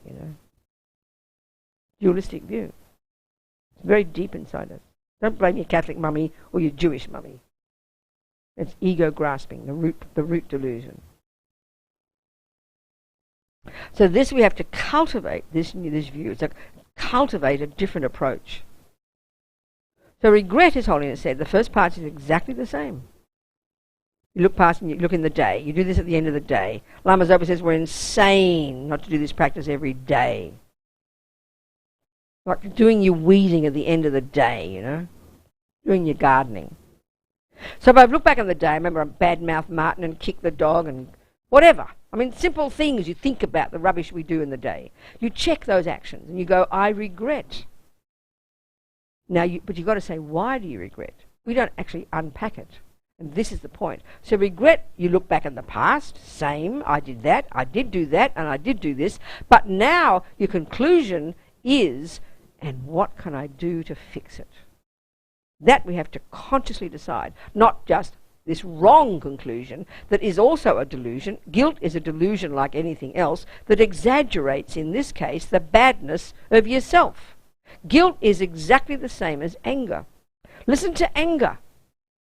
S2: Dualistic view. It's very deep inside us. Don't blame your Catholic mummy or your Jewish mummy. It's ego grasping, the root delusion. So this we have to cultivate, this view. It's cultivate a different approach. So regret, His Holiness said, the first part is exactly the same. You look past and you look in the day. You do this at the end of the day. Lama Zopa says we're insane not to do this practice every day. Like doing your weeding at the end of the day, doing your gardening. So if I look back on the day, I remember I bad-mouthed Martin and kicked the dog and whatever. I mean, simple things you think about, the rubbish we do in the day. You check those actions and you go, I regret. Now, but you've got to say, why do you regret? We don't actually unpack it. And this is the point. So regret, you look back in the past, same, I did that, I did do that, and I did do this. But now your conclusion is, and what can I do to fix it? That we have to consciously decide, not just this wrong conclusion that is also a delusion. Guilt is a delusion like anything else that exaggerates, in this case, the badness of yourself. Guilt is exactly the same as anger. Listen to anger.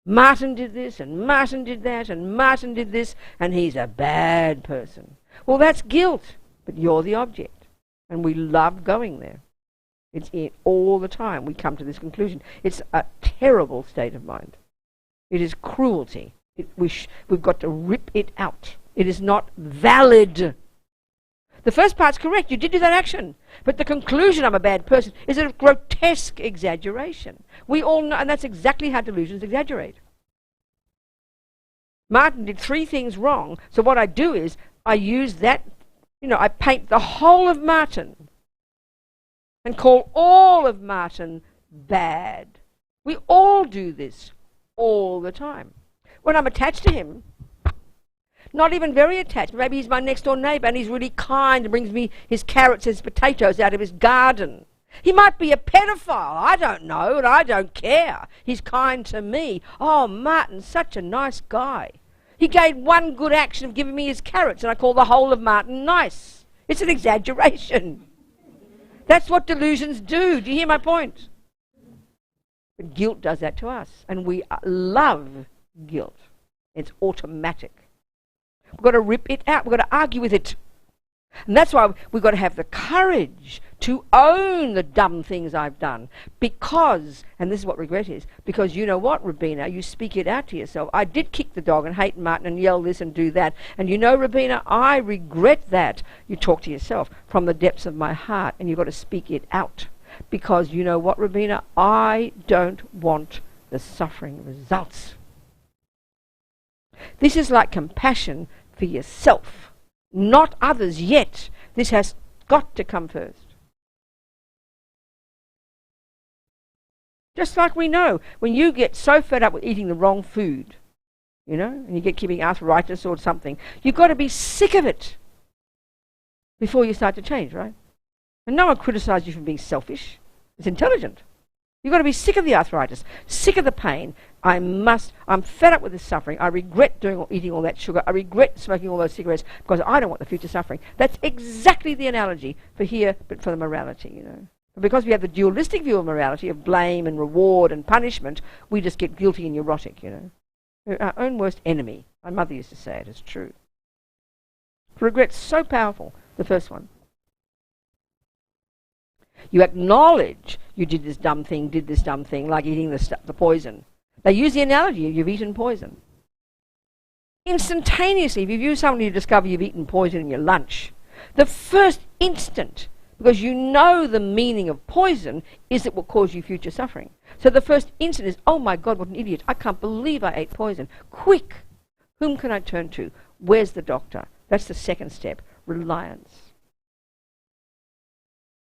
S2: Martin did this, and Martin did that, and Martin did this, and he's a bad person. Well, that's guilt, but you're the object. And we love going there. It's all the time we come to this conclusion. It's a terrible state of mind. It is cruelty. We've got to rip it out. It is not valid. The first part's correct. You did do that action. But the conclusion, I'm a bad person, is a grotesque exaggeration. We all know, and that's exactly how delusions exaggerate. Martin did 3 things wrong, so what I do is I use that, I paint the whole of Martin and call all of Martin bad. We all do this all the time. When I'm attached to him, not even very attached, maybe he's my next door neighbour and he's really kind and brings me his carrots and his potatoes out of his garden. He might be a pedophile, I don't know, and I don't care. He's kind to me. Oh, Martin's such a nice guy. He gave one good action of giving me his carrots and I call the whole of Martin nice. It's an exaggeration. That's what delusions do. Do you hear my point? But guilt does that to us. And we love guilt. It's automatic. We've got to rip it out. We've got to argue with it. And that's why we've got to have the courage to own the dumb things I've done. Because, and this is what regret is, because you know what, Robina, you speak it out to yourself. I did kick the dog and hate Martin and yell this and do that. And you know, Robina, I regret that. You talk to yourself from the depths of my heart, and you've got to speak it out. Because you know what, Robina, I don't want the suffering results. This is like compassion for yourself, not others yet. This has got to come first. Just like we know, when you get so fed up with eating the wrong food, you know, and you get keeping arthritis or something, you've got to be sick of it before you start to change, right? And no one criticises you for being selfish. It's intelligent. You've got to be sick of the arthritis, sick of the pain. I'm fed up with this suffering. I regret eating all that sugar. I regret smoking all those cigarettes because I don't want the future suffering. That's exactly the analogy for here, but for the morality, you know. But because we have the dualistic view of morality, of blame and reward and punishment, we just get guilty and neurotic, you know. We're our own worst enemy. My mother used to say it. It's true. Regret's so powerful, the first one. You acknowledge you did this dumb thing, like eating the poison. They use the analogy of you've eaten poison. Instantaneously, if you suddenly discover you've eaten poison in your lunch, the first instant, because you know the meaning of poison is it will cause you future suffering. So the first instant is, oh my God, what an idiot. I can't believe I ate poison. Quick, whom can I turn to? Where's the doctor? That's the second step, reliance.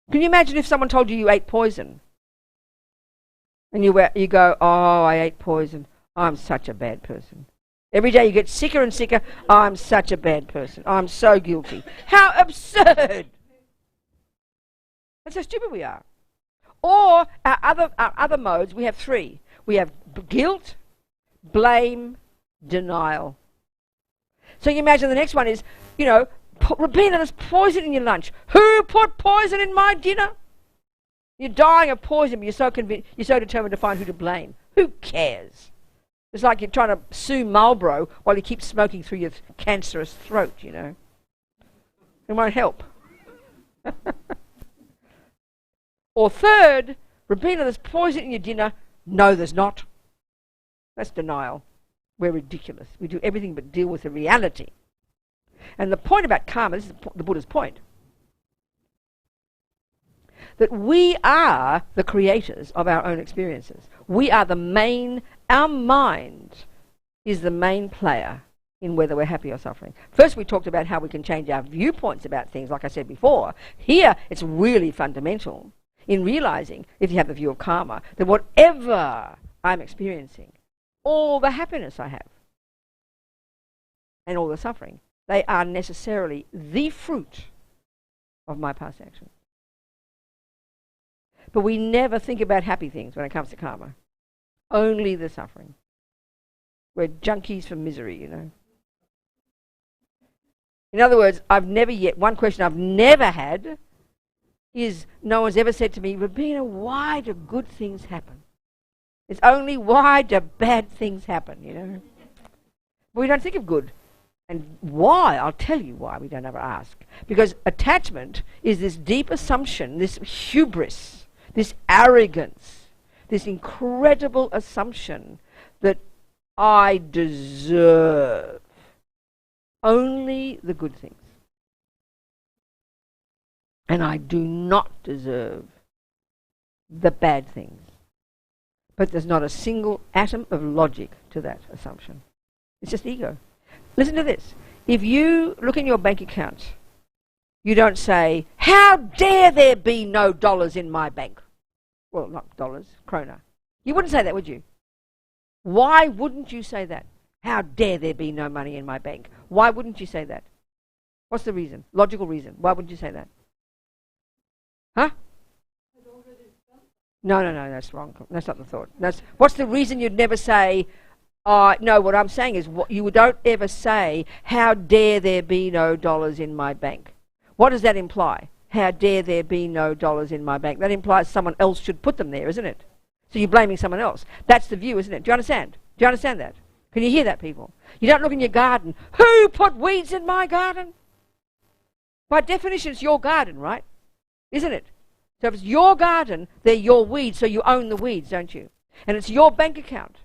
S2: Can you imagine if someone told you you ate poison? And you go, oh, I ate poison. I'm such a bad person. Every day you get sicker and sicker. I'm such a bad person. I'm so guilty. How absurd! That's how stupid we are. Or our other modes, we have three. We have guilt, blame, denial. So you imagine the next one is, you know, Robina, there's poison in your lunch. Who put poison in my dinner? You're dying of poison, but you're so determined to find who to blame. Who cares? It's like you're trying to sue Marlboro while you keep smoking through your cancerous throat, you know. It won't help. Or third, Robina, there's poison in your dinner. No, there's not. That's denial. We're ridiculous. We do everything but deal with the reality. And the point about karma, this is the Buddha's point, that we are the creators of our own experiences. We are our mind is the main player in whether we're happy or suffering. First we talked about how we can change our viewpoints about things, like I said before. Here it's really fundamental in realizing, if you have the view of karma, that whatever I'm experiencing, all the happiness I have and all the suffering, they are necessarily the fruit of my past actions. But we never think about happy things when it comes to karma. Only the suffering. We're junkies for misery, you know. In other words, one question I've never had is, no one's ever said to me, Robina, why do good things happen? It's only why do bad things happen, you know. But we don't think of good. And why? I'll tell you why we don't ever ask. Because attachment is this deep assumption, this hubris, this arrogance, this incredible assumption that I deserve only the good things. And I do not deserve the bad things. But there's not a single atom of logic to that assumption. It's just ego. Listen to this. If you look in your bank account, you don't say, how dare there be no dollars in my bank? Well, not dollars, krona. You wouldn't say that, would you? Why wouldn't you say that? How dare there be no money in my bank? Why wouldn't you say that? What's the reason? Logical reason. Why wouldn't you say that? Huh? No, that's wrong. That's not the thought. What's the reason you'd never say, no, what I'm saying is you don't ever say, how dare there be no dollars in my bank? What does that imply? How dare there be no dollars in my bank? That implies someone else should put them there, isn't it? So you're blaming someone else. That's the view, isn't it? Do you understand? Do you understand that? Can you hear that, people? You don't look in your garden. Who put weeds in my garden? By definition, it's your garden, right? Isn't it? So if it's your garden, they're your weeds, so you own the weeds, don't you? And it's your bank account.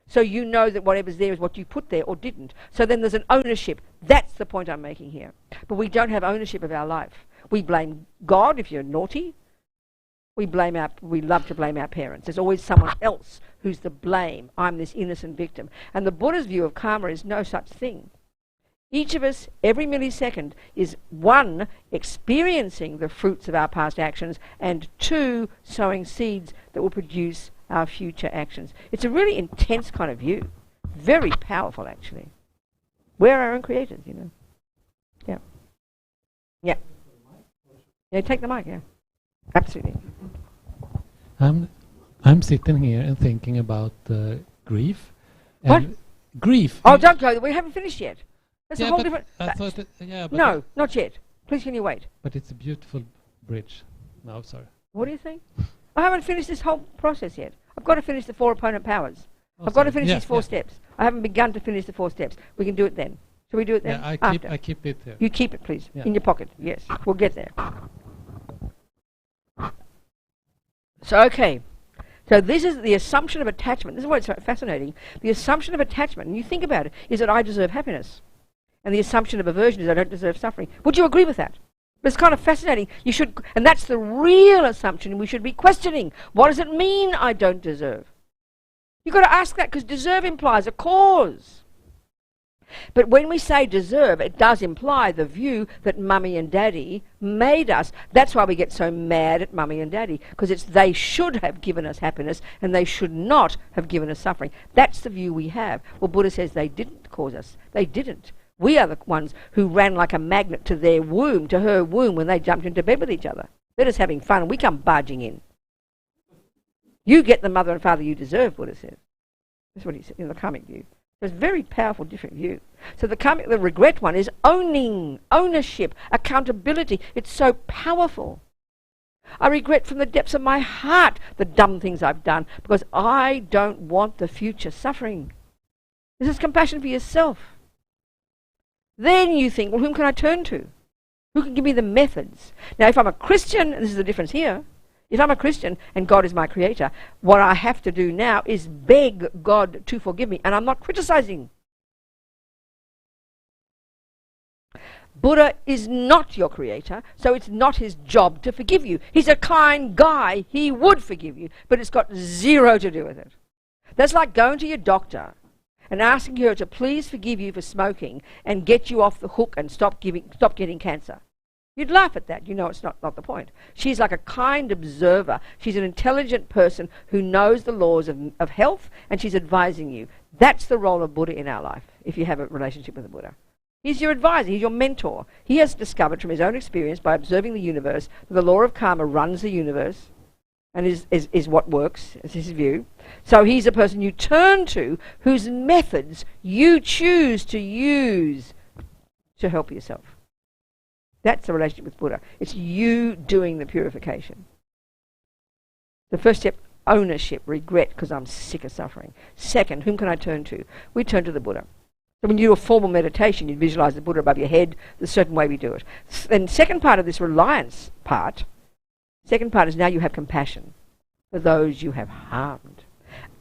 S2: So you know that whatever's there is what you put there or didn't. So then there's an ownership. That's the point I'm making here. But we don't have ownership of our life. We blame God if you're naughty. We love to blame our parents. There's always someone else who's the blame. I'm this innocent victim. And the Buddha's view of karma is no such thing. Each of us, every millisecond, is 1, experiencing the fruits of our past actions, and 2, sowing seeds that will produce our future actions. It's a really intense kind of view. Very powerful, actually. We're our own creators, you know. Yeah. Yeah. Yeah, take the mic, yeah. Absolutely.
S10: I'm sitting here and thinking about grief.
S2: What?
S10: Grief.
S2: Oh, don't go. We haven't finished yet. That's a whole different...
S10: I thought that, yeah, but
S2: no, not yet. Please, can you wait?
S10: But it's a beautiful bridge. No, sorry.
S2: What do you think? I haven't finished this whole process yet. I've got to finish the 4 opponent powers.
S10: Oh,
S2: I've got to finish these 4 steps. I haven't begun to finish the 4 steps. We can do it then. Shall we do it then?
S10: Yeah, I keep it there.
S2: You keep it, please, in your pocket. Yes, we'll get there. So, okay. So this is the assumption of attachment. This is why it's so fascinating. The assumption of attachment, and you think about it, is that I deserve happiness. And the assumption of aversion is I don't deserve suffering. Would you agree with that? But it's kind of fascinating. You should, and that's the real assumption we should be questioning. What does it mean I don't deserve? You've got to ask that, because deserve implies a cause. But when we say deserve, it does imply the view that Mummy and Daddy made us. That's why we get so mad at Mummy and Daddy, because it's they should have given us happiness and they should not have given us suffering. That's the view we have. Well, Buddha says they didn't cause us. They didn't. We are the ones who ran like a magnet to their womb, to her womb, when they jumped into bed with each other. They're just having fun and we come barging in. You get the mother and father you deserve, Buddha says. That's what he said in the karmic view. It's a very powerful, different view. So the regret one is owning, ownership, accountability. It's so powerful. I regret from the depths of my heart the dumb things I've done because I don't want the future suffering. This is compassion for yourself. Then you think, well, whom can I turn to? Who can give me the methods? Now, if I'm a Christian, and this is the difference here, if I'm a Christian and God is my creator, what I have to do now is beg God to forgive me. And I'm not criticizing. Buddha is not your creator, so it's not his job to forgive you. He's a kind guy. He would forgive you, but it's got zero to do with it. That's like going to your doctor and asking her to please forgive you for smoking and get you off the hook and stop getting cancer. You'd laugh at that. You know it's not the point. She's like a kind observer. She's an intelligent person who knows the laws of health, and she's advising you. That's the role of Buddha in our life, if you have a relationship with the Buddha. He's your advisor. He's your mentor. He has discovered from his own experience by observing the universe that the law of karma runs the universe and is what works, is his view. So he's a person you turn to whose methods you choose to use to help yourself. That's the relationship with Buddha. It's you doing the purification. The first step, ownership, regret, because I'm sick of suffering. Second, whom can I turn to? We turn to the Buddha. So when you do a formal meditation, you visualize the Buddha above your head, the certain way we do it. Then second part of this reliance part, second part is now you have compassion for those you have harmed.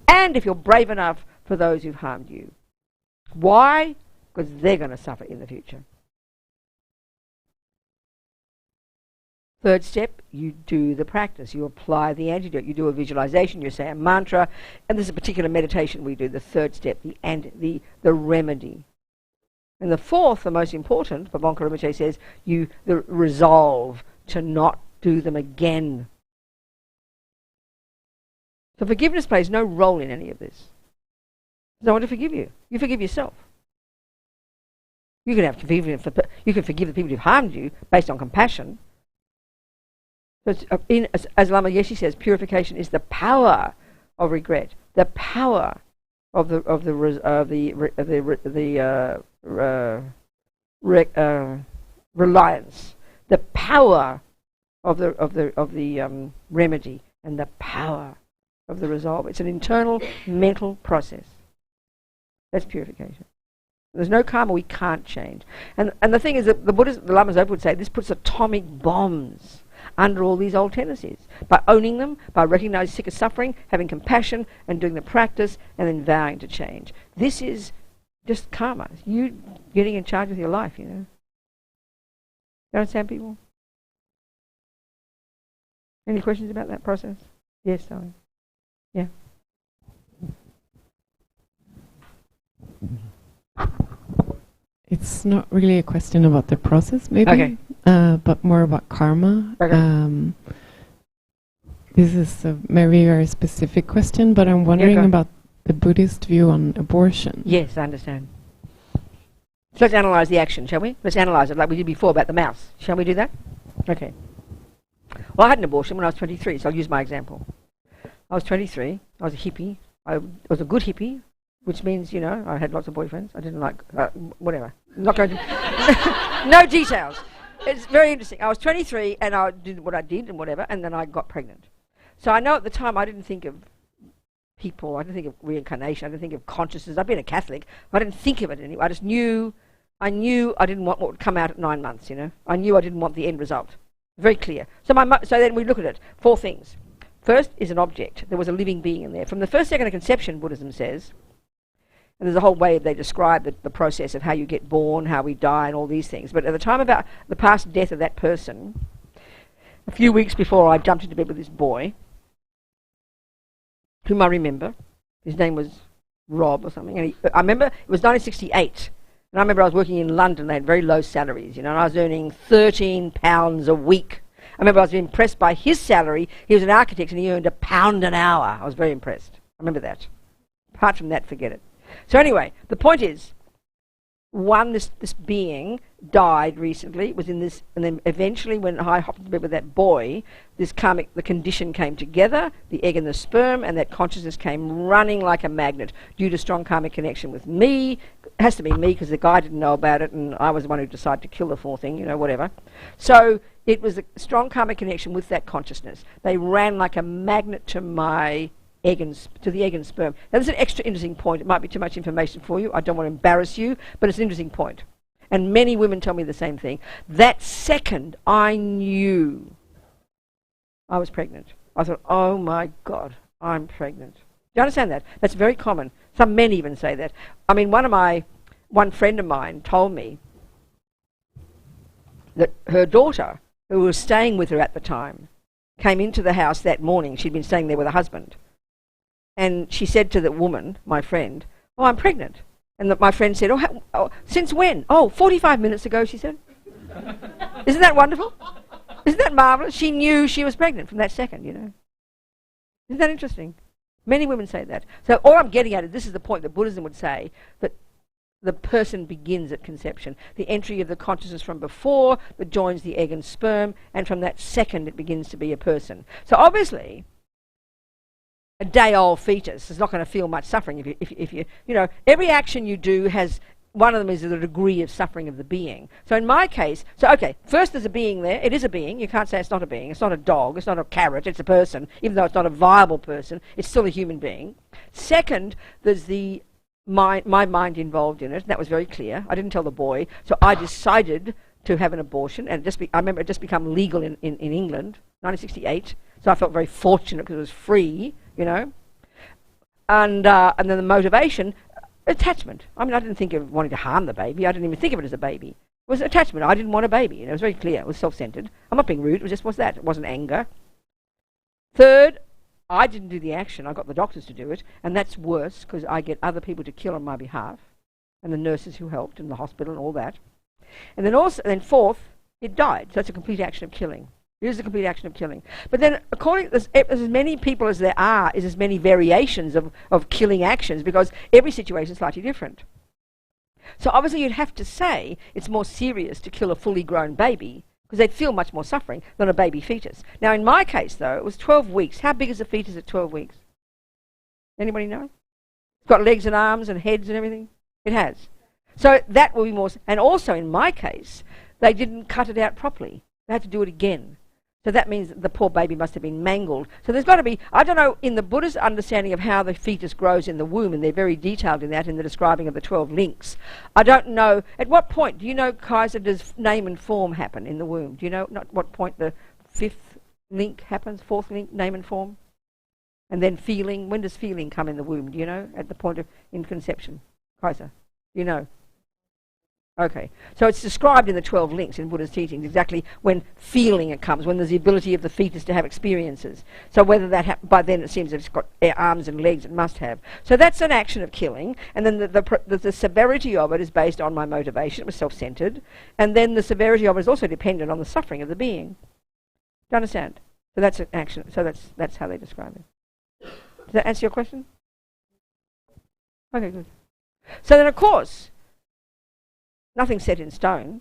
S2: And if you're brave enough, for those who've harmed you. Why? Because they're going to suffer in the future. Third step, you do the practice. You apply the antidote. You do a visualization. You say a mantra. And there's a particular meditation we do, the third step, the remedy. And the fourth, the most important, Pabonka Rinpoche says, the resolve to not do them again. So forgiveness plays no role in any of this. There's no one to forgive you. You forgive yourself. You can forgive the people who've harmed you based on compassion. So as Lama Yeshe says, purification is the power of regret, the power of reliance, the power of the remedy, and the power of the resolve. It's an internal mental process. That's purification. There's no karma we can't change. And the thing is that the Lamas would say this puts atomic bombs under all these old tendencies. By owning them, by recognizing sick of suffering, having compassion, and doing the practice, and then vowing to change. This is just karma. It's you getting in charge of your life, you know. You understand, people? Any questions about that process? Yes, darling. Yeah.
S11: It's not really a question about the process, maybe, but more about karma.
S2: Okay.
S11: This is a very, very specific question, but I'm wondering about the Buddhist view on abortion.
S2: Yes, I understand. So let's analyse the action, shall we? Let's analyse it like we did before about the mouse. Shall we do that? Okay. Well, I had an abortion when I was 23, so I'll use my example. I was 23. I was a hippie. I was a good hippie, which means, you know, I had lots of boyfriends. I didn't like, whatever. I'm not going to... No details. It's very interesting. I was 23 and I did what I did and whatever, and then I got pregnant. So I know at the time I didn't think of people, I didn't think of reincarnation, I didn't think of consciousness. I've been a Catholic, I didn't think of it anyway. I just knew, I didn't want what would come out at 9 months, you know. I knew I didn't want the end result. Very clear. So then we look at it. 4 things. First is an object. There was a living being in there. From the first second of conception, Buddhism says, and there's a whole way they describe the process of how you get born, how we die, and all these things. But at the time of the past death of that person, a few weeks before I jumped into bed with this boy, whom I remember, his name was Rob or something, and I remember it was 1968, and I remember I was working in London. They had very low salaries, you know, and I was earning £13 a week. I remember I was impressed by his salary. He was an architect and he earned £1 an hour. I was very impressed. I remember that. Apart from that, forget it. So anyway, the point is, this being died recently, was in this, and then eventually when I hopped into bed with that boy, the condition came together, the egg and the sperm, and that consciousness came running like a magnet due to strong karmic connection with me. It has to be me because the guy didn't know about it and I was the one who decided to kill the poor thing, you know, whatever. So it was a strong karmic connection with that consciousness. They ran like a magnet to my to the egg and sperm. Now, this is an extra interesting point. It might be too much information for you. I don't want to embarrass you, but it's an interesting point. And many women tell me the same thing. That second, I knew I was pregnant. I thought, oh my God, I'm pregnant. Do you understand that? That's very common. Some men even say that. I mean, one friend of mine told me that her daughter, who was staying with her at the time, came into the house that morning. She'd been staying there with her husband. And she said to the woman, my friend, oh, I'm pregnant. And my friend said, oh, since when? Oh, 45 minutes ago, she said. Isn't that wonderful? Isn't that marvellous? She knew she was pregnant from that second, you know. Isn't that interesting? Many women say that. So all I'm getting at is this is the point that Buddhism would say, that the person begins at conception. The entry of the consciousness from before that joins the egg and sperm, and from that second it begins to be a person. So obviously, a day-old fetus is not going to feel much suffering if you know, every action you do has, one of them is the degree of suffering of the being. So in my case, first there's a being there. It is a being. You can't say it's not a being. It's not a dog. It's not a carrot. It's a person. Even though it's not a viable person, it's still a human being. Second, there's my mind involved in it. And that was very clear. I didn't tell the boy. So I decided to have an abortion, and I remember it just become legal in England, 1968. So I felt very fortunate because it was free, you know. And then the motivation, attachment. I mean, I didn't think of wanting to harm the baby. I didn't even think of it as a baby. It was attachment. I didn't want a baby. You know, it was very clear. It was self-centered. I'm not being rude. It was that. It wasn't anger. Third, I didn't do the action. I got the doctors to do it, and that's worse because I get other people to kill on my behalf, and the nurses who helped in the hospital and all that. And then fourth, it died. So it's a complete action of killing. It is a complete action of killing. But then, according to as many people as there are, is as many variations of killing actions, because every situation is slightly different. So obviously you'd have to say it's more serious to kill a fully grown baby, because they'd feel much more suffering than a baby fetus. Now in my case though, it was 12 weeks. How big is a fetus at 12 weeks? Anybody know? It's got legs and arms and heads and everything? It has. So that will be more, and also in my case, they didn't cut it out properly. They had to do it again. So that means the poor baby must have been mangled. So there's got to be, I don't know, in the Buddhist understanding of how the fetus grows in the womb, and they're very detailed in that in the describing of the 12 links. I don't know, at what point, do you know, Kaiser, does name and form happen in the womb? Do you know at what point the 5th link happens, 4th link, name and form? And then feeling, when does feeling come in the womb? Do you know, at the point of in conception? Kaiser, do you know? Okay, so it's described in the 12 links in Buddha's teachings exactly when feeling it comes, when there's the ability of the fetus to have experiences. So whether that by then it seems that it's got arms and legs, it must have. So that's an action of killing, and then the severity of it is based on my motivation. It was self-centered, and then the severity of it is also dependent on the suffering of the being. Do you understand? So that's an action. So that's how they describe it. Does that answer your question? Okay, good. So then, of course, nothing's set in stone.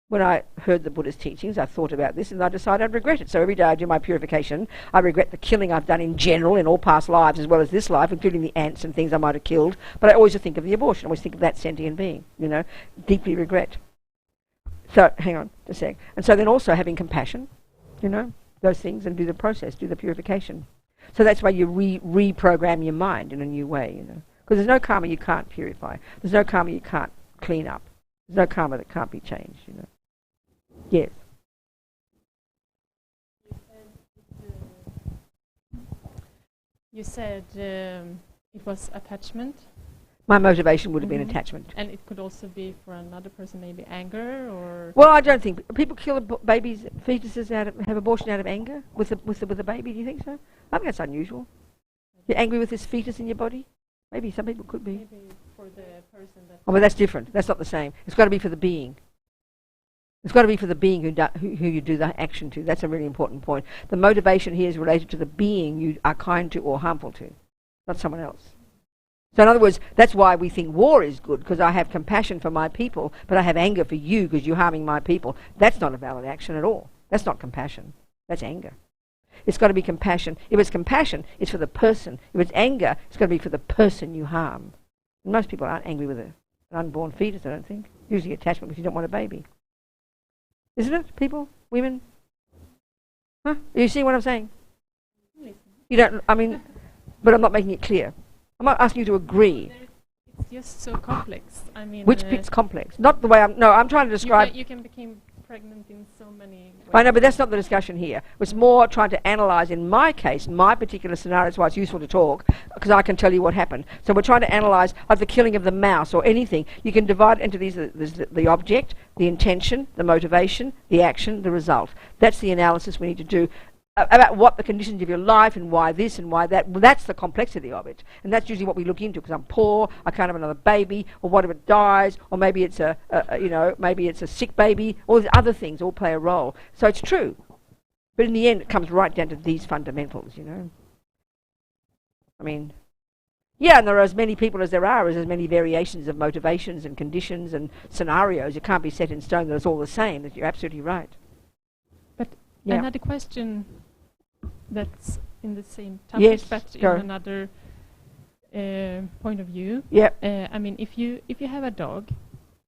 S2: When I heard the Buddhist teachings, I thought about this and I decided I'd regret it. So every day I do my purification. I regret the killing I've done in general in all past lives as well as this life, including the ants and things I might have killed. But I always think of the abortion. I always think of that sentient being, you know, deeply regret. So, hang on a sec. And so then also having compassion, you know, those things, and do the process, do the purification. So that's why you reprogram your mind in a new way, you know. Because there's no karma you can't purify. There's no karma you can't clean up. There's no karma that can't be changed, you know. Yes.
S5: You said it was attachment.
S2: My motivation would have been attachment.
S5: And it could also be for another person, maybe anger or...
S2: Well, I don't think... People kill babies, fetuses, have abortion out of anger with a baby. Do you think so? I think that's unusual. You're angry with this fetus in your body? Maybe some people could be.
S5: Maybe for the person that...
S2: Oh, but that's different. That's not the same. It's got to be for the being. It's got to be for the being who you do the action to. That's a really important point. The motivation here is related to the being you are kind to or harmful to, not someone else. So in other words, that's why we think war is good, because I have compassion for my people, but I have anger for you because you're harming my people. That's not a valid action at all. That's not compassion. That's anger. It's got to be compassion. If it's compassion, it's for the person. If it's anger, it's got to be for the person you harm. And most people aren't angry with an unborn fetus, I don't think. Usually attachment because you don't want a baby. Isn't it, people? Women? Huh? You see what I'm saying? You don't, I mean, but I'm not making it clear. I'm not asking you to agree.
S5: It's just so complex. I mean...
S2: Which bit's complex? Not the way I'm... No, I'm trying to describe...
S5: You can become pregnant in so many ways.
S2: I know, but that's not the discussion here. It was more trying to analyse, in my case, my particular scenario. That's why it's useful to talk, because I can tell you what happened. So we're trying to analyse, like the killing of the mouse or anything. You can divide it into these, the object, the intention, the motivation, the action, the result. That's the analysis we need to do about what the conditions of your life and why this and why that. Well, that's the complexity of it, and that's usually what we look into. Because I'm poor, I can't have another baby, or what if it dies, or maybe it's maybe it's a sick baby. All these other things all play a role. So it's true, but in the end, it comes right down to these fundamentals. You know, I mean, yeah, and there are as many people as there are, as many variations of motivations and conditions and scenarios. It can't be set in stone that it's all the same. That you're absolutely right.
S5: But another question. That's in the same topic,
S2: yes,
S5: but in another point of view.
S2: Yeah.
S5: I mean, if you have a dog,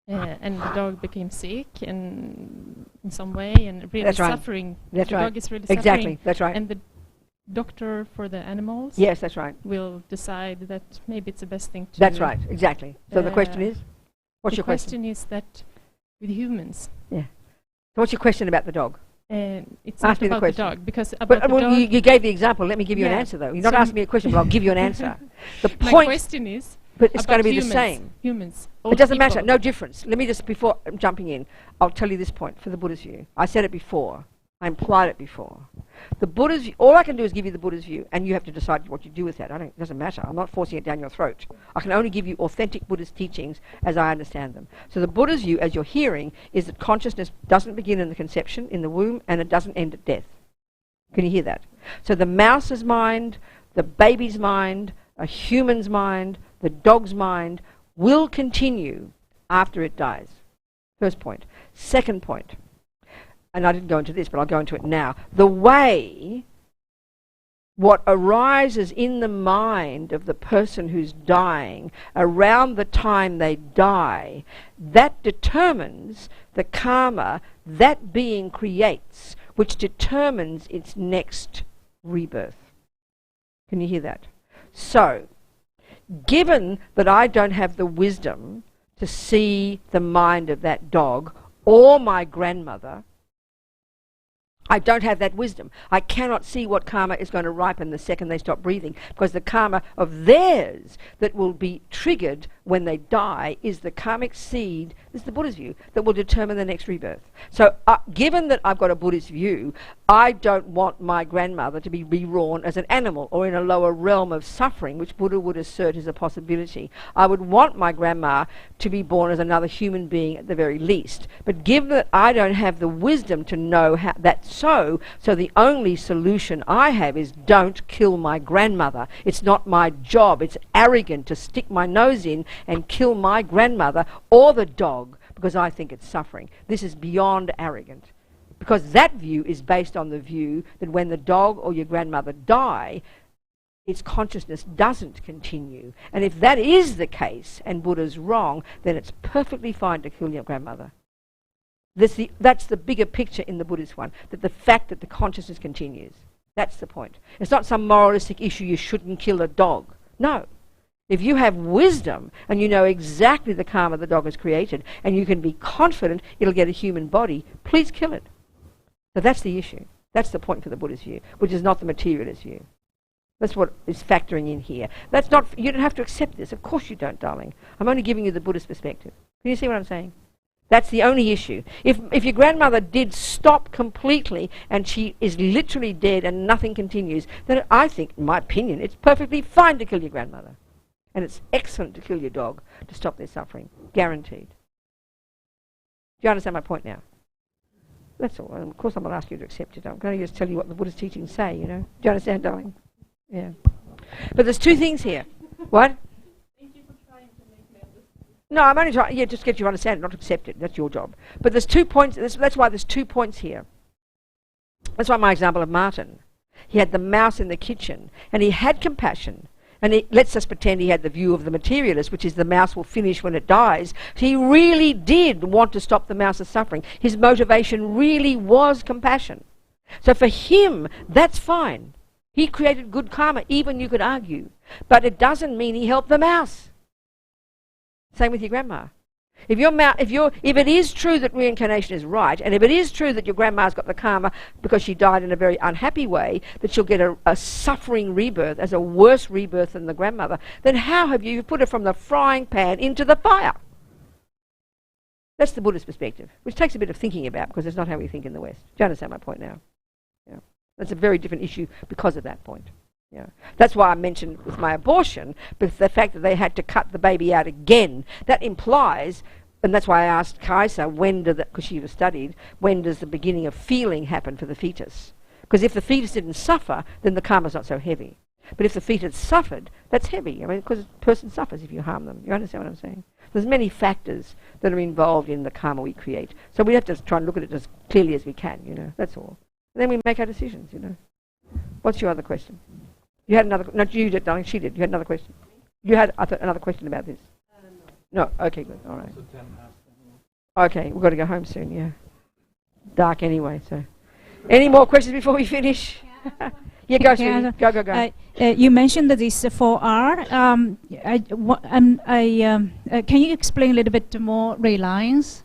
S5: and the dog became sick in some way and really suffering,
S2: that's
S5: the
S2: right.
S5: dog is really
S2: exactly.
S5: suffering.
S2: That's right.
S5: And the doctor for the animals,
S2: yes, that's right,
S5: will decide that maybe it's the best thing to.
S2: That's right. Exactly. So the question is, what's your
S5: question? The question is that with humans.
S2: Yeah. So what's your question about the dog?
S5: It's not about the dog, because
S2: about the dog... You gave the example. Let me give you an answer, though. You're not asking me a question, but I'll give you an answer. The point...
S5: My question is...
S2: But it's going to be the same.
S5: Humans.
S2: It doesn't matter. No difference. Let me just, before I'm jumping in, I'll tell you this point for the Buddha's view. I said it before. I implied it before. The Buddha's view, all I can do is give you the Buddha's view, and you have to decide what you do with that. It doesn't matter. I'm not forcing it down your throat. I can only give you authentic Buddhist teachings as I understand them. So the Buddha's view, as you're hearing, is that consciousness doesn't begin in the conception, in the womb, and it doesn't end at death. Can you hear that? So the mouse's mind, the baby's mind, a human's mind, the dog's mind will continue after it dies. First point. Second point. And I didn't go into this, but I'll go into it now. The way what arises in the mind of the person who's dying around the time they die, that determines the karma that being creates, which determines its next rebirth. Can you hear that? So, given that I don't have the wisdom to see the mind of that dog or my grandmother, I don't have that wisdom. I cannot see what karma is going to ripen the second they stop breathing, because the karma of theirs that will be triggered when they die is the karmic seed, this is the Buddhist view, that will determine the next rebirth. So given that I've got a Buddhist view, I don't want my grandmother to be reborn as an animal or in a lower realm of suffering, which Buddha would assert is a possibility. I would want my grandma to be born as another human being at the very least. But given that I don't have the wisdom to know how that's so the only solution I have is don't kill my grandmother. It's not my job. It's arrogant to stick my nose in and kill my grandmother or the dog because I think it's suffering. This is beyond arrogant. Because that view is based on the view that when the dog or your grandmother die, its consciousness doesn't continue. And if that is the case, and Buddha's wrong, then it's perfectly fine to kill your grandmother. That's the bigger picture in the Buddhist one, that the fact that the consciousness continues. That's the point. It's not some moralistic issue, you shouldn't kill a dog. No. If you have wisdom and you know exactly the karma the dog has created and you can be confident it'll get a human body, please kill it. So that's the issue. That's the point for the Buddhist view, which is not the materialist view. That's what is factoring in here. That's not, you don't have to accept this. Of course you don't, darling. I'm only giving you the Buddhist perspective. Can you see what I'm saying? That's the only issue. If your grandmother did stop completely and she is literally dead and nothing continues, then I think, in my opinion, it's perfectly fine to kill your grandmother. And it's excellent to kill your dog to stop their suffering. Guaranteed. Do you understand my point now? That's all. And of course I'm not asking you to accept it. I'm going to just tell you what the Buddhist teachings say, you know. Do you understand, darling? Yeah. But there's two things here. What? No, I'm only trying, just get you to understand it, not to accept it. That's your job. But there's 2 points. That's why there's 2 points here. That's why my example of Martin. He had the mouse in the kitchen, and he had compassion. And let's just pretend he had the view of the materialist, which is the mouse will finish when it dies. He really did want to stop the mouse's suffering. His motivation really was compassion. So for him, that's fine. He created good karma, even you could argue. But it doesn't mean he helped the mouse. Same with your grandma. If it is true that reincarnation is right, and if it is true that your grandma's got the karma because she died in a very unhappy way, that she'll get a suffering rebirth as a worse rebirth than the grandmother, then how have you put her from the frying pan into the fire? That's the Buddhist perspective, which takes a bit of thinking about because it's not how we think in the West. Do you understand my point now? Yeah. That's a very different issue because of that point. Yeah. That's why I mentioned with my abortion, but the fact that they had to cut the baby out again, that implies, and that's why I asked Kaiser, because she was studied, when does the beginning of feeling happen for the fetus? Because if the fetus didn't suffer, then the karma's not so heavy. But if the fetus suffered, that's heavy. I mean, because a person suffers if you harm them. You understand what I'm saying? There's many factors that are involved in the karma we create. So we have to try and look at it as clearly as we can, you know, that's all. And then we make our decisions, you know. What's your other question? You had another, not you did, darling, she did. You had another question. You had another question about this? No. Okay, good, all right. Okay, we've got to go home soon, yeah. Dark anyway, so. Any more questions before we finish? Yeah, go, sweetie. Go.
S12: You mentioned that this 4R. Can you explain a little bit more reliance?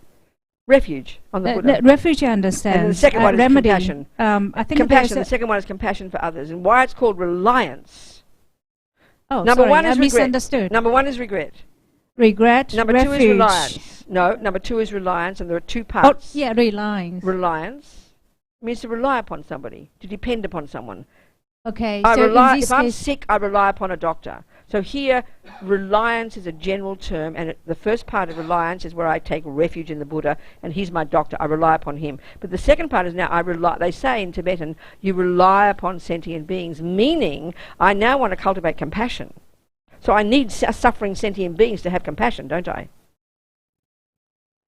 S2: Refuge on the Buddha.
S12: Refuge, I understand.
S2: And the second one is
S12: remedy.
S2: Compassion.
S12: I think
S2: compassion. The second one is compassion for others. And why it's called reliance.
S12: Oh,
S2: number
S12: sorry,
S2: one is
S12: I misunderstood.
S2: Number one is regret.
S12: Regret.
S2: Number
S12: refuge.
S2: 2 is reliance. No, number 2 is reliance, and there are 2 parts.
S12: Oh, yeah, reliance.
S2: Reliance means to rely upon somebody, to depend upon someone.
S12: Okay.
S2: If I'm sick, I rely upon a doctor. So here, reliance is a general term, and the first part of reliance is where I take refuge in the Buddha, and he's my doctor. I rely upon him. But the second part is now they say in Tibetan, you rely upon sentient beings, meaning I now want to cultivate compassion. So I need suffering sentient beings to have compassion, don't I?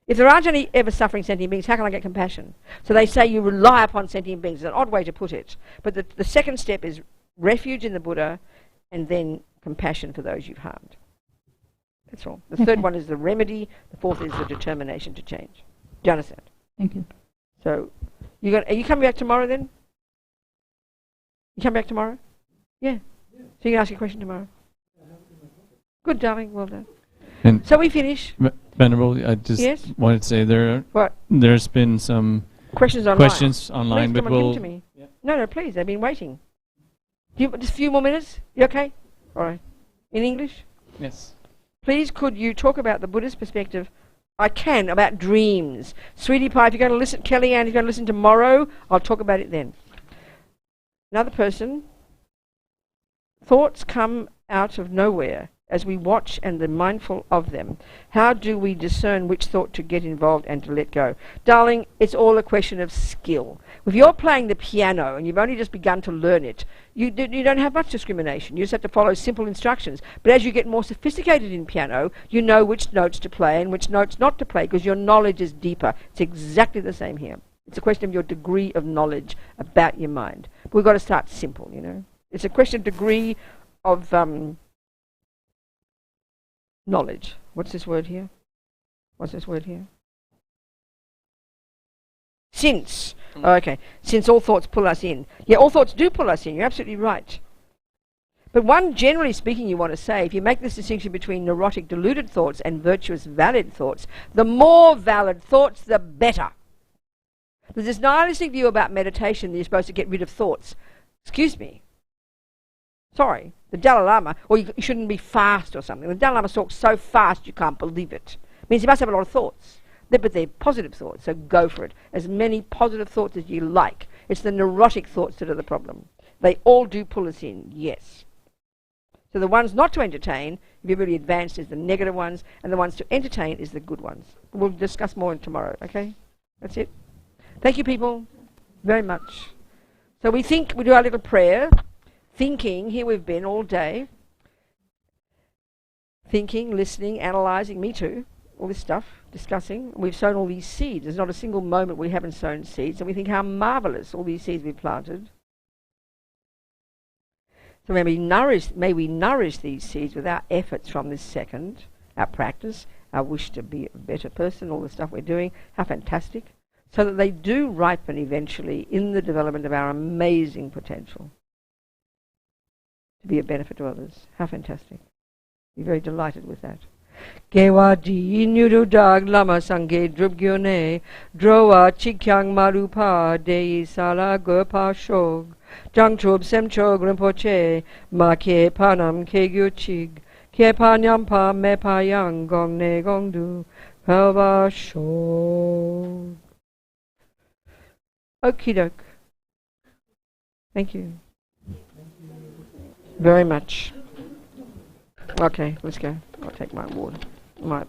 S2: If there aren't any ever suffering sentient beings, how can I get compassion? So they say you rely upon sentient beings. It's an odd way to put it. But the second step is refuge in the Buddha, and then compassion for those you've harmed. That's all. The third one is the remedy. The fourth is the determination to change. Do you understand?
S12: Thank you.
S2: So, are you coming back tomorrow then? You come back tomorrow? Yeah. So you can ask your question tomorrow. Good, darling. Well done. And so we finish.
S1: Venerable, I just wanted to say there's been some
S2: Questions online.
S1: questions online,
S2: please,
S1: but
S2: come on, give
S1: we'll...
S2: them to me. Yep. No, please, they've been waiting. Just a few more minutes? You okay? All right. In English?
S1: Yes.
S2: Please, could you talk about the Buddhist perspective? I can, about dreams. Sweetie Pie, if you're going to listen, Kellyanne, if you're going to listen tomorrow, I'll talk about it then. Another person. Thoughts come out of nowhere as we watch and are mindful of them. How do we discern which thought to get involved and to let go? Darling, it's all a question of skill. If you're playing the piano and you've only just begun to learn it, you don't have much discrimination. You just have to follow simple instructions. But as you get more sophisticated in piano, you know which notes to play and which notes not to play because your knowledge is deeper. It's exactly the same here. It's a question of your degree of knowledge about your mind. But we've got to start simple, you know. It's a question of degree of knowledge. What's this word here? What's this word here? Since. Oh, okay. Since all thoughts pull us in. Yeah, all thoughts do pull us in. You're absolutely right. But one, generally speaking, you want to say, if you make this distinction between neurotic, deluded thoughts and virtuous, valid thoughts, the more valid thoughts, the better. There's this nihilistic view about meditation that you're supposed to get rid of thoughts. Excuse me. Sorry, the Dalai Lama, or you shouldn't be fast or something. The Dalai Lama talks so fast you can't believe it. It means you must have a lot of thoughts. But they're positive thoughts, so go for it. As many positive thoughts as you like. It's the neurotic thoughts that are the problem. They all do pull us in, yes. So the ones not to entertain, if you're really advanced, is the negative ones, and the ones to entertain is the good ones. We'll discuss more tomorrow, okay? That's it. Thank you, people, very much. So we do our little prayer. Thinking, here we've been all day. Thinking, listening, analysing, me too. All this stuff, discussing. We've sown all these seeds. There's not a single moment we haven't sown seeds. And we think how marvellous all these seeds we've planted. So may we nourish these seeds with our efforts from this second, our practice, our wish to be a better person, all the stuff we're doing. How fantastic. So that they do ripen eventually in the development of our amazing potential. To be a benefit to others. How fantastic. Be very delighted with that. Gewa di nyuru dag lama sange drubgyone drowa chikyang marupa dei sala gopa shog jang chob semchog rinpoche ma ke panam ke gyuchig ke panyam pa me pa yang gong ne gong du palva shog. Okie doke. Thank you. Very much. Okay, let's go. I'll take my water. My